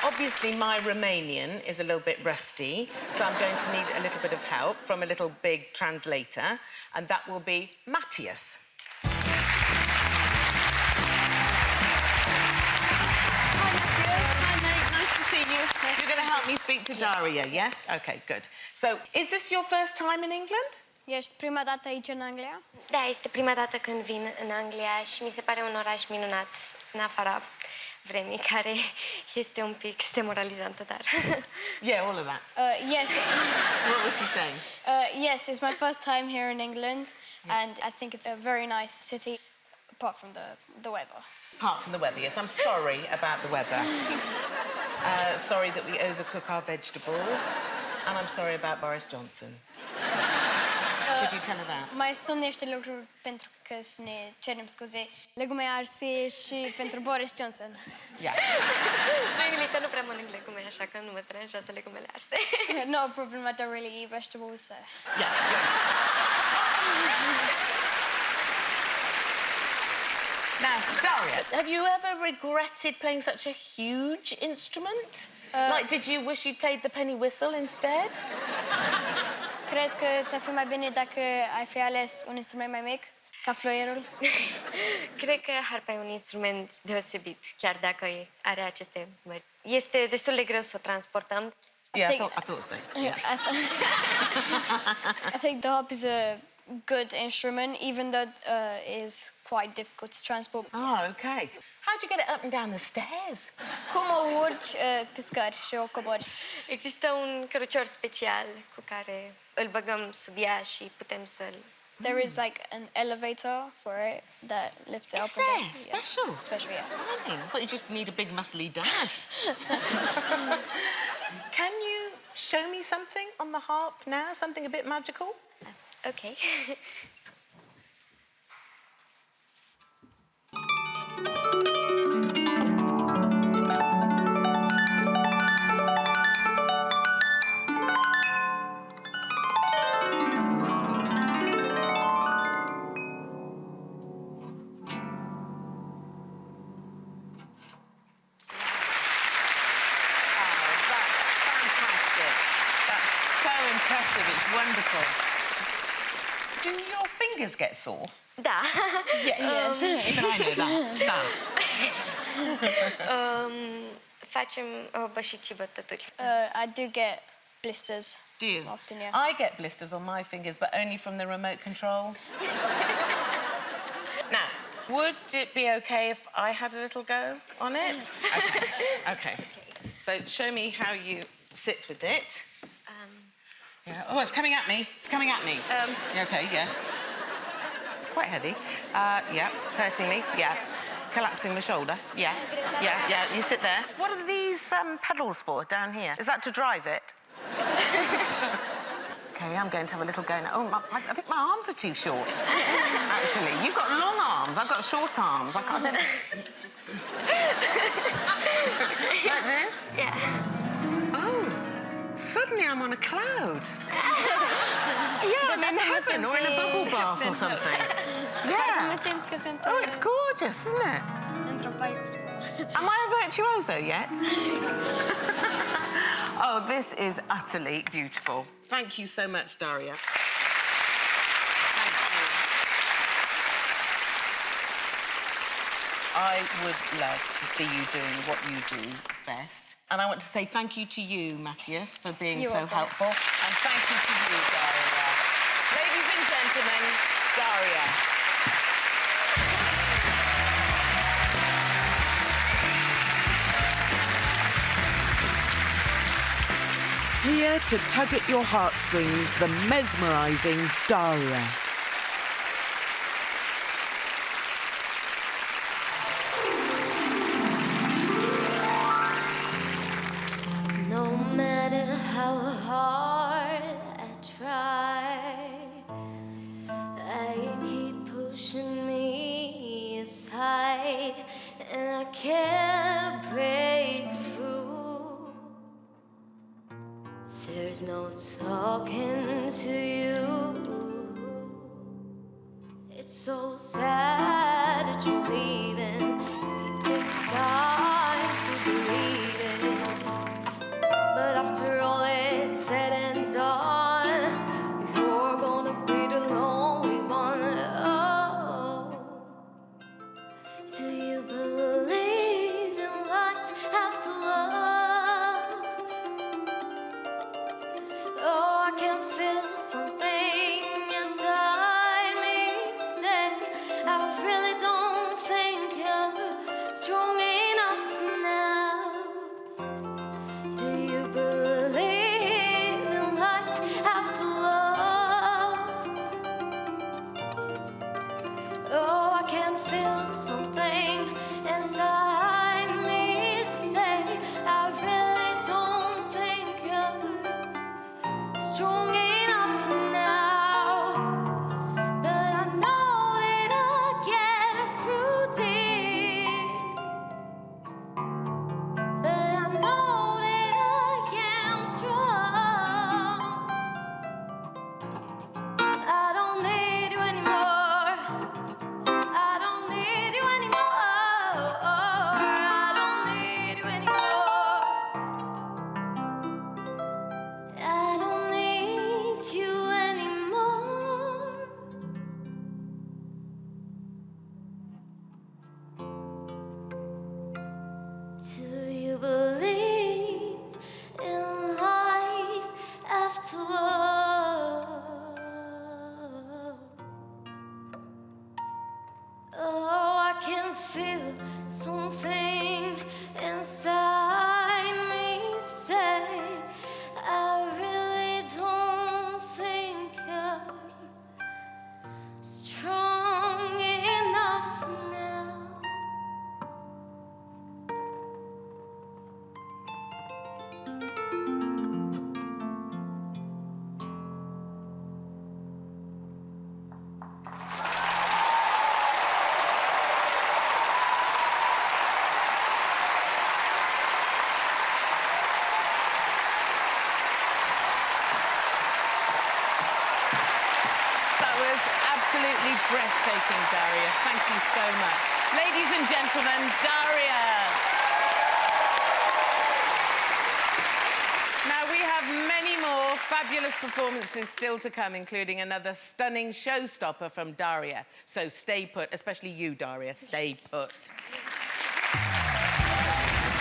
Obviously, my Romanian is a little bit rusty, so I'm going to need a little bit of help from a little big translator, and that will be Matthias. Hi, Matthias. Hi, mate. Nice to see you. You're going to help me speak to Daria, yes? OK, good. So, is this your first time in England? Ești prima dată aici în Anglia? Da, este prima dată când vin în Anglia și mi se pare un oraș minunat, în afara vremii, care este un pic demoralizantă, dar... Yeah, all of that. Yes. What was she saying? Yes, it's my first time here in England, and I think it's a very nice city, apart from the weather. Apart from the weather, yes. I'm sorry about the weather. Sorry that we overcook our vegetables, and I'm sorry about Boris Johnson. Could you tell her that? Mai sunt niște lucruri pentru că să ne cerem scuze. Legume arse și pentru Boris Johnson. Yeah. Really, că nu prea mănânc legume, așa că nu mă deranjează legumele arse. No problem, I don't really eat vegetables, so... Yeah. Now, Daria, have you ever regretted playing such a huge instrument? Like, did you wish you'd played the penny whistle instead? Crezi că ți-ar fi mai bine dacă ai fi ales un instrument mai mic, ca fluierul? Cred că harpa e un instrument deosebit, chiar dacă are aceste mări. Este destul de greu să o transportăm. Yeah, I thought so. Yeah. I think the harp is a good instrument, even though it is quite difficult to transport. Oh, okay. How'd you get it up and down the stairs? Cum o urci pe scări și o cobori? Există un cărucior special cu care îl băgăm sub ea și putem să-l... There is like an elevator for it that lifts it up. Is there? Special? Yeah. Special, yeah. Really? I thought you just need a big muscly dad. Can you show me something on the harp now? Something a bit magical? Okay. Impressive, it's wonderful. Do your fingers get sore? Da. Yes. Even I know that. Facem bășici și bătături. I do get blisters. Do you? Often, yeah. I get blisters on my fingers, but only from the remote control. Now, would it be okay if I had a little go on it? Okay. So show me how you sit with it. Yeah. Oh, it's coming at me. It's coming at me. Okay, yes. It's quite heavy. Yeah, hurting me. Yeah. Collapsing my shoulder. Yeah. Yeah. You sit there. What are these pedals for down here? Is that to drive it? Okay, I'm going to have a little go now. Oh, I think my arms are too short. Actually, you've got long arms. I've got short arms. I can't. Like this? Yeah. Oh. Suddenly I'm on a cloud. Yeah, I'm in heaven or in a bubble bath or something. Yeah. Oh, it's gorgeous, isn't it? Am I a virtuoso yet? Oh, this is utterly beautiful. Thank you so much, Daria. I would love to see you doing what you do best. And I want to say thank you to you, Matthias, for being so helpful. And thank you to you, Daria. Ladies and gentlemen, Daria. Here to tug at your heartstrings, the mesmerising Daria. No matter how hard I try, you keep pushing me aside, and I can't break through. There's no talking to you. It's so sad that you're leaving. It takes time to believe it. But after all it's said and done, you're gonna be the lonely one. Oh, do you believe in life after love? Oh, I can feel something inside me say, I really don't think you'll breathtaking, Daria. Thank you so much. Ladies and gentlemen, Daria. Now, we have many more fabulous performances still to come, including another stunning showstopper from Daria. So stay put, especially you, Daria, stay put.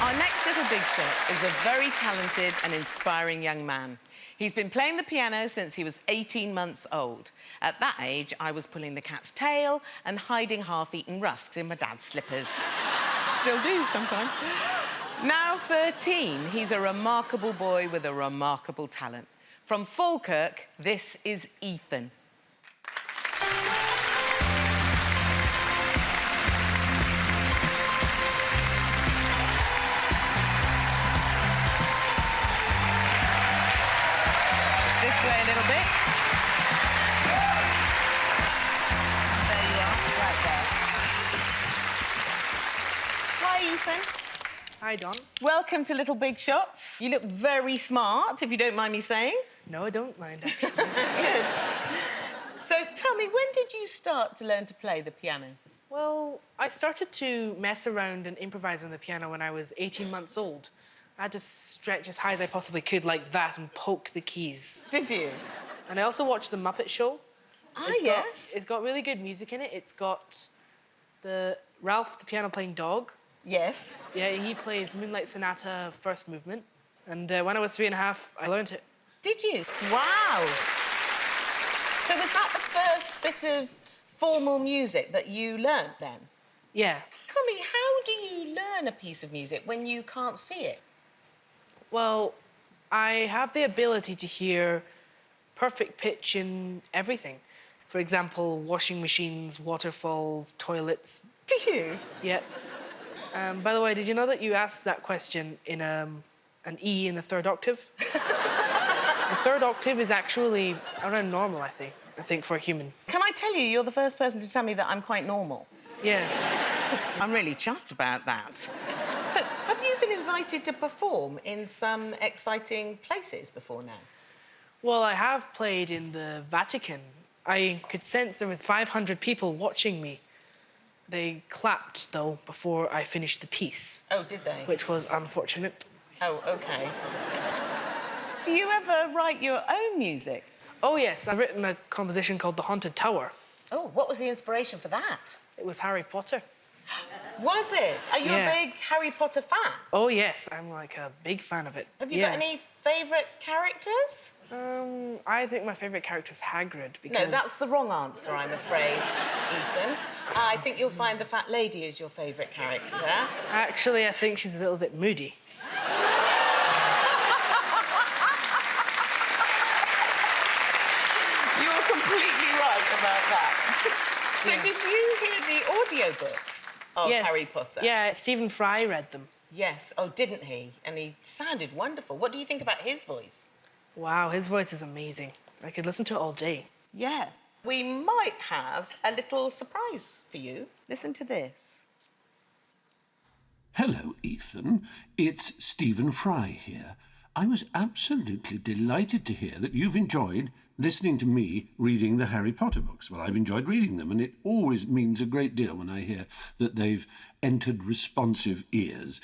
Our next little big shot is a very talented and inspiring young man. He's been playing the piano since he was 18 months old. At that age, I was pulling the cat's tail and hiding half-eaten rusks in my dad's slippers. Still do sometimes. Now 13, he's a remarkable boy with a remarkable talent. From Falkirk, this is Ethan. This way a little bit. There you are, right there. Hi, Ethan. Hi, Don. Welcome to Little Big Shots. You look very smart, if you don't mind me saying. No, I don't mind, actually. Good. So tell me, when did you start to learn to play the piano? Well, I started to mess around and improvise on the piano when I was 18 months old. I had to stretch as high as I possibly could like that and poke the keys. Did you? And I also watched The Muppet Show. Ah, yes. It's got really good music in it. It's got the Ralph the piano-playing dog. Yes. Yeah, he plays Moonlight Sonata first movement. And when I was 3.5, I learned it. Did you? Wow. So was that the first bit of formal music that you learnt then? Yeah. Tell me, how do you learn a piece of music when you can't see it? Well, I have the ability to hear perfect pitch in everything. For example, washing machines, waterfalls, toilets. Do you? Yeah. By the way, did you know that you asked that question in an E in the third octave? The third octave is actually around normal, I think, for a human. Can I tell you, you're the first person to tell me that I'm quite normal. Yeah. I'm really chuffed about that. So, have you been invited to perform in some exciting places before now? Well, I have played in the Vatican. I could sense there was 500 people watching me. They clapped, though, before I finished the piece. Oh, did they? Which was unfortunate. Oh, OK. Do you ever write your own music? Oh, yes. I've written a composition called The Haunted Tower. Oh, what was the inspiration for that? It was Harry Potter. Was it? Are you a big Harry Potter fan? Oh, yes. I'm, like, a big fan of it. Have you got any favourite characters? I think my favourite character is Hagrid, because... No, that's the wrong answer, I'm afraid, Ethan. I think you'll find the fat lady is your favourite character. Actually, I think she's a little bit moody. You're completely right about that. So did you hear the audiobooks of Harry Potter? Yeah, Stephen Fry read them. Yes. Oh, didn't he? And he sounded wonderful. What do you think about his voice? Wow, his voice is amazing. I could listen to it all day. Yeah. We might have a little surprise for you. Listen to this. Hello, Ethan. It's Stephen Fry here. I was absolutely delighted to hear that you've enjoyed listening to me reading the Harry Potter books. Well, I've enjoyed reading them, and it always means a great deal when I hear that they've entered responsive ears.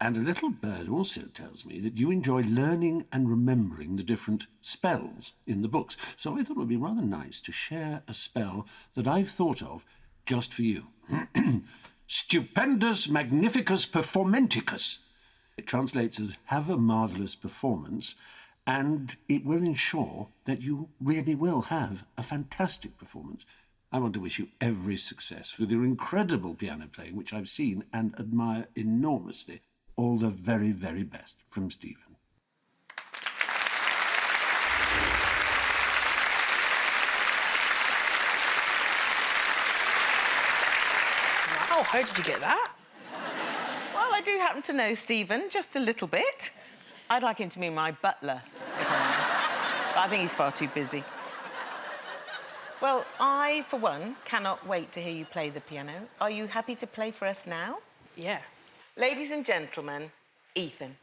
And a little bird also tells me that you enjoy learning and remembering the different spells in the books. So I thought it would be rather nice to share a spell that I've thought of just for you. Stupendous Magnificus Performenticus. It translates as have a marvellous performance, and it will ensure that you really will have a fantastic performance. I want to wish you every success with your incredible piano playing, which I've seen and admire enormously. All the very, very best from Stephen. Wow, how did you get that? Well, I do happen to know Stephen, just a little bit. I'd like him to be my butler, if I'm honest. But I think he's far too busy. Well, I, for one, cannot wait to hear you play the piano. Are you happy to play for us now? Yeah. Ladies and gentlemen, Ethan.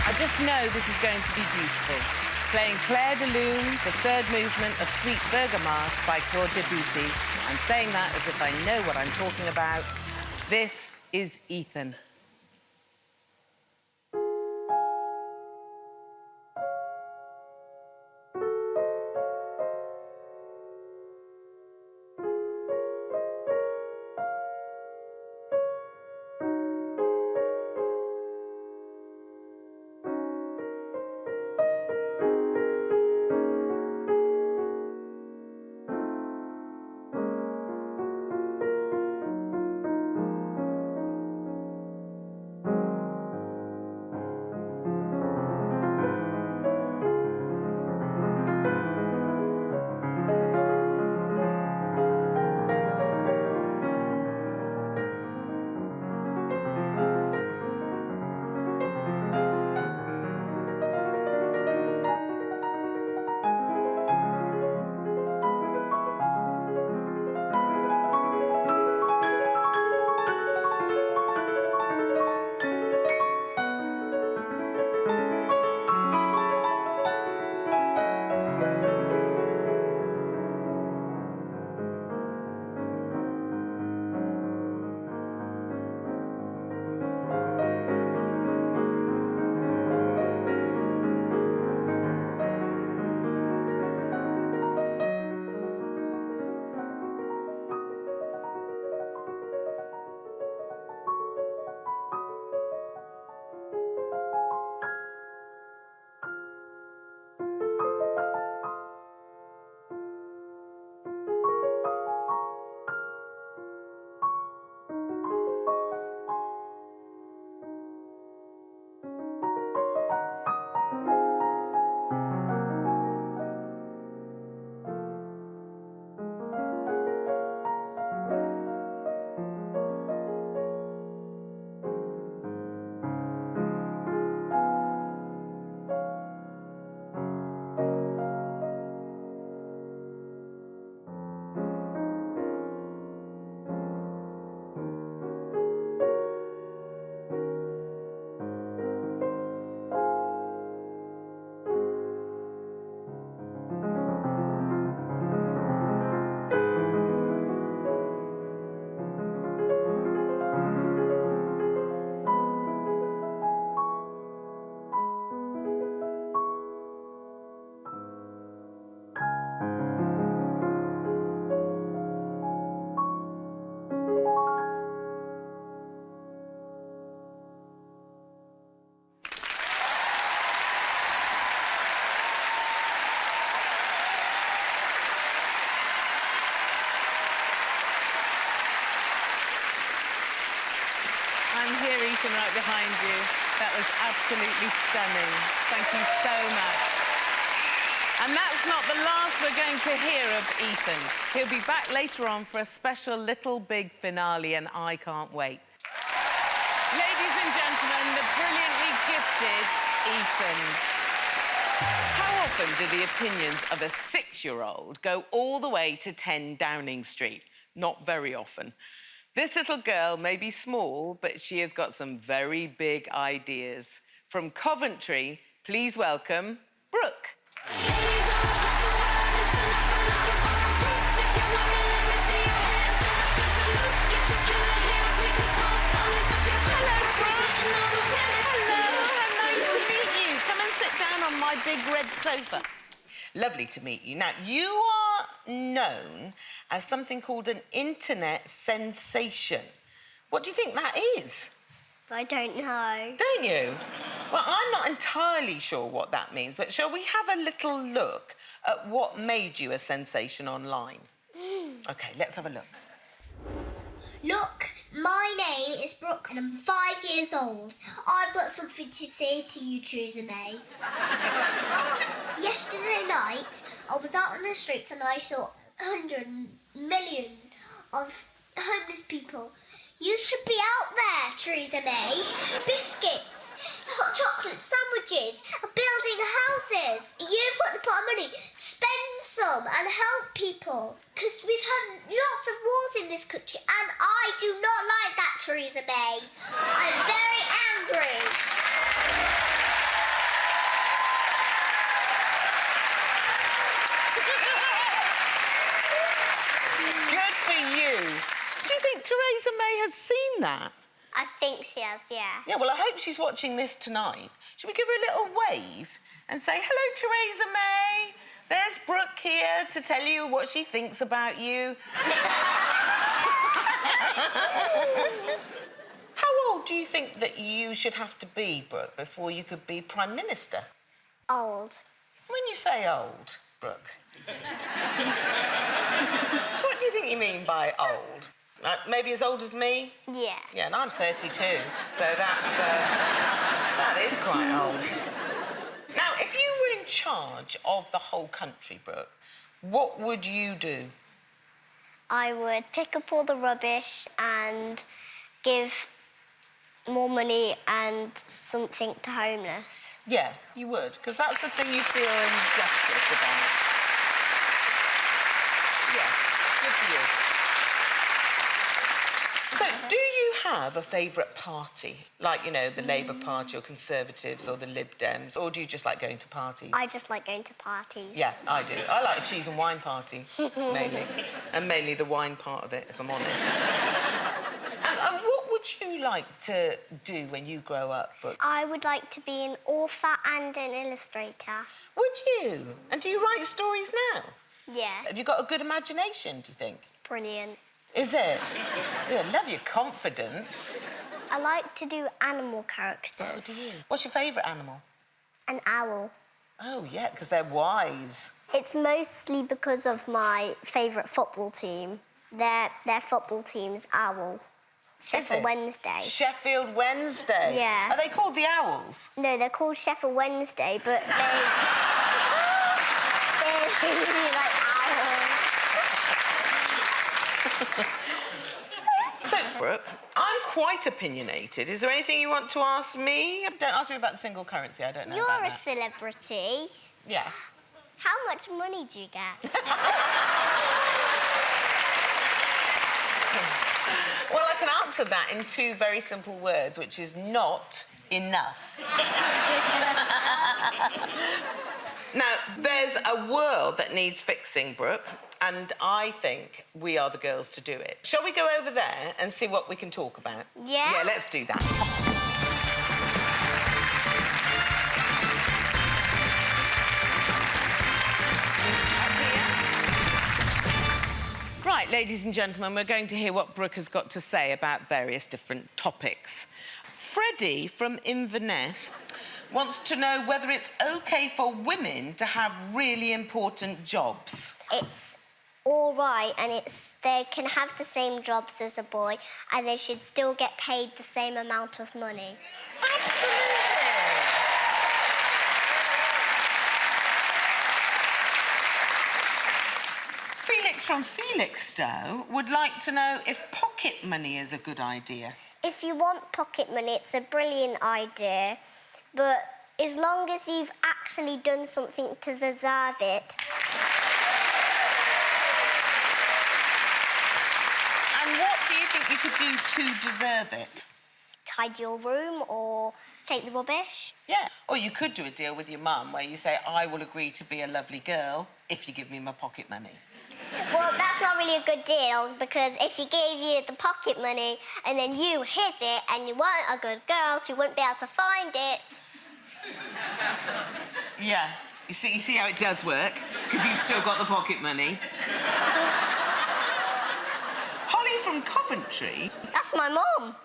I just know this is going to be beautiful. Playing Claire de Lune, the third movement of Suite Bergamasque by Claude Debussy. I'm saying that as if I know what I'm talking about. This is Ethan. Ethan, right behind you. That was absolutely stunning. Thank you so much. And that's not the last we're going to hear of Ethan. He'll be back later on for a special Little Big finale, and I can't wait. Ladies and gentlemen, the brilliantly gifted Ethan. How often do the opinions of a 6-year-old go all the way to 10 Downing Street? Not very often. This little girl may be small, but she has got some very big ideas. From Coventry, please welcome Brooke. On my big red sofa. Lovely to meet you. Now, you are known as something called an internet sensation. What do you think that is? I don't know. Don't you? Well, I'm not entirely sure what that means, but shall we have a little look at what made you a sensation online? OK, let's have a look. Look, my name is Brooke and I'm 5 years old. I've got something to say to you, Theresa May. Yesterday night, I was out on the streets and I saw 100 million of homeless people. You should be out there, Theresa May. Biscuits, hot chocolate sandwiches, building houses. You've got the pot of money. Spend some and help people. Because we've had lots of wars in this country and I do not like that, Theresa May. I'm very angry. Theresa May has seen that? I think she has, yeah. Yeah, well, I hope she's watching this tonight. Should we give her a little wave and say, hello, Theresa May? There's Brooke here to tell you what she thinks about you. How old do you think that you should have to be, Brooke, before you could be Prime Minister? Old. When you say old, Brooke, what do you think you mean by old? Maybe as old as me? Yeah. Yeah, and I'm 32, so that is quite old. Now, if you were in charge of the whole country, Brooke, what would you do? I would pick up all the rubbish and give more money and something to homeless. Yeah, you would, because that's the thing you feel injustice about. Yeah, good for you. So, do you have a favourite party? Like, you know, the Labour Party or Conservatives or the Lib Dems, or do you just like going to parties? I just like going to parties. Yeah, I do. I like a cheese and wine party, mainly. And mainly the wine part of it, if I'm honest. And what would you like to do when you grow up, Brooke? I would like to be an author and an illustrator. Would you? And do you write stories now? Yeah. Have you got a good imagination, do you think? Brilliant. Is it? Yeah, I love your confidence. I like to do animal characters. Oh, do you? What's your favourite animal? An owl. Oh, yeah, because they're wise. It's mostly because of my favourite football team. Their football team's Owl. Sheffield Wednesday. Sheffield Wednesday? Yeah. Are they called the Owls? No, they're called Sheffield Wednesday, but they're really like owls. So, Brooke, I'm quite opinionated. Is there anything you want to ask me? Don't ask me about the single currency. I don't know about that. You're a celebrity. Yeah. How much money do you get? Well, I can answer that in two very simple words, which is not enough. Now, there's a world that needs fixing, Brooke, and I think we are the girls to do it. Shall we go over there and see what we can talk about? Yeah. Yeah, let's do that. Right, ladies and gentlemen, we're going to hear what Brooke has got to say about various different topics. Freddie from Inverness wants to know whether it's OK for women to have really important jobs. It's all right, and they can have the same jobs as a boy, and they should still get paid the same amount of money. Felix from Felixstowe would like to know if pocket money is a good idea. If you want pocket money, it's a brilliant idea, but as long as you've actually done something to deserve it. And what do you think you could do to deserve it? Tidy your room or take the rubbish. Yeah. Or you could do a deal with your mum where you say, I will agree to be a lovely girl if you give me my pocket money. Well, that's not really a good deal, because if he gave you the pocket money and then you hid it and you weren't a good girl, so you wouldn't be able to find it. Yeah. You see how it does work? Because you've still got the pocket money. Holly from Coventry... That's my mum.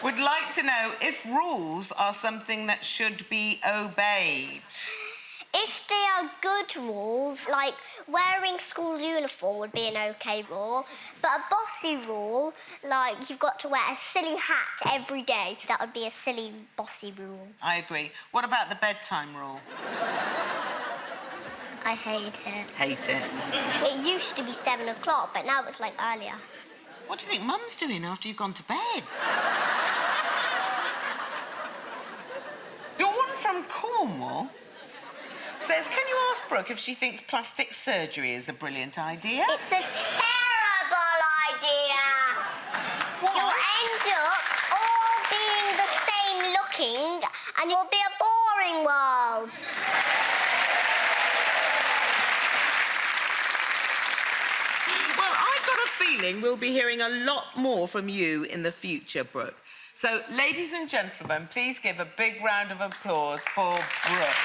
...would like to know if rules are something that should be obeyed. If they are good rules, like wearing school uniform would be an OK rule, but a bossy rule, like you've got to wear a silly hat every day, that would be a silly, bossy rule. I agree. What about the bedtime rule? I hate it. Hate it. It used to be 7 o'clock, but now it's like earlier. What do you think Mum's doing after you've gone to bed? Dawn from Cornwall says, can you ask Brooke if she thinks plastic surgery is a brilliant idea? It's a terrible idea. What? You'll end up all being the same looking, and you'll be a boring world. a feeling we'll be hearing a lot more from you in the future, Brooke. So, ladies and gentlemen, please give a big round of applause for Brooke.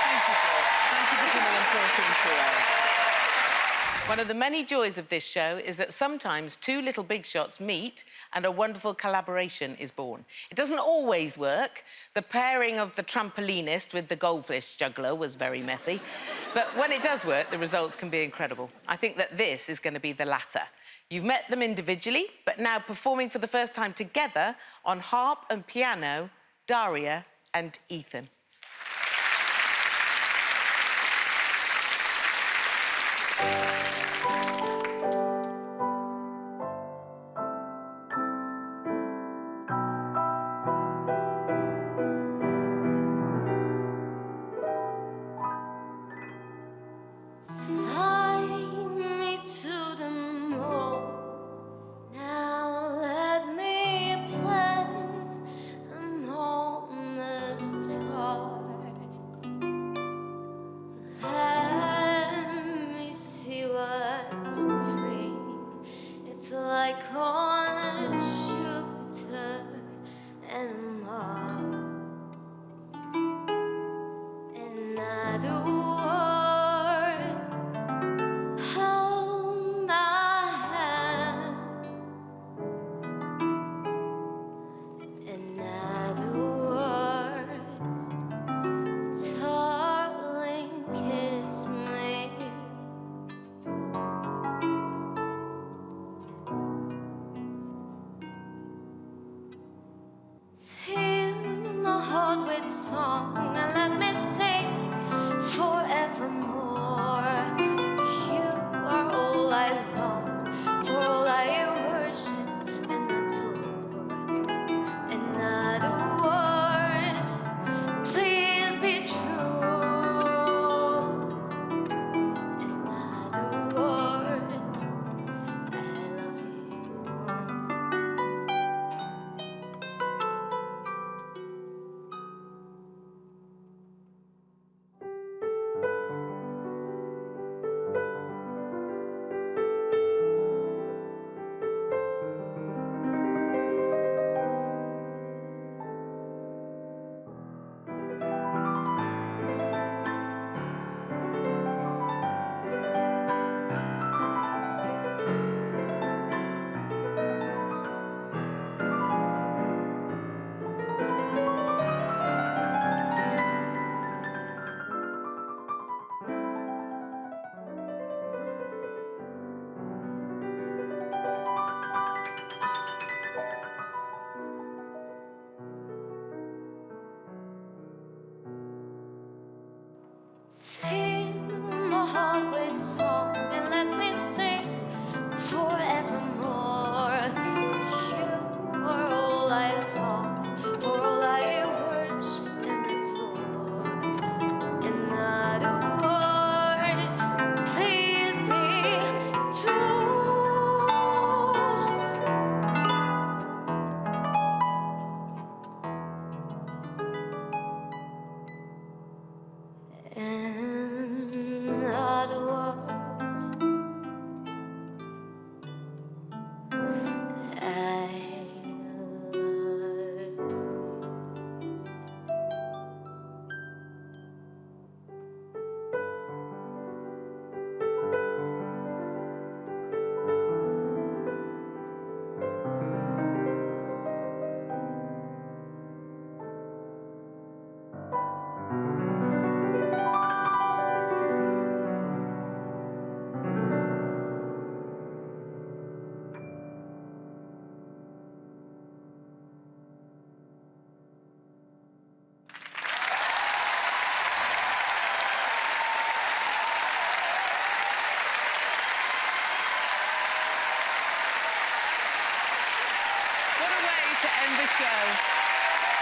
Thank you, Brooke. Thank you for coming and talking to us. One of the many joys of this show is that sometimes two little big shots meet and a wonderful collaboration is born. It doesn't always work. The pairing of the trampolinist with the goldfish juggler was very messy. But when it does work, the results can be incredible. I think that this is going to be the latter. You've met them individually, but now performing for the first time together on harp and piano, Daria and Ethan.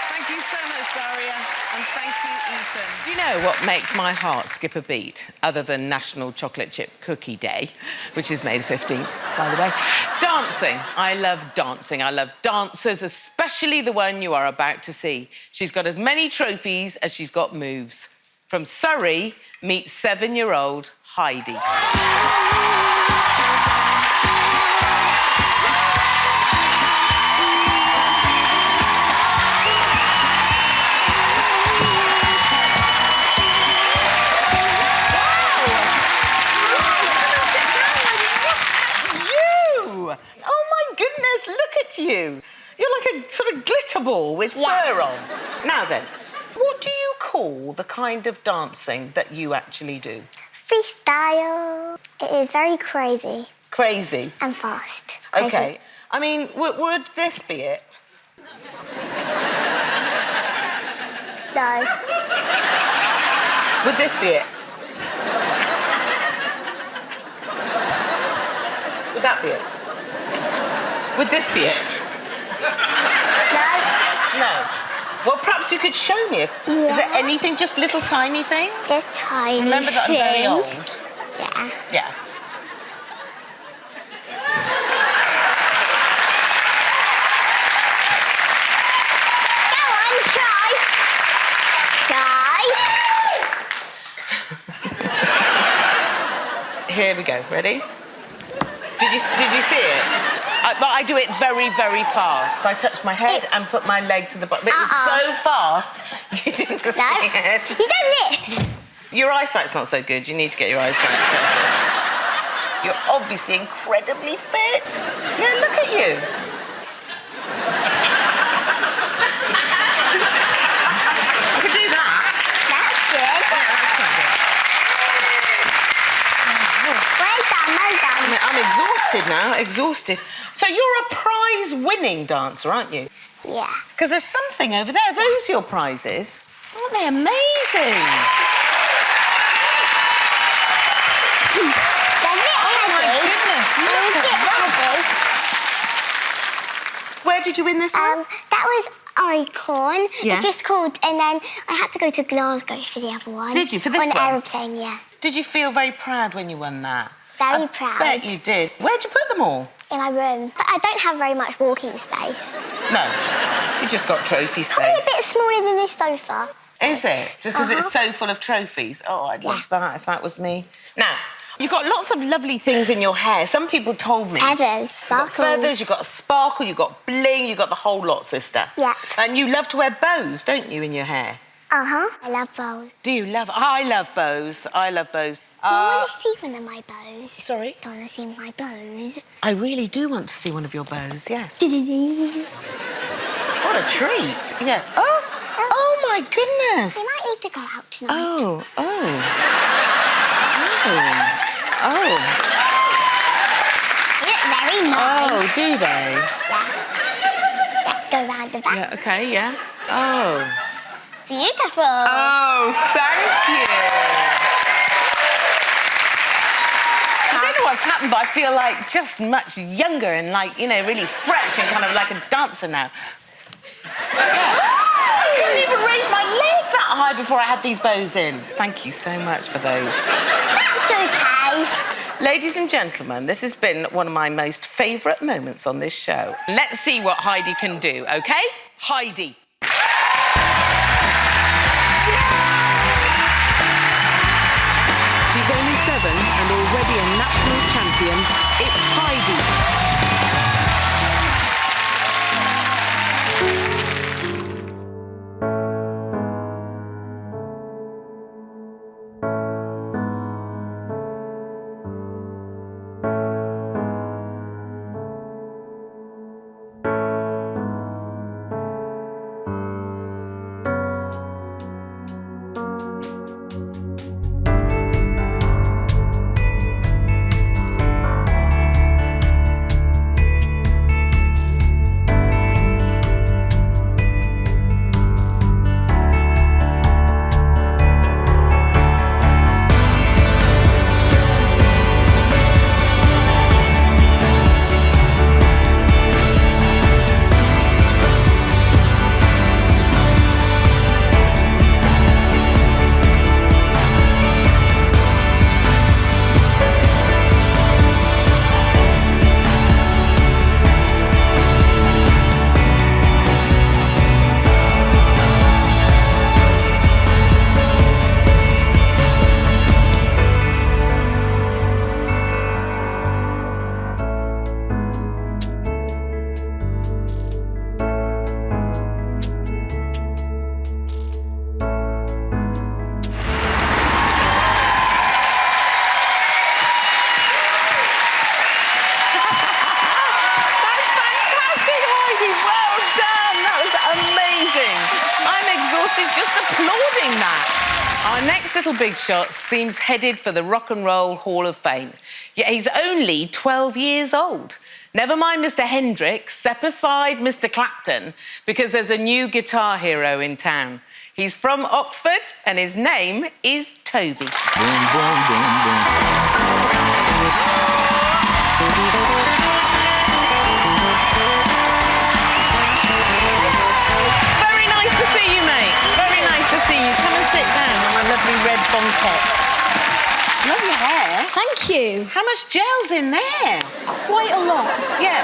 Thank you so much, Daria, and thank you, Ethan. Do you know what makes my heart skip a beat, other than National Chocolate Chip Cookie Day, which is May the 15th, by the way? Dancing. I love dancing. I love dancers, especially the one you are about to see. She's got as many trophies as she's got moves. From Surrey, meet 7-year-old Heidi. are. Oh, my goodness, look at you. You're like a sort of glitter ball with fur on. Now then, what do you call the kind of dancing that you actually do? Freestyle. It is very crazy. Crazy? And fast. OK. Crazy. I mean, would this be it? No. Would this be it? Would that be it? Would this be it? No. Well, perhaps you could show me. Is there anything, just little tiny things? Just tiny Remember that I'm very things. old. Yeah. Yeah. Here we go. Ready? Did you see it? But I do it very, very fast. I touched my head and put my leg to the bottom. It was so fast, you didn't see it. You done this. Your eyesight's not so good. You need to get your eyesight checked. You're obviously incredibly fit. Yeah, look at you. I could do that. That's good. Yeah, that's quite good. Well done. I'm exhausted now, exhausted. So you're a prize-winning dancer, aren't you? Yeah. Because there's something over there. Those are your prizes. Aren't they amazing? Oh, my goodness, look at that. Where did you win this one? That was Icon. Yeah. It's just called... And then I had to go to Glasgow for the other one. Did you, for this on one? On an aeroplane, yeah. Did you feel very proud when you won that? Very proud. I bet you did. Where'd you put them all? In my room. But I don't have very much walking space. No, you just got trophy space. Probably a bit smaller than this sofa. Is it? Just because it's so full of trophies? Oh, I'd love that if that was me. Now, you've got lots of lovely things in your hair. Some people told me... Feathers, sparkles. You've got feathers, you've got a sparkle, you've got bling, you've got the whole lot, sister. Yeah. And you love to wear bows, don't you, in your hair? Uh-huh. I love bows. Do you love... I love bows. I love bows. Do you want to see one of my bows? Sorry? Do you want to see my bows? I really do want to see one of your bows, yes. What a treat. Yeah. Oh, my goodness. We might need to go out tonight. Oh. They look very nice. Oh, do they? Yeah. Go round the back. Yeah, OK, yeah. Oh. Beautiful. Oh, thank you. I don't know what's happened, but I feel like just much younger and like, you know, really fresh and kind of like a dancer now. I couldn't even raise my leg that high before I had these bows in. Thank you so much for those. That's OK. Ladies and gentlemen, this has been one of my most favourite moments on this show. Let's see what Heidi can do, OK? Heidi. She's only 7 and already a national champion. It's Heidi. house is just applauding that. Our next little big shot seems headed for the Rock and Roll Hall of Fame. Yet he's only 12 years old. Never mind Mr. Hendrix, step aside Mr. Clapton, because there's a new guitar hero in town. He's from Oxford, and his name is Toby. Boom, boom, boom, boom. Very nice to see you, mate. Very nice to see you. Come and sit down on my lovely red bonquette. Love your hair. Thank you. How much gel's in there? Quite a lot. Yeah.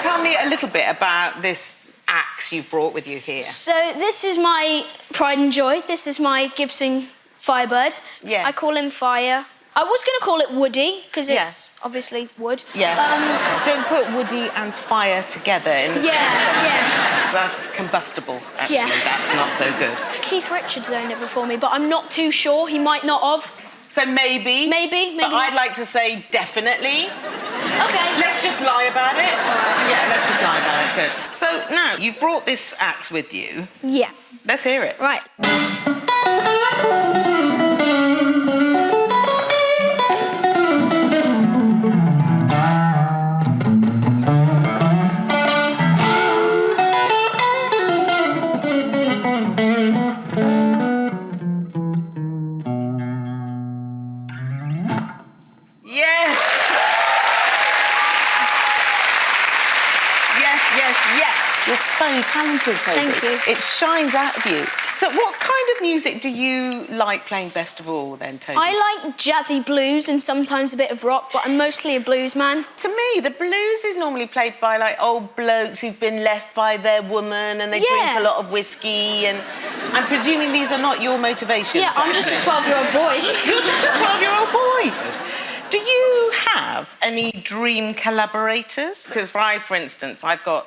Tell me a little bit about this axe you've brought with you here. So this is my pride and joy. This is my Gibson Firebird. Yeah. I call him Fire. I was going to call it Woody, because it's obviously wood. Yeah. Don't put Woody and fire together in the same sentence. That's combustible, actually. Yeah. That's not so good. Keith Richards owned it before me, but I'm not too sure. He might not have. So maybe. Maybe But not. I'd like to say definitely. Okay. Let's just lie about it. Yeah, let's just lie about it. Good. So now, you've brought this axe with you. Yeah. Let's hear it. Right. You're so talented, Toby. Thank you. It shines out of you. So what kind of music do you like playing best of all, then, Toby? I like jazzy blues and sometimes a bit of rock, but I'm mostly a blues man. To me, the blues is normally played by, like, old blokes who've been left by their woman and they drink a lot of whiskey, and I'm presuming these are not your motivations. Yeah, I'm just a 12-year-old boy. You're just a 12-year-old boy. Do you have any dream collaborators? Because for instance, I've got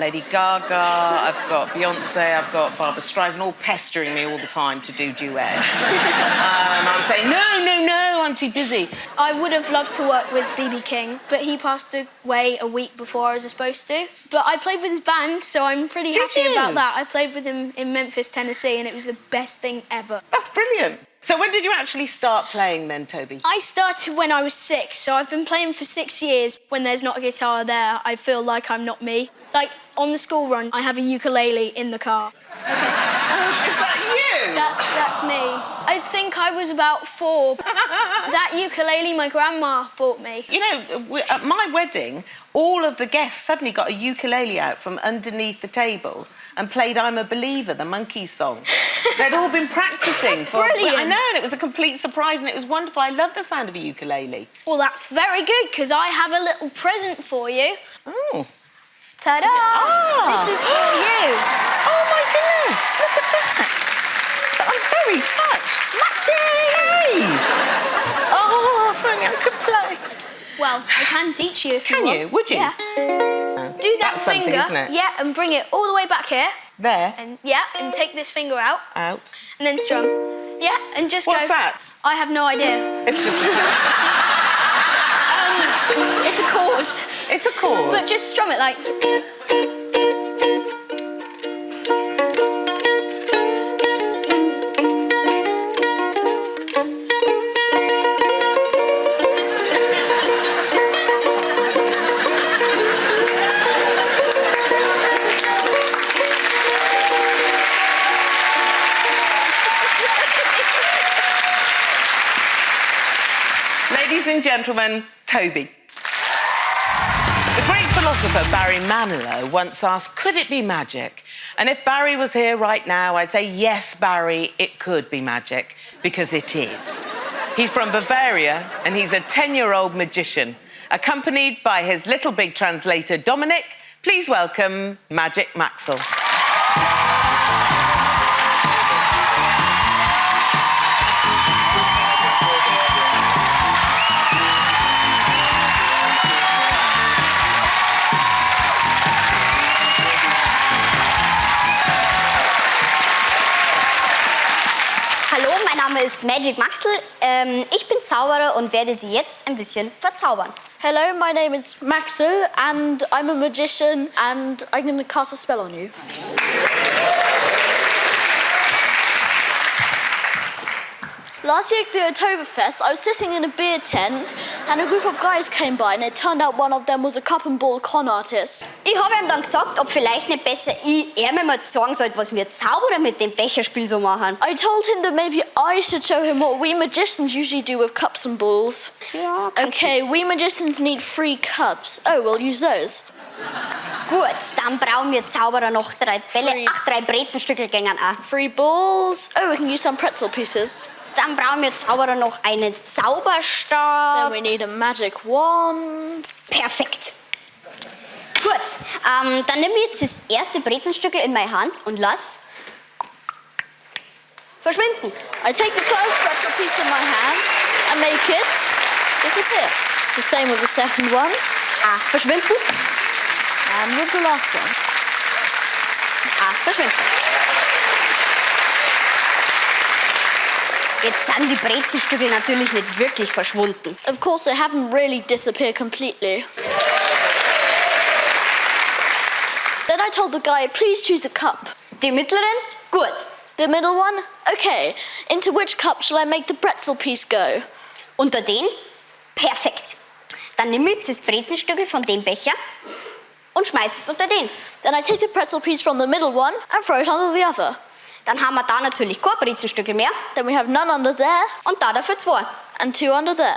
Lady Gaga, I've got Beyonce, I've got Barbra Streisand, all pestering me all the time to do duets. I'm saying, no, I'm too busy. I would have loved to work with B.B. King, but he passed away a week before I was supposed to. But I played with his band, so I'm pretty happy about that. I played with him in Memphis, Tennessee, and it was the best thing ever. That's brilliant. So when did you actually start playing then, Toby? I started when I was 6, so I've been playing for 6 years. When there's not a guitar there, I feel like I'm not me. Like, on the school run, I have a ukulele in the car. Is that you? That's me. I think I was about 4. That ukulele my grandma bought me. You know, at my wedding, all of the guests suddenly got a ukulele out from underneath the table and played I'm a Believer, the Monkees song. They'd all been practising. That's brilliant. I know, and it was a complete surprise and it was wonderful. I love the sound of a ukulele. Well, that's very good, because I have a little present for you. Oh. Ta-da! Ah. This is for you. Oh, my goodness, look at that. I'm very touched. Matching! Oh, if only I could play. Well, I can teach you if you want. Can you? Would you? Yeah. Do that That's finger. something, isn't it? Yeah, and bring it all the way back here. There? And and take this finger out. Out. And then strum. Yeah, and just What's go. that? I have no idea. It's just a It's a chord. It's a chord. But just strum it like. Ladies and gentlemen, Toby. The great philosopher Barry Manilow once asked, could it be magic? And if Barry was here right now, I'd say, yes, Barry, it could be magic, because it is. He's from Bavaria, and he's a 10-year-old magician, accompanied by his little big translator, Dominic. Please welcome Magic Maxwell. Hallo, mein Name ist Magic Maxwell. Ich bin Zauberer und werde Sie jetzt ein bisschen verzaubern. Hello, my name is Maxwell and I'm a magician and I'm going to cast a spell on you. Last year at the Oktoberfest, I was sitting in a beer tent and a group of guys came by and it turned out one of them was a cup and ball con artist. Ich habe ihm dann gesagt, ob vielleicht nicht besser ich ihm mal sagen sollte, was wir Zauberer mit dem Becherspiel so machen. I told him that maybe I should show him what we magicians usually do with cups and balls. Ja, okay, we magicians need 3 cups. Oh, we'll use those. Gut, dann brauchen wir Zauberer noch 3 Bälle. 3 Brezenstückel gängen auch. 3 balls. Oh, we can use some pretzel pieces. Dann brauchen wir Zauberer noch einen Zauberstab. Then we need a magic wand. Perfekt. Gut, dann nehme ich jetzt das erste Brezenstückel in meine Hand und lass verschwinden. I take the first pretzel piece in my hand and make it disappear. The same with the second one. Verschwinden. And with the last one. Verschwinden. Jetzt sind die Brezenstückel natürlich nicht wirklich verschwunden. Of course, they haven't really disappeared completely. Then I told the guy, please choose a cup. Die mittleren? Gut. The middle one? Okay. Into which cup shall I make the pretzel piece go? Unter den? Perfekt. Dann nehme ich jetzt das Brezenstückel von dem Becher und schmeiße es unter den. Then I take the pretzel piece from the middle one and throw it under the other. Dann haben wir da natürlich kein Brezenstückel mehr. Then we have none under there. Und da dafür 2. And 2 under there.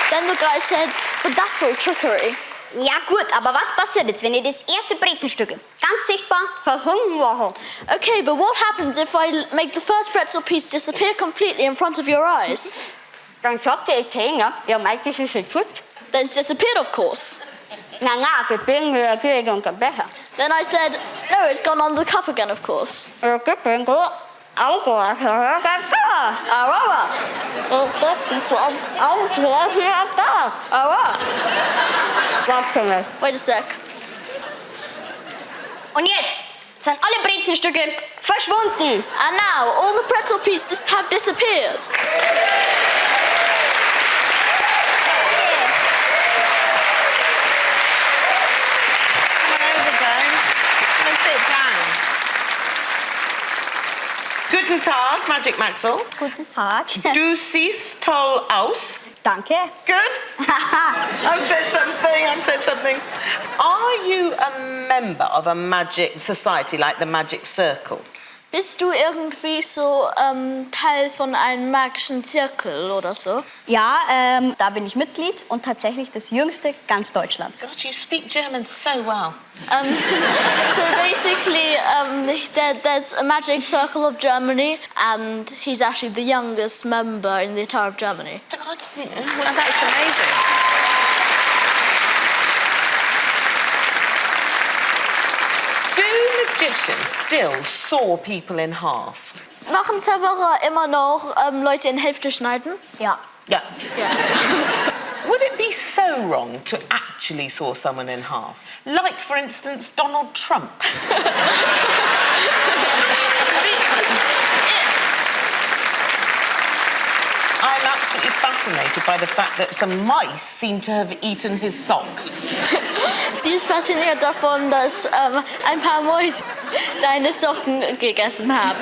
Then the guy said, but that's all trickery. Ja gut, aber was passiert jetzt, wenn ich das erste Brezenstückel ganz sichtbar verhungen mache? Okay, but what happens if I make the first pretzel piece disappear completely in front of your eyes? Dann sagt der Italiener, ja, eigentlich ist es fort. Then it's disappeared, of course. Nein, das bringen wir natürlich unter den Becher. Then I said, no, it's gone on the cup again, of course. Wait a sec. Und jetzt sind alle Brezenstücke verschwunden. And now all the pretzel pieces have disappeared. Guten Tag, Magic Maxwell. Guten Tag. Du siehst toll aus. Danke. Good. I've said something. Are you a member of a magic society like the Magic Circle? Bist du irgendwie so Teil von einem magischen Zirkel oder so? Ja, da bin ich Mitglied und tatsächlich das jüngste ganz Deutschlands. God, you speak German so well. So basically, there's a magic circle of Germany, and he's actually the youngest member in the entire of Germany. God, well, that's amazing. Do magicians still saw people in half? Machen Zauberer immer noch Leute in Hälfte schneiden? Ja. Yeah. Would it be so wrong to actually saw someone in half? Like, for instance, Donald Trump? I'm absolutely fascinated by the fact that some mice seem to have eaten his socks. Sie ist fasziniert davon, dass ein paar Mäuse deine Socken gegessen haben.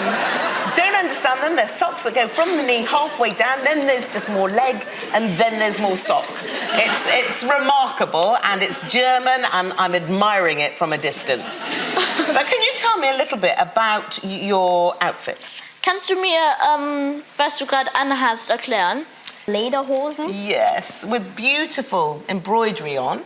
Don't understand them. There's socks that go from the knee halfway down, then there's just more leg, and then there's more sock. It's remarkable, and it's German, and I'm admiring it from a distance. But can you tell me a little bit about your outfit? Kannst du mir, was du gerade anhast, erklären? Lederhosen. Yes, with beautiful embroidery on.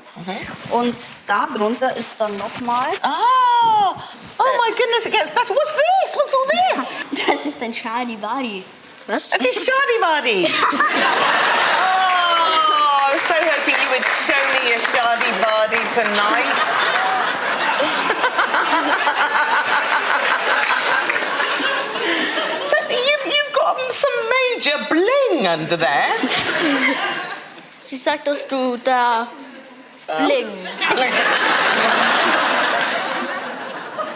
Und da drunter ist dann nochmal. Oh my goodness, it gets better. What's this? What's all this? Das ist ein Charivari. Was? Das ist Charivari. Oh, I was so hoping you would show me your Charivari tonight. So you've got some major bling under there. Sie sagt, dass du da bling.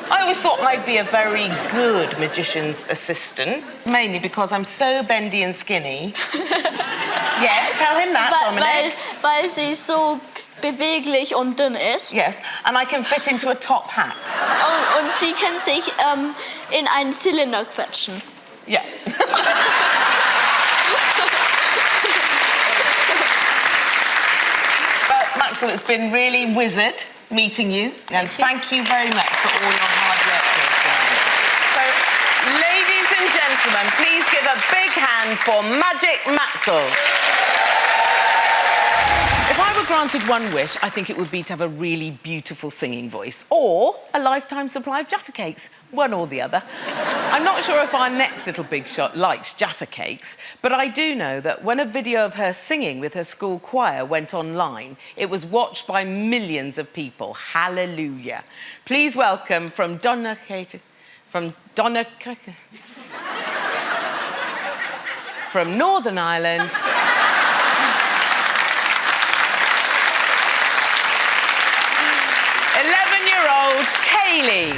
I always thought I'd be a very good magician's assistant, mainly because I'm so bendy and skinny. Yes, tell him that, Dominic. Weil sie so beweglich und dünn ist. Yes, and I can fit into a top hat. Und sie kann sich in einen Zylinder quetschen. Yeah. But Maxwell, it's been really wizard meeting you. And thank you very much for all your hard work here tonight. So, ladies and gentlemen, please give a big hand for Magic Maxwell. If I were granted one wish, I think it would be to have a really beautiful singing voice or a lifetime supply of Jaffa cakes, one or the other. I'm not sure if our next little big shot likes Jaffa cakes, but I do know that when a video of her singing with her school choir went online, it was watched by millions of people. Hallelujah. Please welcome from Northern Ireland, 11-year-old Kaylee.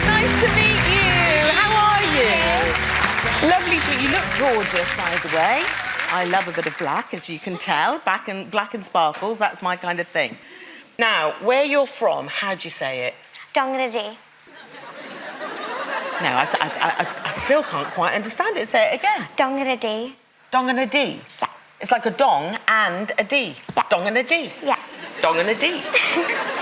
Nice to meet you. How are you? Lovely to meet you. You look gorgeous, by the way. I love a bit of black, as you can tell. Black and sparkles, that's my kind of thing. Now, where you're from, how do you say it? Dongradee. No, I still can't quite understand it. Say it again. Dongradee. Dong and a D? Yeah. It's like a dong and a D. Yeah. Dong and a D. Yeah. Dong and a D.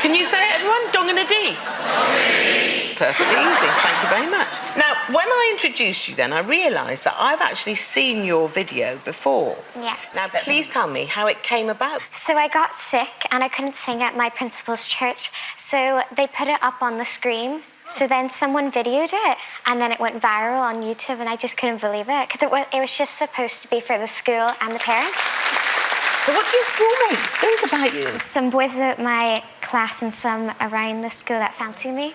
Can you say it, everyone? Dong and a D. It's perfectly easy. Thank you very much. Now, when I introduced you then, I realised that I've actually seen your video before. Yeah. Now, please tell me how it came about. So I got sick and I couldn't sing at my principal's church, so they put it up on the screen. So then someone videoed it, and then it went viral on YouTube, and I just couldn't believe it, because it was just supposed to be for the school and the parents. So what do your schoolmates think about you? Some boys at my class and some around the school that fancy me.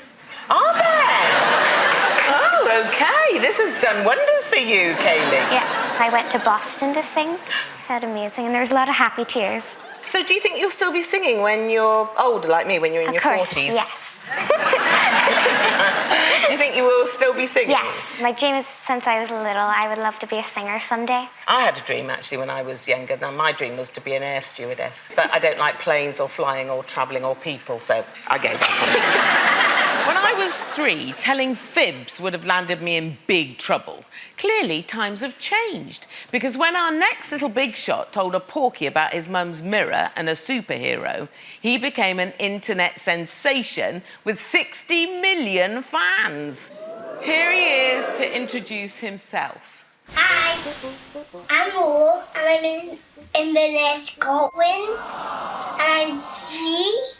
Are there? Oh, OK. This has done wonders for you, Kaylee. Yeah, I went to Boston to sing. It felt amazing, and there was a lot of happy tears. So do you think you'll still be singing when you're older, like me, when you're in your 40s? Yes. Do you think you will still be singing? Yes. My dream is, since I was little, I would love to be a singer someday. I had a dream, actually, when I was younger. Now, my dream was to be an air stewardess. But I don't like planes or flying or travelling or people, so I gave up on it. When I was 3, telling fibs would have landed me in big trouble. Clearly, times have changed, because when our next little big shot told a porky about his mum's mirror and a superhero, he became an internet sensation with 60 million fans. Here he is to introduce himself. Hi, I'm Mo, and I'm in Inverness, Scotland, and I'm 3.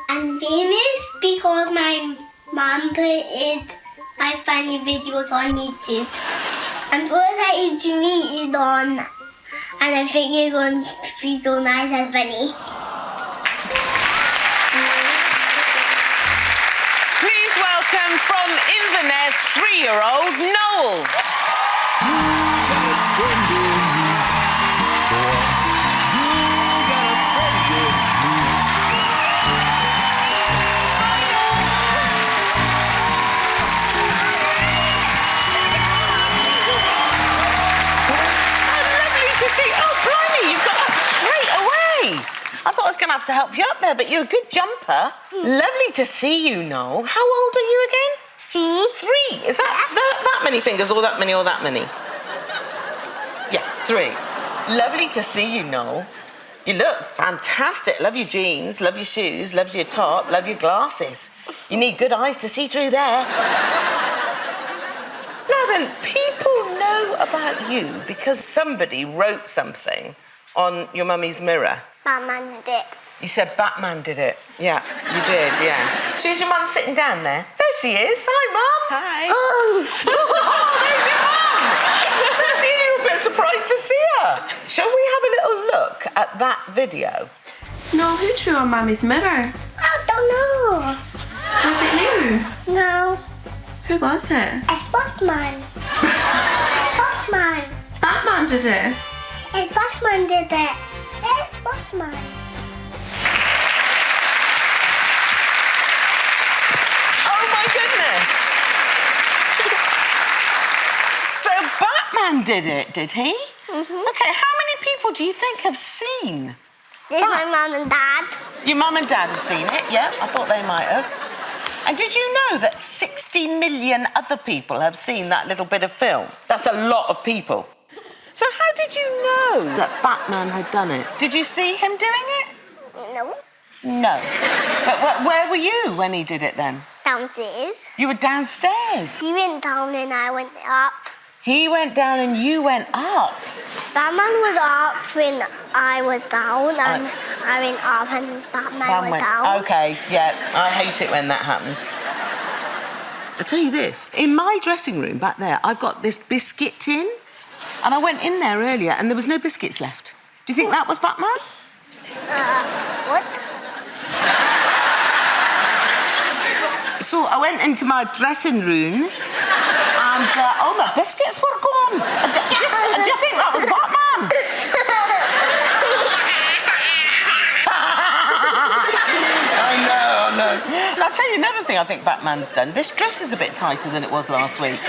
I'm famous because my mum put my funny videos on YouTube. I'm so excited to meet you, Dawn, and I think you're going to be so nice and funny. Please welcome from Inverness, 3-year-old Noel. I thought I was going to have to help you up there, but you're a good jumper. Lovely to see you, Noel. How old are you again? 3. 3? Is that many fingers, or that many, or that many? Yeah, 3. Lovely to see you, Noel. You look fantastic. Love your jeans, love your shoes, love your top, love your glasses. You need good eyes to see through there. Now then, people know about you because somebody wrote something on your mummy's mirror. Batman did it. You said Batman did it. Yeah, you did, yeah. So is your mum sitting down there? There she is. Hi, Mum. Hi. Oh, there's your mum. You're a bit surprised to see her. Shall we have a little look at that video? No, who drew on Mummy's mirror? I don't know. Was it you? No. Who was it? It's Batman. Batman. Batman did it? It's Batman did it. It's Batman. Batman did it, did he? Okay, how many people do you think have seen? Did my mum and dad? Your mum and dad have seen it, yeah, I thought they might have. And did you know that 60 million other people have seen that little bit of film? That's a lot of people. So how did you know that Batman had done it? Did you see him doing it? No. No. But where were you when he did it then? Downstairs. You were downstairs? He went down and I went up. He went down and you went up? Batman was up when I was down, and I went up and Batman was down. OK, yeah, I hate it when that happens. I'll tell you this, in my dressing room back there, I've got this biscuit tin, and I went in there earlier and there was no biscuits left. Do you think that was Batman? What? So I went into my dressing room and all my biscuits were gone. And do you think that was Batman? I know. And I'll tell you another thing I think Batman's done. This dress is a bit tighter than it was last week.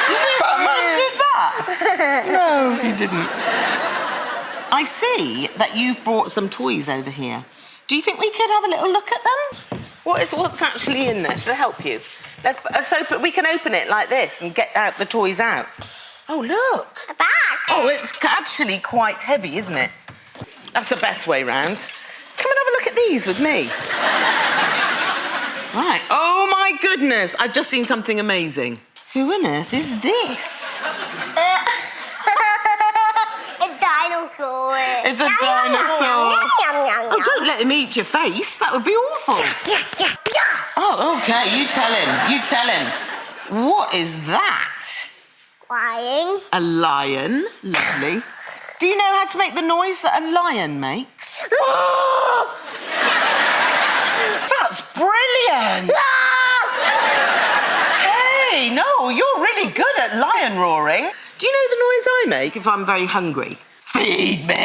Do you think Batman did that? No, he didn't. I see that you've brought some toys over here. Do you think we could have a little look at them? What's actually in there? Should I help you? Let's open. We can open it like this and get out the toys out. Oh, look. A bag. Oh, it's actually quite heavy, isn't it? That's the best way round. Come and have a look at these with me. Right. Oh, my goodness. I've just seen something amazing. Who on earth is this? Dinosaur. It's a dinosaur. Oh, don't let him eat your face. That would be awful. Oh, OK. You tell him. What is that? Lion. A lion. Lovely. Do you know how to make the noise that a lion makes? That's brilliant. Hey, no, you're really good at lion roaring. Do you know the noise I make if I'm very hungry? Feed me!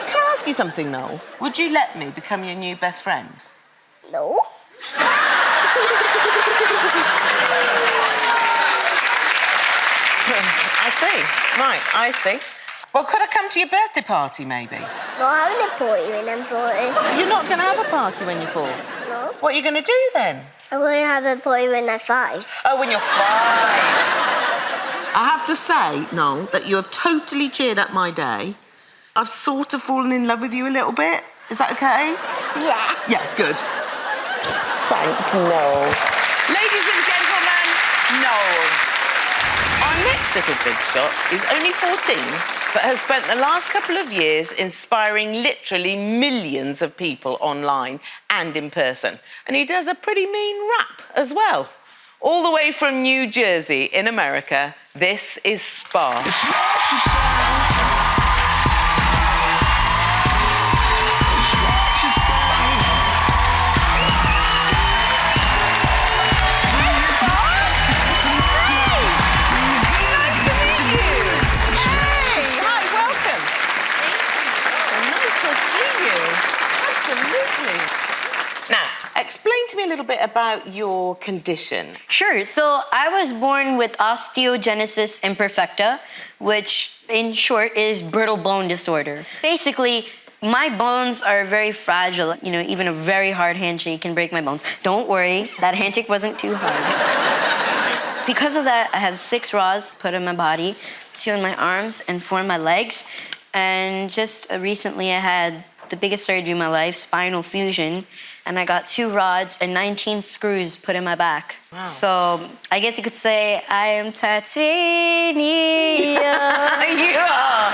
Can I ask you something, Noel? Would you let me become your new best friend? No. I see. Right, I see. Well, could I come to your birthday party, maybe? Not having a party when I'm 40. You're not going to have a party when you're 4? No. What are you going to do then? I'm going to have a party when I'm 5. Oh, when you're 5. I have to say, Noel, that you have totally cheered up my day. I've sort of fallen in love with you a little bit. Is that OK? Yeah. Yeah, good. Thanks, Noel. Ladies and gentlemen, Noel. Our next little big shot is only 14, but has spent the last couple of years inspiring literally millions of people online and in person. And he does a pretty mean rap as well. All the way from New Jersey in America, this is Spa. Explain to me a little bit about your condition. Sure. So I was born with osteogenesis imperfecta, which in short is brittle bone disorder. Basically, my bones are very fragile. You know, even a very hard handshake can break my bones. Don't worry, that handshake wasn't too hard. Because of that, I have 6 rods put in my body, 2 in my arms and 4 in my legs. And just recently I had the biggest surgery in my life, spinal fusion, and I got 2 rods and 19 screws put in my back. Wow. So I guess you could say I am titanium. You are. You are.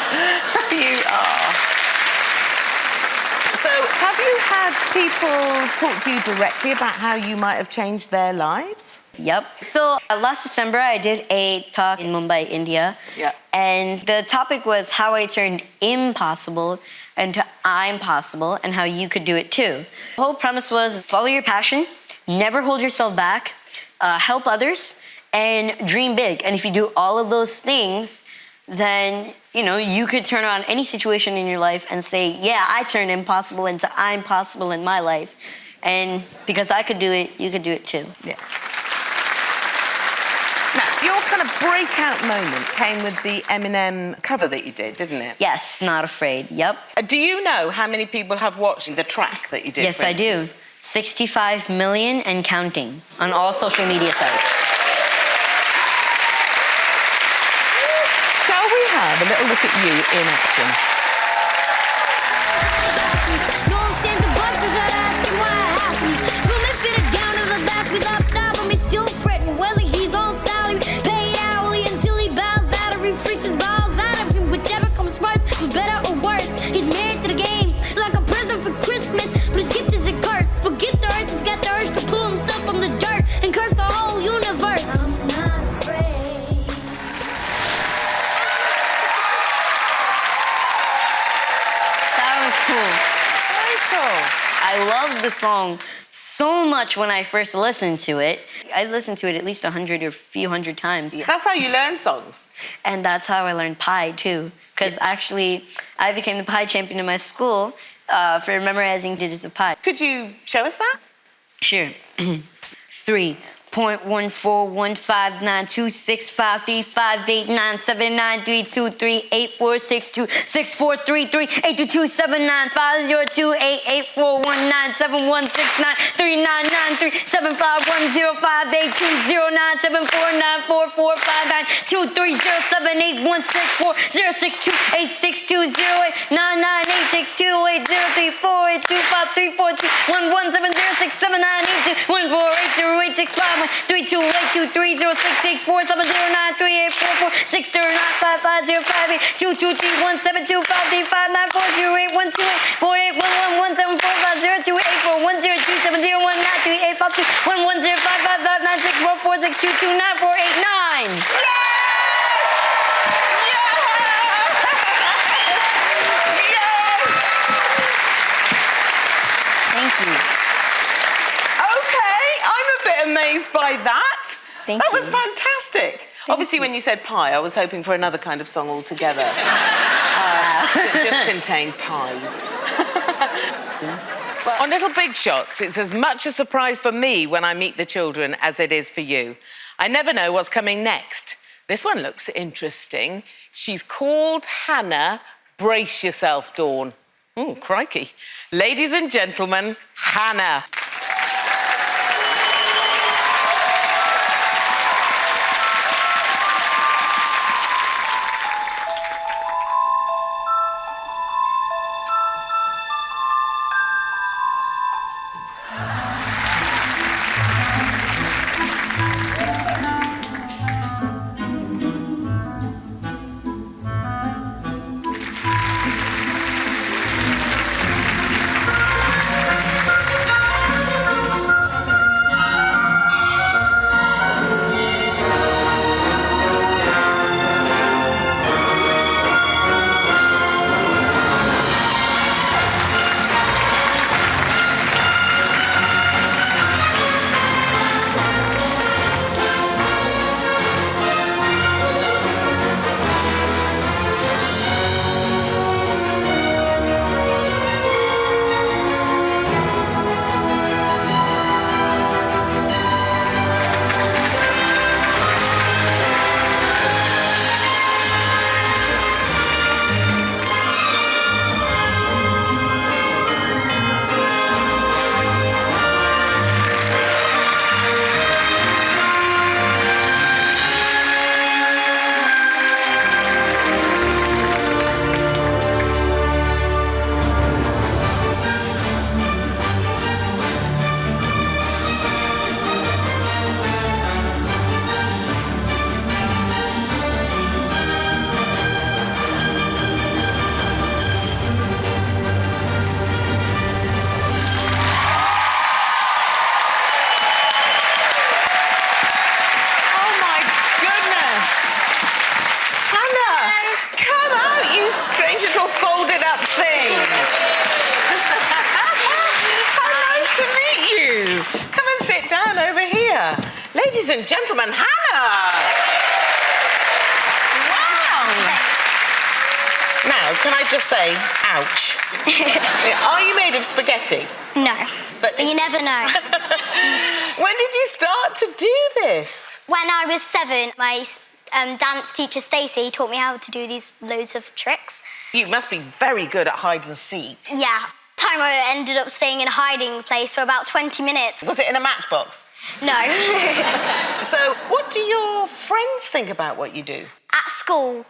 So have you had people talk to you directly about how you might have changed their lives? Yep. So last December, I did a talk in Mumbai, India. Yeah. And the topic was how I turned impossible into I'm possible and how you could do it too. The whole premise was follow your passion, never hold yourself back, help others, and dream big. And if you do all of those things, then You know, you could turn around any situation in your life and say, yeah, I turned impossible into I'm possible in my life. And because I could do it, you could do it too. Yeah. Now, your kind of breakout moment came with the Eminem cover that you did, didn't it? Yes, Not Afraid, yep. Do you know how many people have watched the track that you did? Yes, I do. 65 million and counting on all social media sites. Shall we have a little look at you in action? I loved the song so much when I first listened to it. I listened to it at least 100 or a few hundred times. Yeah. That's how you learn songs. And that's how I learned pie, too. Because actually, I became the pie champion in my school for memorizing digits of pi. Could you show us that? Sure. 'Thank you. Okay, I'm a bit amazed by that. Thank that you. was fantastic. Obviously, when you said pie, I was hoping for another kind of song altogether. That just contained pies. On Little Big Shots, it's as much a surprise for me when I meet the children as it is for you. I never know what's coming next. This one looks interesting. She's called Hannah. Brace yourself, Dawn. Oh, crikey. Ladies and gentlemen, Hannah. Strange little folded up thing. How nice to meet you. Come and sit down over here. Ladies and gentlemen, Hannah. Wow. Now, can I just say, ouch. Are you made of spaghetti? No, but you never know. When did you start to do this? When I was 7, my dance teacher Stacey taught me how to do these loads of tricks. You must be very good at hide and seek. Yeah. Time I ended up staying in a hiding place for about 20 minutes. Was it in a matchbox? No. So, what do your friends think about what you do? At school,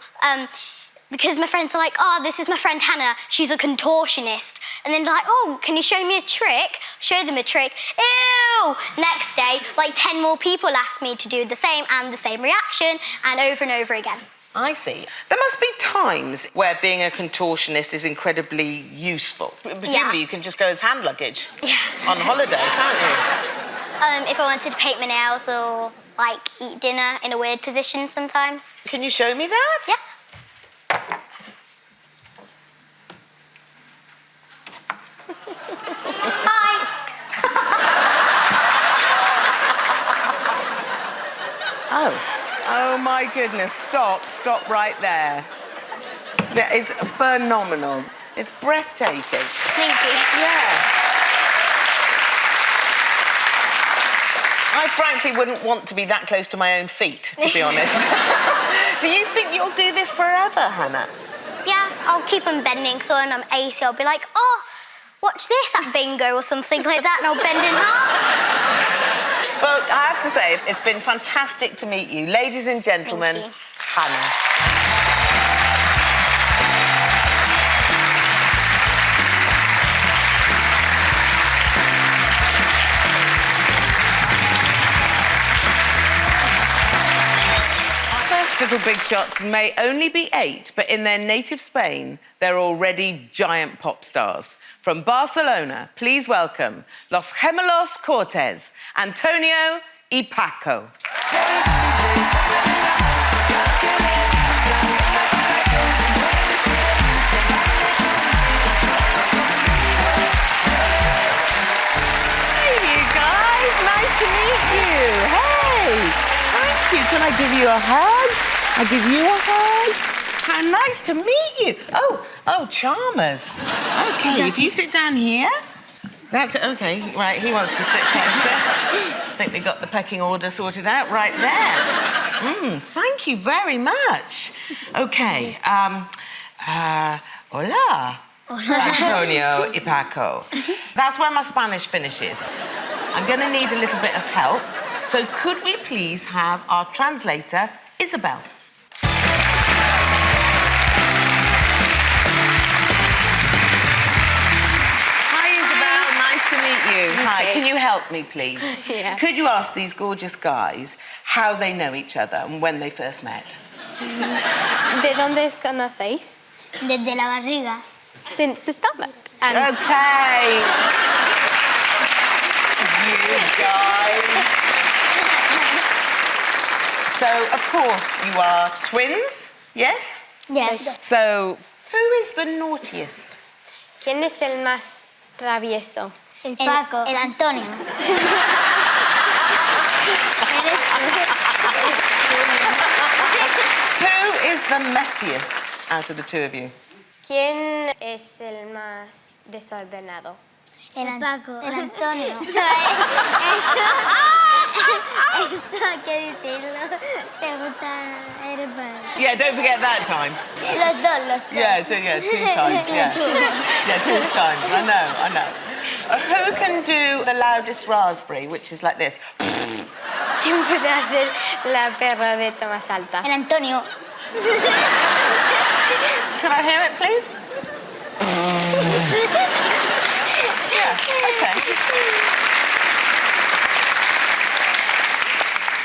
because my friends are like, oh, this is my friend Hannah, she's a contortionist. And then they're like, oh, can you show me a trick? Show them a trick. Ew! Next day, like 10 more people asked me to do the same and the same reaction, and over again. I see. There must be times where being a contortionist is incredibly useful. Presumably you can just go as hand luggage on holiday, can't you? If I wanted to paint my nails or, like, eat dinner in a weird position sometimes. Can you show me that? Yeah. Oh my goodness, stop right there. That is phenomenal. It's breathtaking. Thank you. Yeah. I frankly wouldn't want to be that close to my own feet, to be honest. Do you think you'll do this forever, Hannah? Yeah, I'll keep them bending, so when I'm 80, I'll be like, oh, watch this at bingo or something like that, and I'll bend in half. Well, I have to say, it's been fantastic to meet you. Ladies and gentlemen, Hannah. Little big shots may only be 8, but in their native Spain, they're already giant pop stars. From Barcelona, please welcome Los Gemelos Cortez, Antonio y Paco. Hey, you guys, nice to meet you. Hey, thank you. Can I give you a hug? I give you a hug. How nice to meet you. Oh, charmers. Okay, if you sit down here. That's okay. Right, he wants to sit closer. I think we got the pecking order sorted out right there. Thank you very much. Okay. Hola. Antonio y Paco. That's where my Spanish finishes. I'm going to need a little bit of help. So could we please have our translator, Isabel? Hi, can you help me, please? Yeah. Could you ask these gorgeous guys how they know each other and when they first met? ¿De dónde os conocéis? Desde la barriga. Since the stomach. Okay. You guys. So, of course, you are twins, yes? Yes. So, who is the naughtiest? ¿Quién es el más travieso? El Paco. El Antonio. Who is the messiest out of the two of you? ¿Quién es el más desordenado? El Paco. El Antonio. Esto hay que decirlo. Te gusta el pan. Yeah, don't forget that time. Los dos. Yeah, 2 times, yeah. Yeah, 2 times, I know. Who can do the loudest raspberry, which is like this? ¿Quién puede hacer la perradeta más alta? El Antonio. Can I hear it, please? Yeah, okay.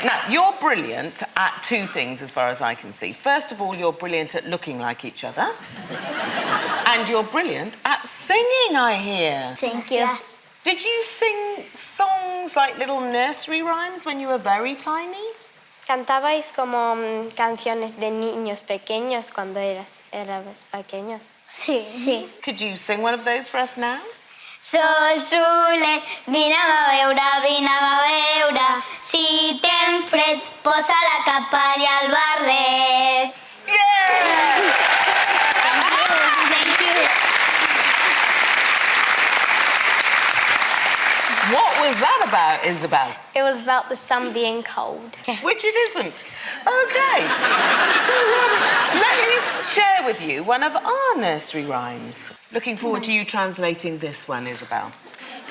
Now, you're brilliant at 2 things as far as I can see. First of all, you're brilliant at looking like each other. And you're brilliant at singing, I hear. Thank you. Did you sing songs like little nursery rhymes when you were very tiny? ¿Cantabais como canciones de niños pequeños cuando eras pequeños? Sí. Sí. Could you sing one of those for us now? Sol, sole, vine a veure, si ten fred, posa la capa i el barret. Yeah! was that about, Isabel? It was about the sun being cold. Which it isn't. OK. So let me share with you one of our nursery rhymes. Looking forward to you translating this one, Isabel.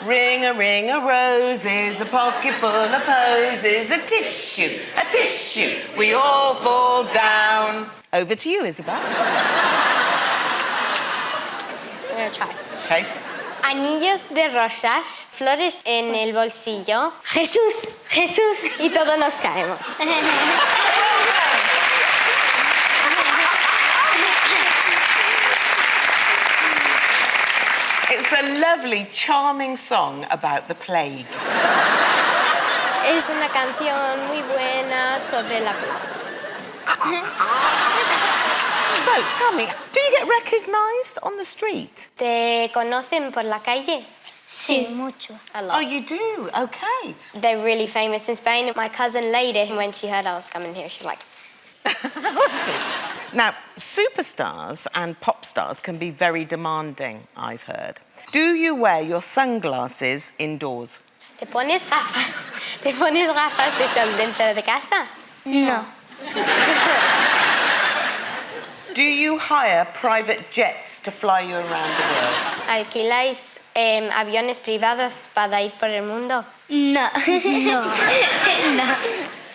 Ring a roses, a pocket full of posies, a tissue, we all fall down. Over to you, Isabel. I'm gonna try. OK. Anillos de rosas, flores en el bolsillo. Jesús, Jesús, y todos nos caemos. It's a lovely, charming song about the plague. Es una canción muy buena sobre la plaga. So, tell me, do you get recognised on the street? ¿Te conocen por la calle? Sí, mucho. A lot. Oh, you do? OK. They're really famous in Spain. My cousin Lady, when she heard I was coming here, she was like... Now, superstars and pop stars can be very demanding, I've heard. Do you wear your sunglasses indoors? ¿Te pones gafas de sol dentro de casa? No. Do you hire private jets to fly you around the world? ¿Alquiláis aviones privados para ir por el mundo? No. No. No.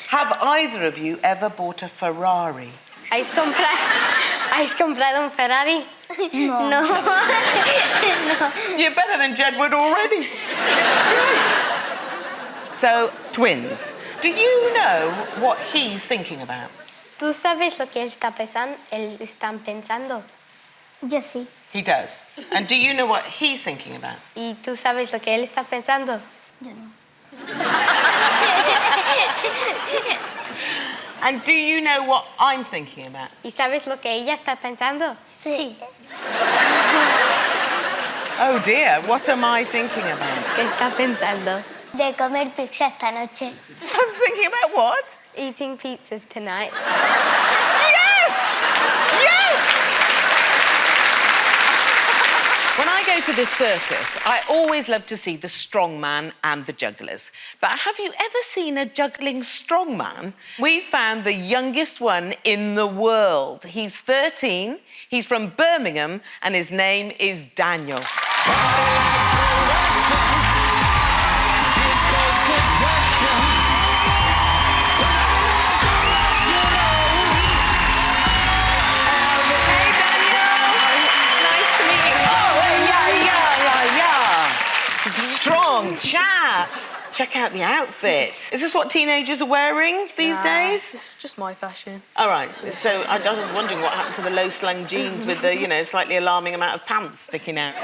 Have either of you ever bought a Ferrari? ¿Habéis comprado un Ferrari? No. No. No. You're better than Jedward already. So, twins, do you know what he's thinking about? ¿Tú sabes lo que están pensando? Yo sí. He does. And do you know what he's thinking about? ¿Y tú sabes lo que él está pensando? Yo no. And do you know what I'm thinking about? ¿Y sabes lo que ella está pensando? Sí. Oh dear, what am I thinking about? ¿Qué está pensando? De comer pizza esta noche. I'm thinking about what? Eating pizzas tonight. Yes! Yes! When I go to the circus, I always love to see the strongman and the jugglers. But have you ever seen a juggling strongman? We found the youngest one in the world. He's 13, he's from Birmingham, and his name is Daniel. Strong chap. Check out the outfit. Is this what teenagers are wearing these days? It's just my fashion. All right. So I was wondering what happened to the low-slung jeans with the, slightly alarming amount of pants sticking out.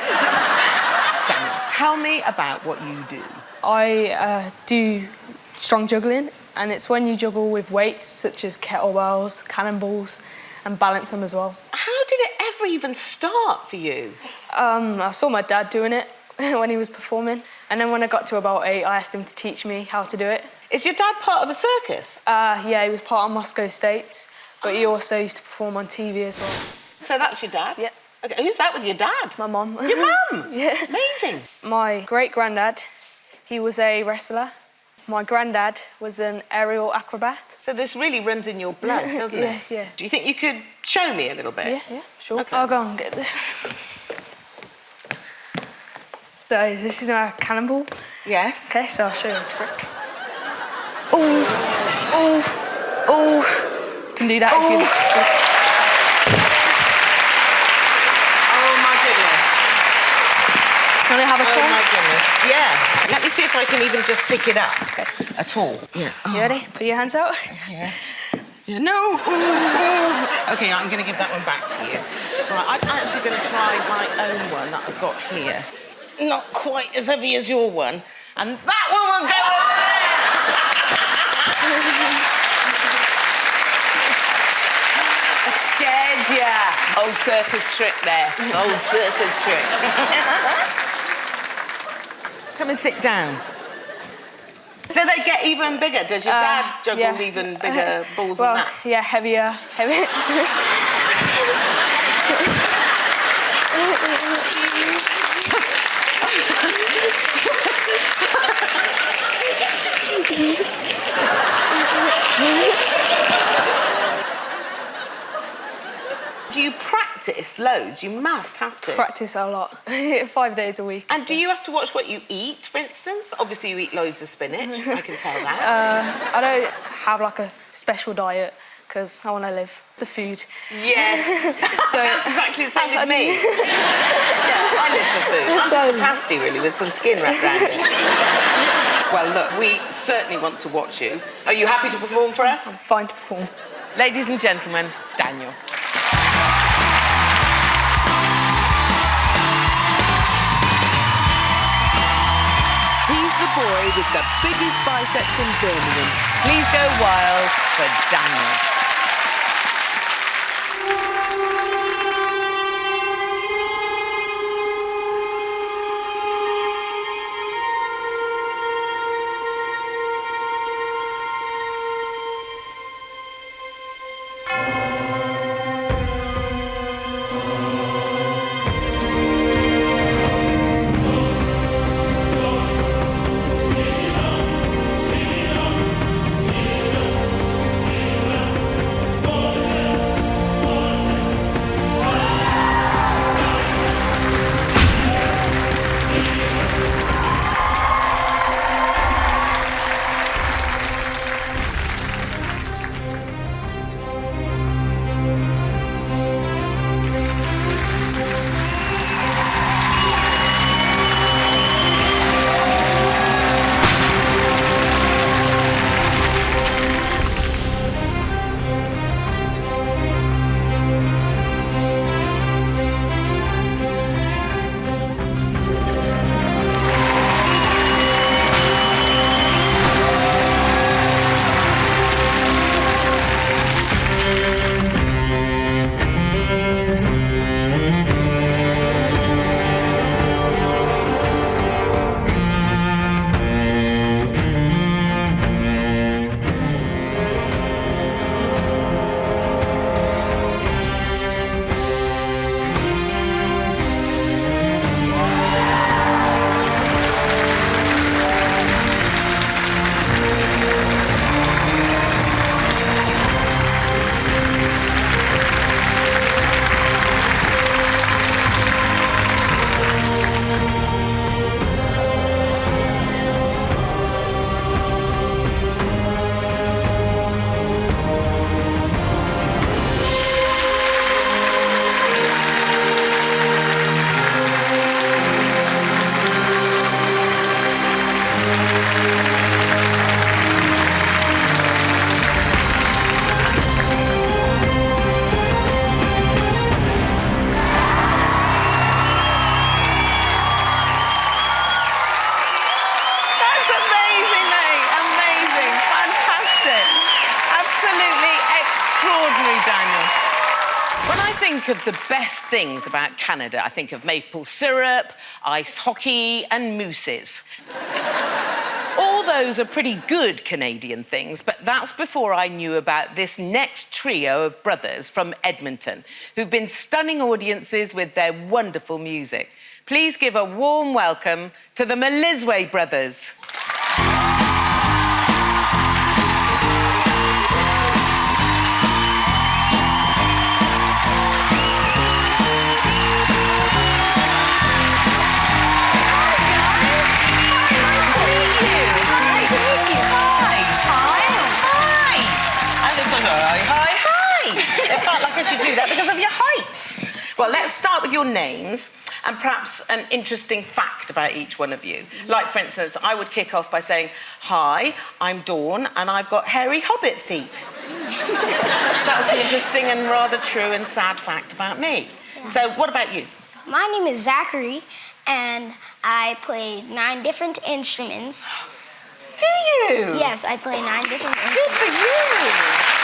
Daniel, tell me about what you do. I do strong juggling, and it's when you juggle with weights such as kettlebells, cannonballs, and balance them as well. How did it ever even start for you? I saw my dad doing it when he was performing, and then when I got to about 8, I asked him to teach me how to do it. Is your dad part of a circus? Yeah, he was part of Moscow State, but he also used to perform on TV as well. So that's your dad? Yeah. Okay, who's that with your dad? My mum. Your mum? Yeah. Amazing. My great-granddad, he was a wrestler. My granddad was an aerial acrobat. So this really runs in your blood, doesn't it? Yeah. Do you think you could show me a little bit? Yeah, sure. Okay. I'll go and get this. So this is our cannonball. Yes. Okay, so I'll show you a trick. Oh. You can do that if you... Oh, my goodness. Can I have a try? Oh, my goodness. Yeah. Let me see if I can even just pick it up at all. Yeah. You ready? Put your hands out. Yes. Yeah, no. Ooh. OK, I'm going to give that one back to you. Right, I'm actually going to try my own one that I've got here. Not quite as heavy as your one. And that one will go over there. I scared ya. Old circus trick there. Old circus trick. Come and sit down. Do they get even bigger? Does your dad juggle even bigger balls than that? Yeah, heavier. practice loads. You must have to. Practice a lot, 5 days a week. And do you have to watch what you eat, for instance? Obviously, you eat loads of spinach. I can tell that. I don't have like a special diet because I want to live the food. Yes. So that's exactly the same with me. Yeah, I live for food. I'm just a pasty, really, with some skin wrapped around it. Well, look, we certainly want to watch you. Are you happy to perform for us? I'm fine to perform. Ladies and gentlemen, Daniel. He's the boy with the biggest biceps in Birmingham. Please go wild for Daniel. Of the best things about Canada, I think of maple syrup, ice hockey and mooses. All those are pretty good Canadian things, but that's before I knew about this next trio of brothers from Edmonton who've been stunning audiences with their wonderful music. Please give a warm welcome to the Melizwe brothers. It felt like I should do that because of your heights. Well, let's start with your names and perhaps an interesting fact about each one of you. Yes. Like, for instance, I would kick off by saying, hi, I'm Dawn and I've got hairy hobbit feet. That's the interesting and rather true and sad fact about me. Yeah. So what about you? My name is Zachary and I play 9 different instruments. Do you? Yes, I play 9 different instruments. Good for you.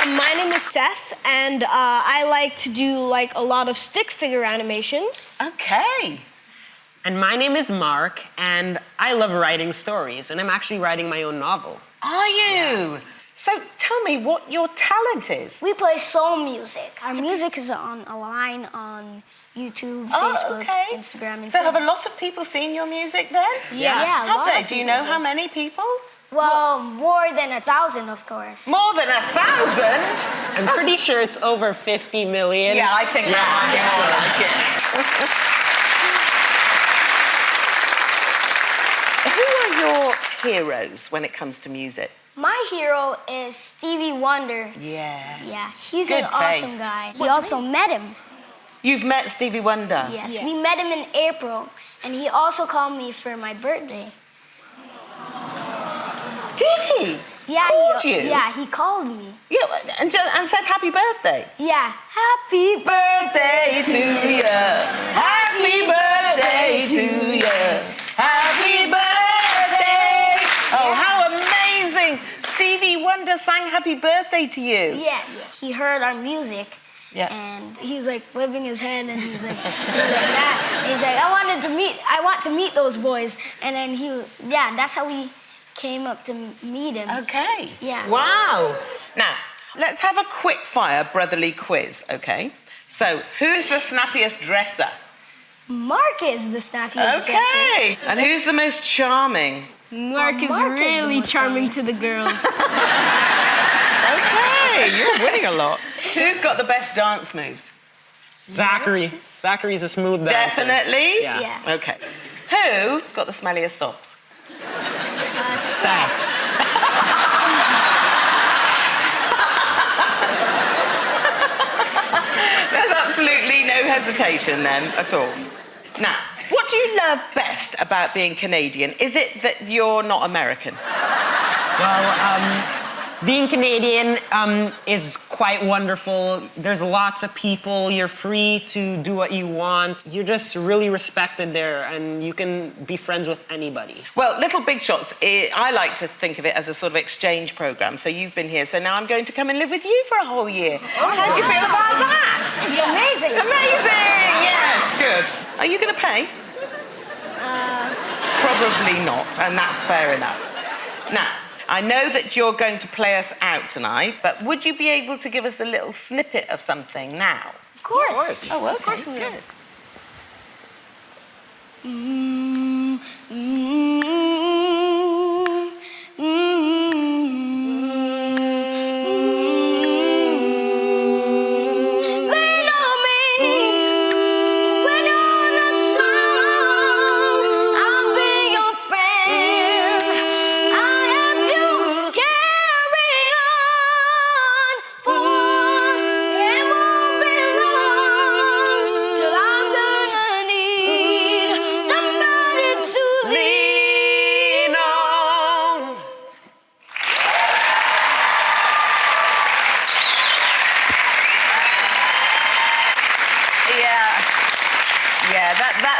My name is Seth, and I like to do like a lot of stick figure animations. Okay. And my name is Mark, and I love writing stories, and I'm actually writing my own novel. Are you? Yeah. So tell me what your talent is. We play soul music. Our music is online on YouTube, Facebook, Instagram, and So have a lot of people seen your music then? Yeah. Have they? Do you know how many people? Well, more than 1,000, of course. More than 1,000? I'm pretty sure it's over 50 million. Yeah, I think that might be more like it. Who are your heroes when it comes to music? My hero is Stevie Wonder. Yeah. Yeah, he's Good an awesome taste. guy. We also met him. You've met Stevie Wonder? Yes, we met him in April, and he also called me for my birthday. Did he? Yeah, Called you? Yeah, he called me. Yeah, and said happy birthday? Yeah, happy birthday to you. Happy birthday to you. Happy birthday. Oh, how amazing. Stevie Wonder sang happy birthday to you. Yes, he heard our music. Yeah. And he was like flipping his head, and he's like that. And he's like, I want to meet those boys. And then that's how we came up to meet him. Okay. Yeah. Wow. Now, let's have a quick fire brotherly quiz, okay? So, who's the snappiest dresser? Mark is the snappiest dresser. Okay. And who's the most charming? Mark is really charming to the girls. Okay, you're winning a lot. Who's got the best dance moves? Zachary. Zachary's a smooth dancer. Definitely? Yeah. Okay. Who's got the smelliest socks? Seth. There's absolutely no hesitation then at all. Now, what do you love best about being Canadian? Is it that you're not American? Well, being Canadian is quite wonderful. There's lots of people. You're free to do what you want. You're just really respected there, and you can be friends with anybody. Well, Little Big Shots, I like to think of it as a sort of exchange program. So you've been here, so now I'm going to come and live with you for a whole year. Awesome. How do you feel about that? It's amazing. Amazing, yes, good. Are you going to pay? Probably not, and that's fair enough. Now, I know that you're going to play us out tonight, but would you be able to give us a little snippet of something now? Of course. Oh, okay, Of course we will. good.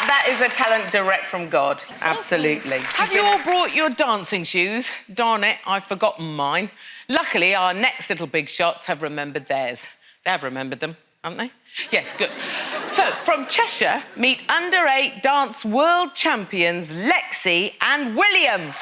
That is a talent direct from God. Absolutely. Have you all brought your dancing shoes? Darn it, I've forgotten mine. Luckily, our next Little Big Shots have remembered theirs. They have remembered them, haven't they? Yes, good. So, from Cheshire, meet under-8 dance world champions Lexi and William.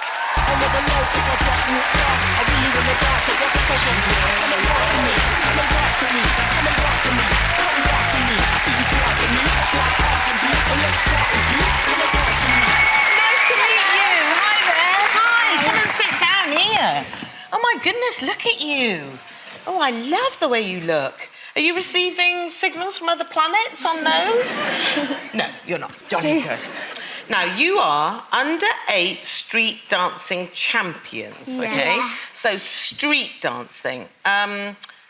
Oh my goodness, look at you. Oh, I love the way you look. Are you receiving signals from other planets on those? No, you're not. Jolly good. Now, you are under-8 street dancing champions, okay? Yeah. So, street dancing.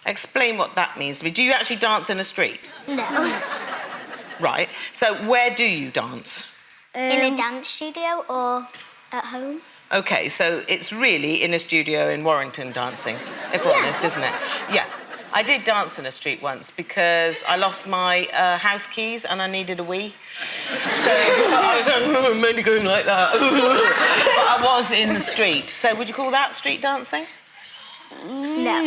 Explain what that means to me. Do you actually dance in a street? No. Right. So, where do you dance? In a dance studio or at home? Okay, so it's really in a studio in Warrington dancing, if we're honest, isn't it? Yeah. I did dance in a street once because I lost my house keys and I needed a wee. So I was mainly going like that. But I was in the street. So would you call that street dancing? No.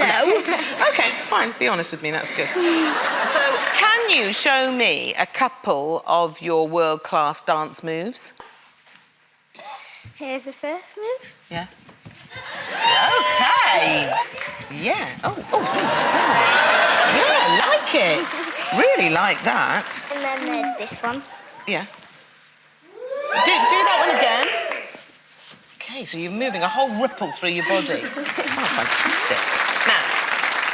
Okay, fine. Be honest with me, that's good. So can you show me a couple of your world-class dance moves? Here's the first move. Yeah. Okay. Yeah. Oh. Yeah, like it. Really like that. And then there's this one. Yeah. Do that one again. Okay. OK, so you're moving a whole ripple through your body. That's fantastic. Now,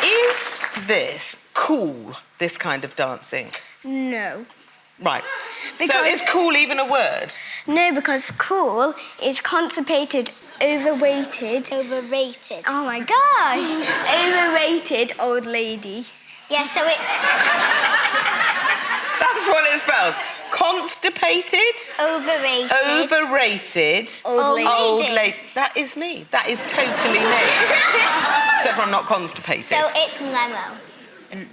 is this cool, this kind of dancing? No. Right. So Because- is cool even a word? No, because cool is constipated, overweighted. Overrated. Oh my gosh! Overrated old lady. Yeah, so it's That's what it spells. Constipated. overrated. Overrated. Old lady. Old lady. That is me. That is totally me. Except for I'm not constipated. So it's lemo.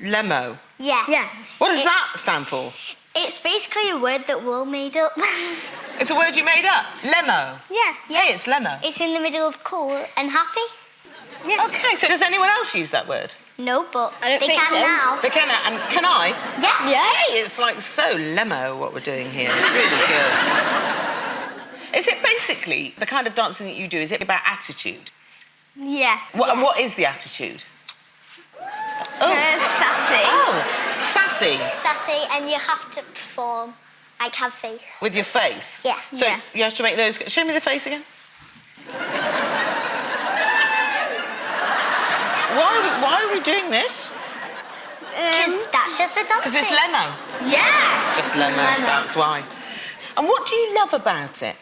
Lemo. Yeah. Yeah. What does that stand for? It's basically a word that Will made up. It's a word you made up. Lemo. Yeah. Hey, it's lemo. It's in the middle of cool and happy. Yeah. OK, so does anyone else use that word? No, but I don't they think can so. now. They can, and can I? Yeah. Hey, it's like so lemo what we're doing here. It's really good. Is it basically the kind of dancing that you do, is it about attitude? Yeah. What is the attitude? Oh. Sassy. Oh, sassy. Sassy, and you have to perform, like have face. With your face? Yeah. So Yeah. you have to make those... Show me the face again. Why are we doing this? Because that's just a dance. Because it's lemo. Yeah. It's just lemon, that's why. And what do you love about it?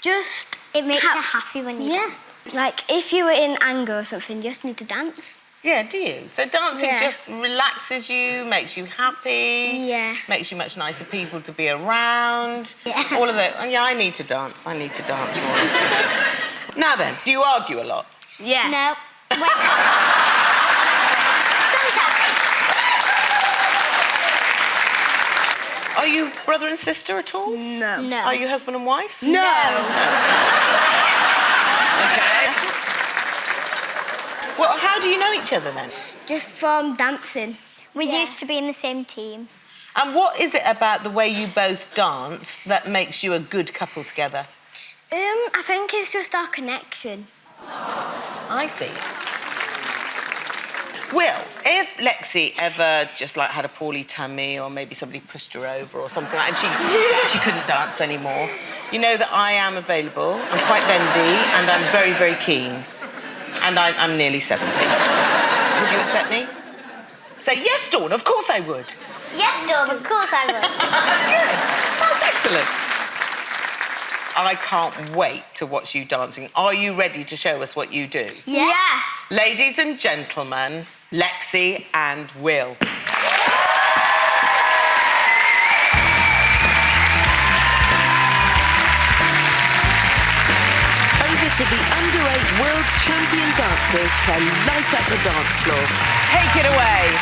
Just It makes you happy when you dance. Like if you were in anger or something, you just need to dance. Yeah, do you? So dancing Yeah. just relaxes you, makes you happy, Yeah. makes you much nicer people to be around. Yeah. All of that. Yeah, I need to dance. I need to dance more often. Now then, do you argue a lot? Yeah. No. Are you brother and sister at all? No. No. Are you husband and wife? No. Okay. Well, how do you know each other then? Just from dancing. We used to be in the same team. And what is it about the way you both dance that makes you a good couple together? I think it's just our connection. I see. Will, if Lexi ever just like had a poorly tummy or maybe somebody pushed her over or something like that and she couldn't dance anymore, you know that I am available. I'm quite bendy and I'm very, very keen. And I'm nearly 70. Would you accept me? Say, yes, Dawn, of course I would. Yes, Dawn, of course I will. Good. That's excellent. I can't wait to watch you dancing. Are you ready to show us what you do? Yeah. Ladies and gentlemen, Lexi and Will. Over to the under-8 world champion dancers to light up the dance floor. Take it away.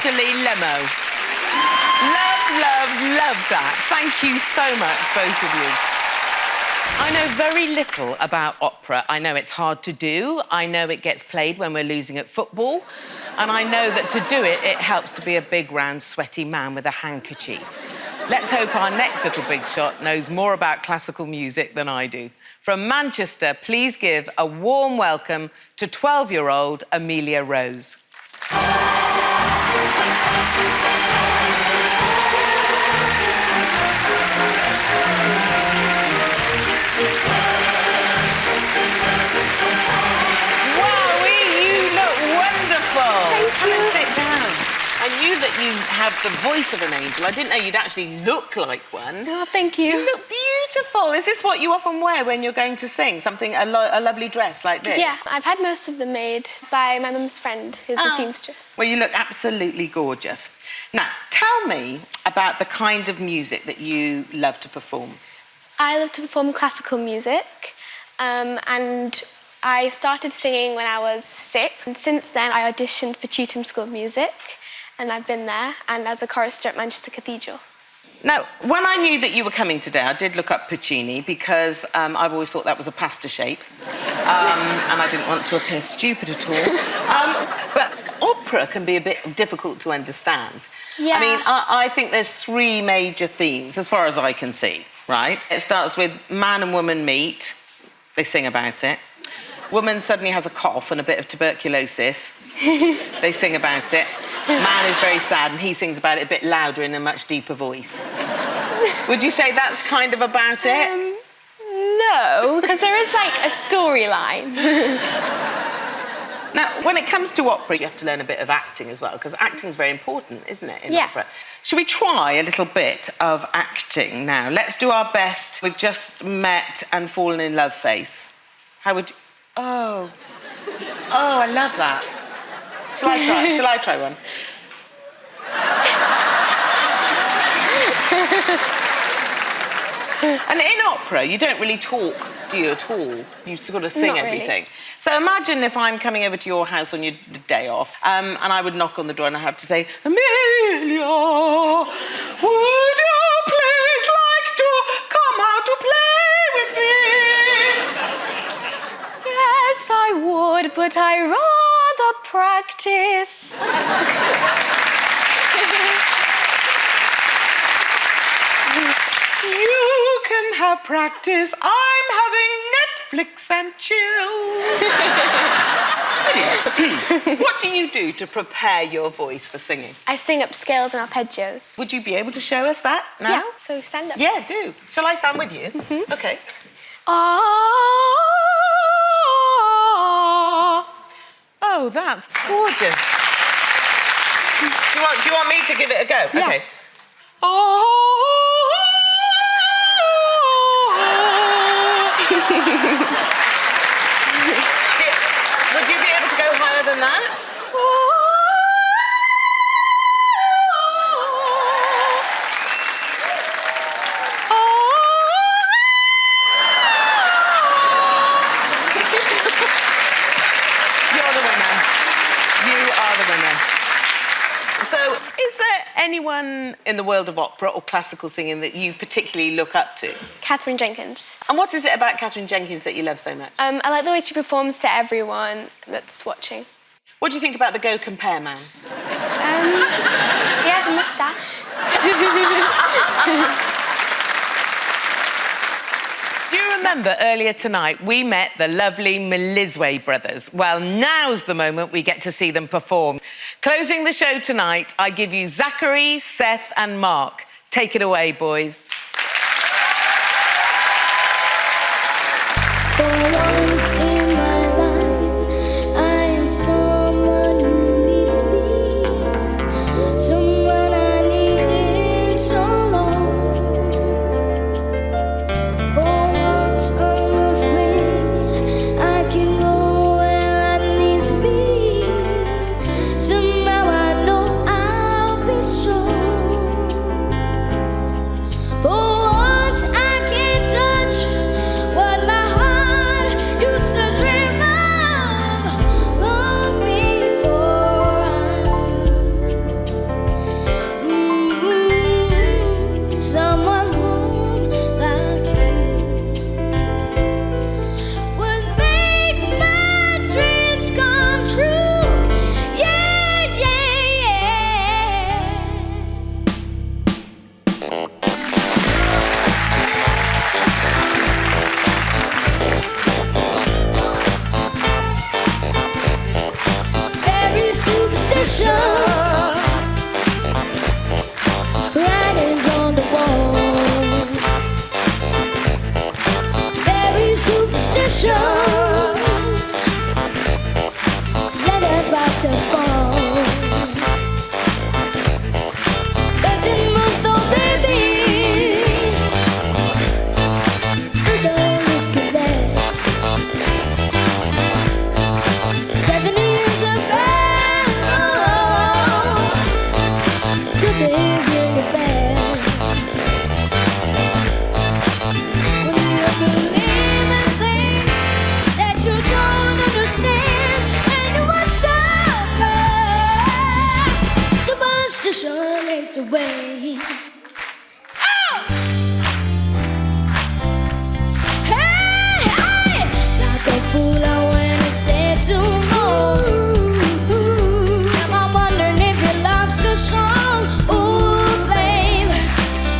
totally limo. Love that. Thank you so much, both of you. I know very little about opera. I know it's hard to do. I know it gets played when we're losing at football. And I know that to do it, it helps to be a big, round, sweaty man with a handkerchief. Let's hope our next little big shot knows more about classical music than I do. From Manchester, please give a warm welcome to 12-year-old Amelia Rose. Sit down. I knew that you have the voice of an angel. I didn't know you'd actually look like one. Oh, thank you. You look beautiful. Is this what you often wear when you're going to sing? Something, a lovely dress like this? Yeah, I've had most of them made by my mum's friend, who's a seamstress. Well, you look absolutely gorgeous. Now, tell me about the kind of music that you love to perform. I love to perform classical music, and I started singing when I was 6, and since then I auditioned for Cheetham School of Music, and I've been there, and as a chorister at Manchester Cathedral. Now, when I knew that you were coming today, I did look up Puccini because I've always thought that was a pasta shape, and I didn't want to appear stupid at all. But opera can be a bit difficult to understand. Yeah. I mean, I think there's 3 major themes, as far as I can see, right? It starts with man and woman meet. They sing about it. Woman suddenly has a cough and a bit of tuberculosis. They sing about it. Man is very sad and he sings about it a bit louder in a much deeper voice. Would you say that's kind of about it? No, because there is, like, a storyline. Now, when it comes to opera, you have to learn a bit of acting as well, because acting is very important, isn't it, in opera? Should we try a little bit of acting now? Let's do our best. We've just met and fallen in love face. How would you... Oh, I love that. Shall I try? Shall I try one? And in opera, you don't really talk, do you, at all? You sort of sing Not really. everything. So imagine if I'm coming over to your house on your day off, and I would knock on the door and I have to say, Amelia, would you please like to come out to play with me? Yes, I would, but I rather practice. You can have practice. I'm having Netflix and chill. What do you do to prepare your voice for singing? I sing up scales and arpeggios. Would you be able to show us that now? Yeah, so stand up. Yeah, do. Shall I stand with you? Mm-hmm. OK. Oh, that's gorgeous. Do you want me to give it a go? Yeah. OK. Would you be able to go higher than that? You're the winner. You are the winner. So, is there anyone in the world of opera or classical singing that you particularly look up to? Catherine Jenkins. And what is it about Catherine Jenkins that you love so much? I like the way she performs to everyone that's watching. What do you think about the Go Compare man? He has a moustache. Do you remember earlier tonight we met the lovely Melizwe brothers? Well, now's the moment we get to see them perform. Closing the show tonight, I give you Zachary, Seth and Mark. Take it away, boys. For once in my life, I am someone who needs me, someone I needed so long. For once I'm afraid I can go where I needs be. Somehow I know I'll be strong. For babe. Hey, hey, like a fool I went and said to go. Am I wondering if your love's still strong? Ooh, babe,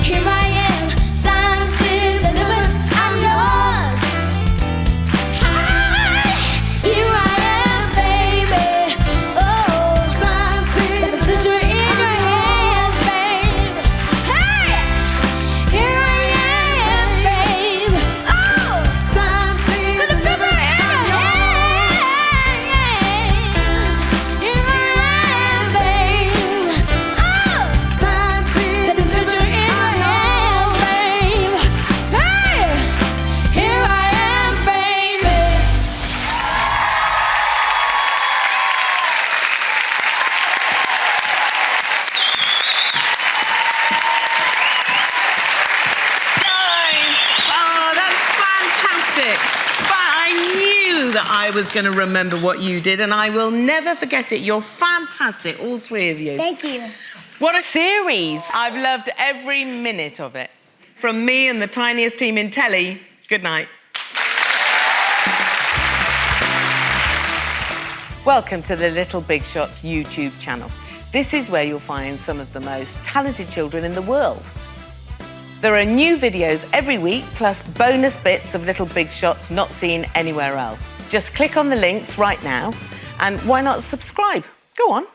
here I am, signed, sealed, delivered, I'm yours. Hi, here I am, baby. Oh, signed, sealed, got the future in your hands, babe. Hey, here I am, babe. Oh, signed, sealed, got the future in your hands. Here I am, babe. Oh, signed, sealed, got the future in your hands, babe. Hey, here I am, baby. Guys, oh, that's fantastic. But I knew that I was going to remember what you did, and I will never forget it. You're fantastic, all three of you. Thank you. What a series. I've loved every minute of it. From me and the tiniest team in telly, good night. Welcome to the Little Big Shots YouTube channel. This is where you'll find some of the most talented children in the world. There are new videos every week, plus bonus bits of Little Big Shots not seen anywhere else. Just click on the links right now, and why not subscribe? Go on.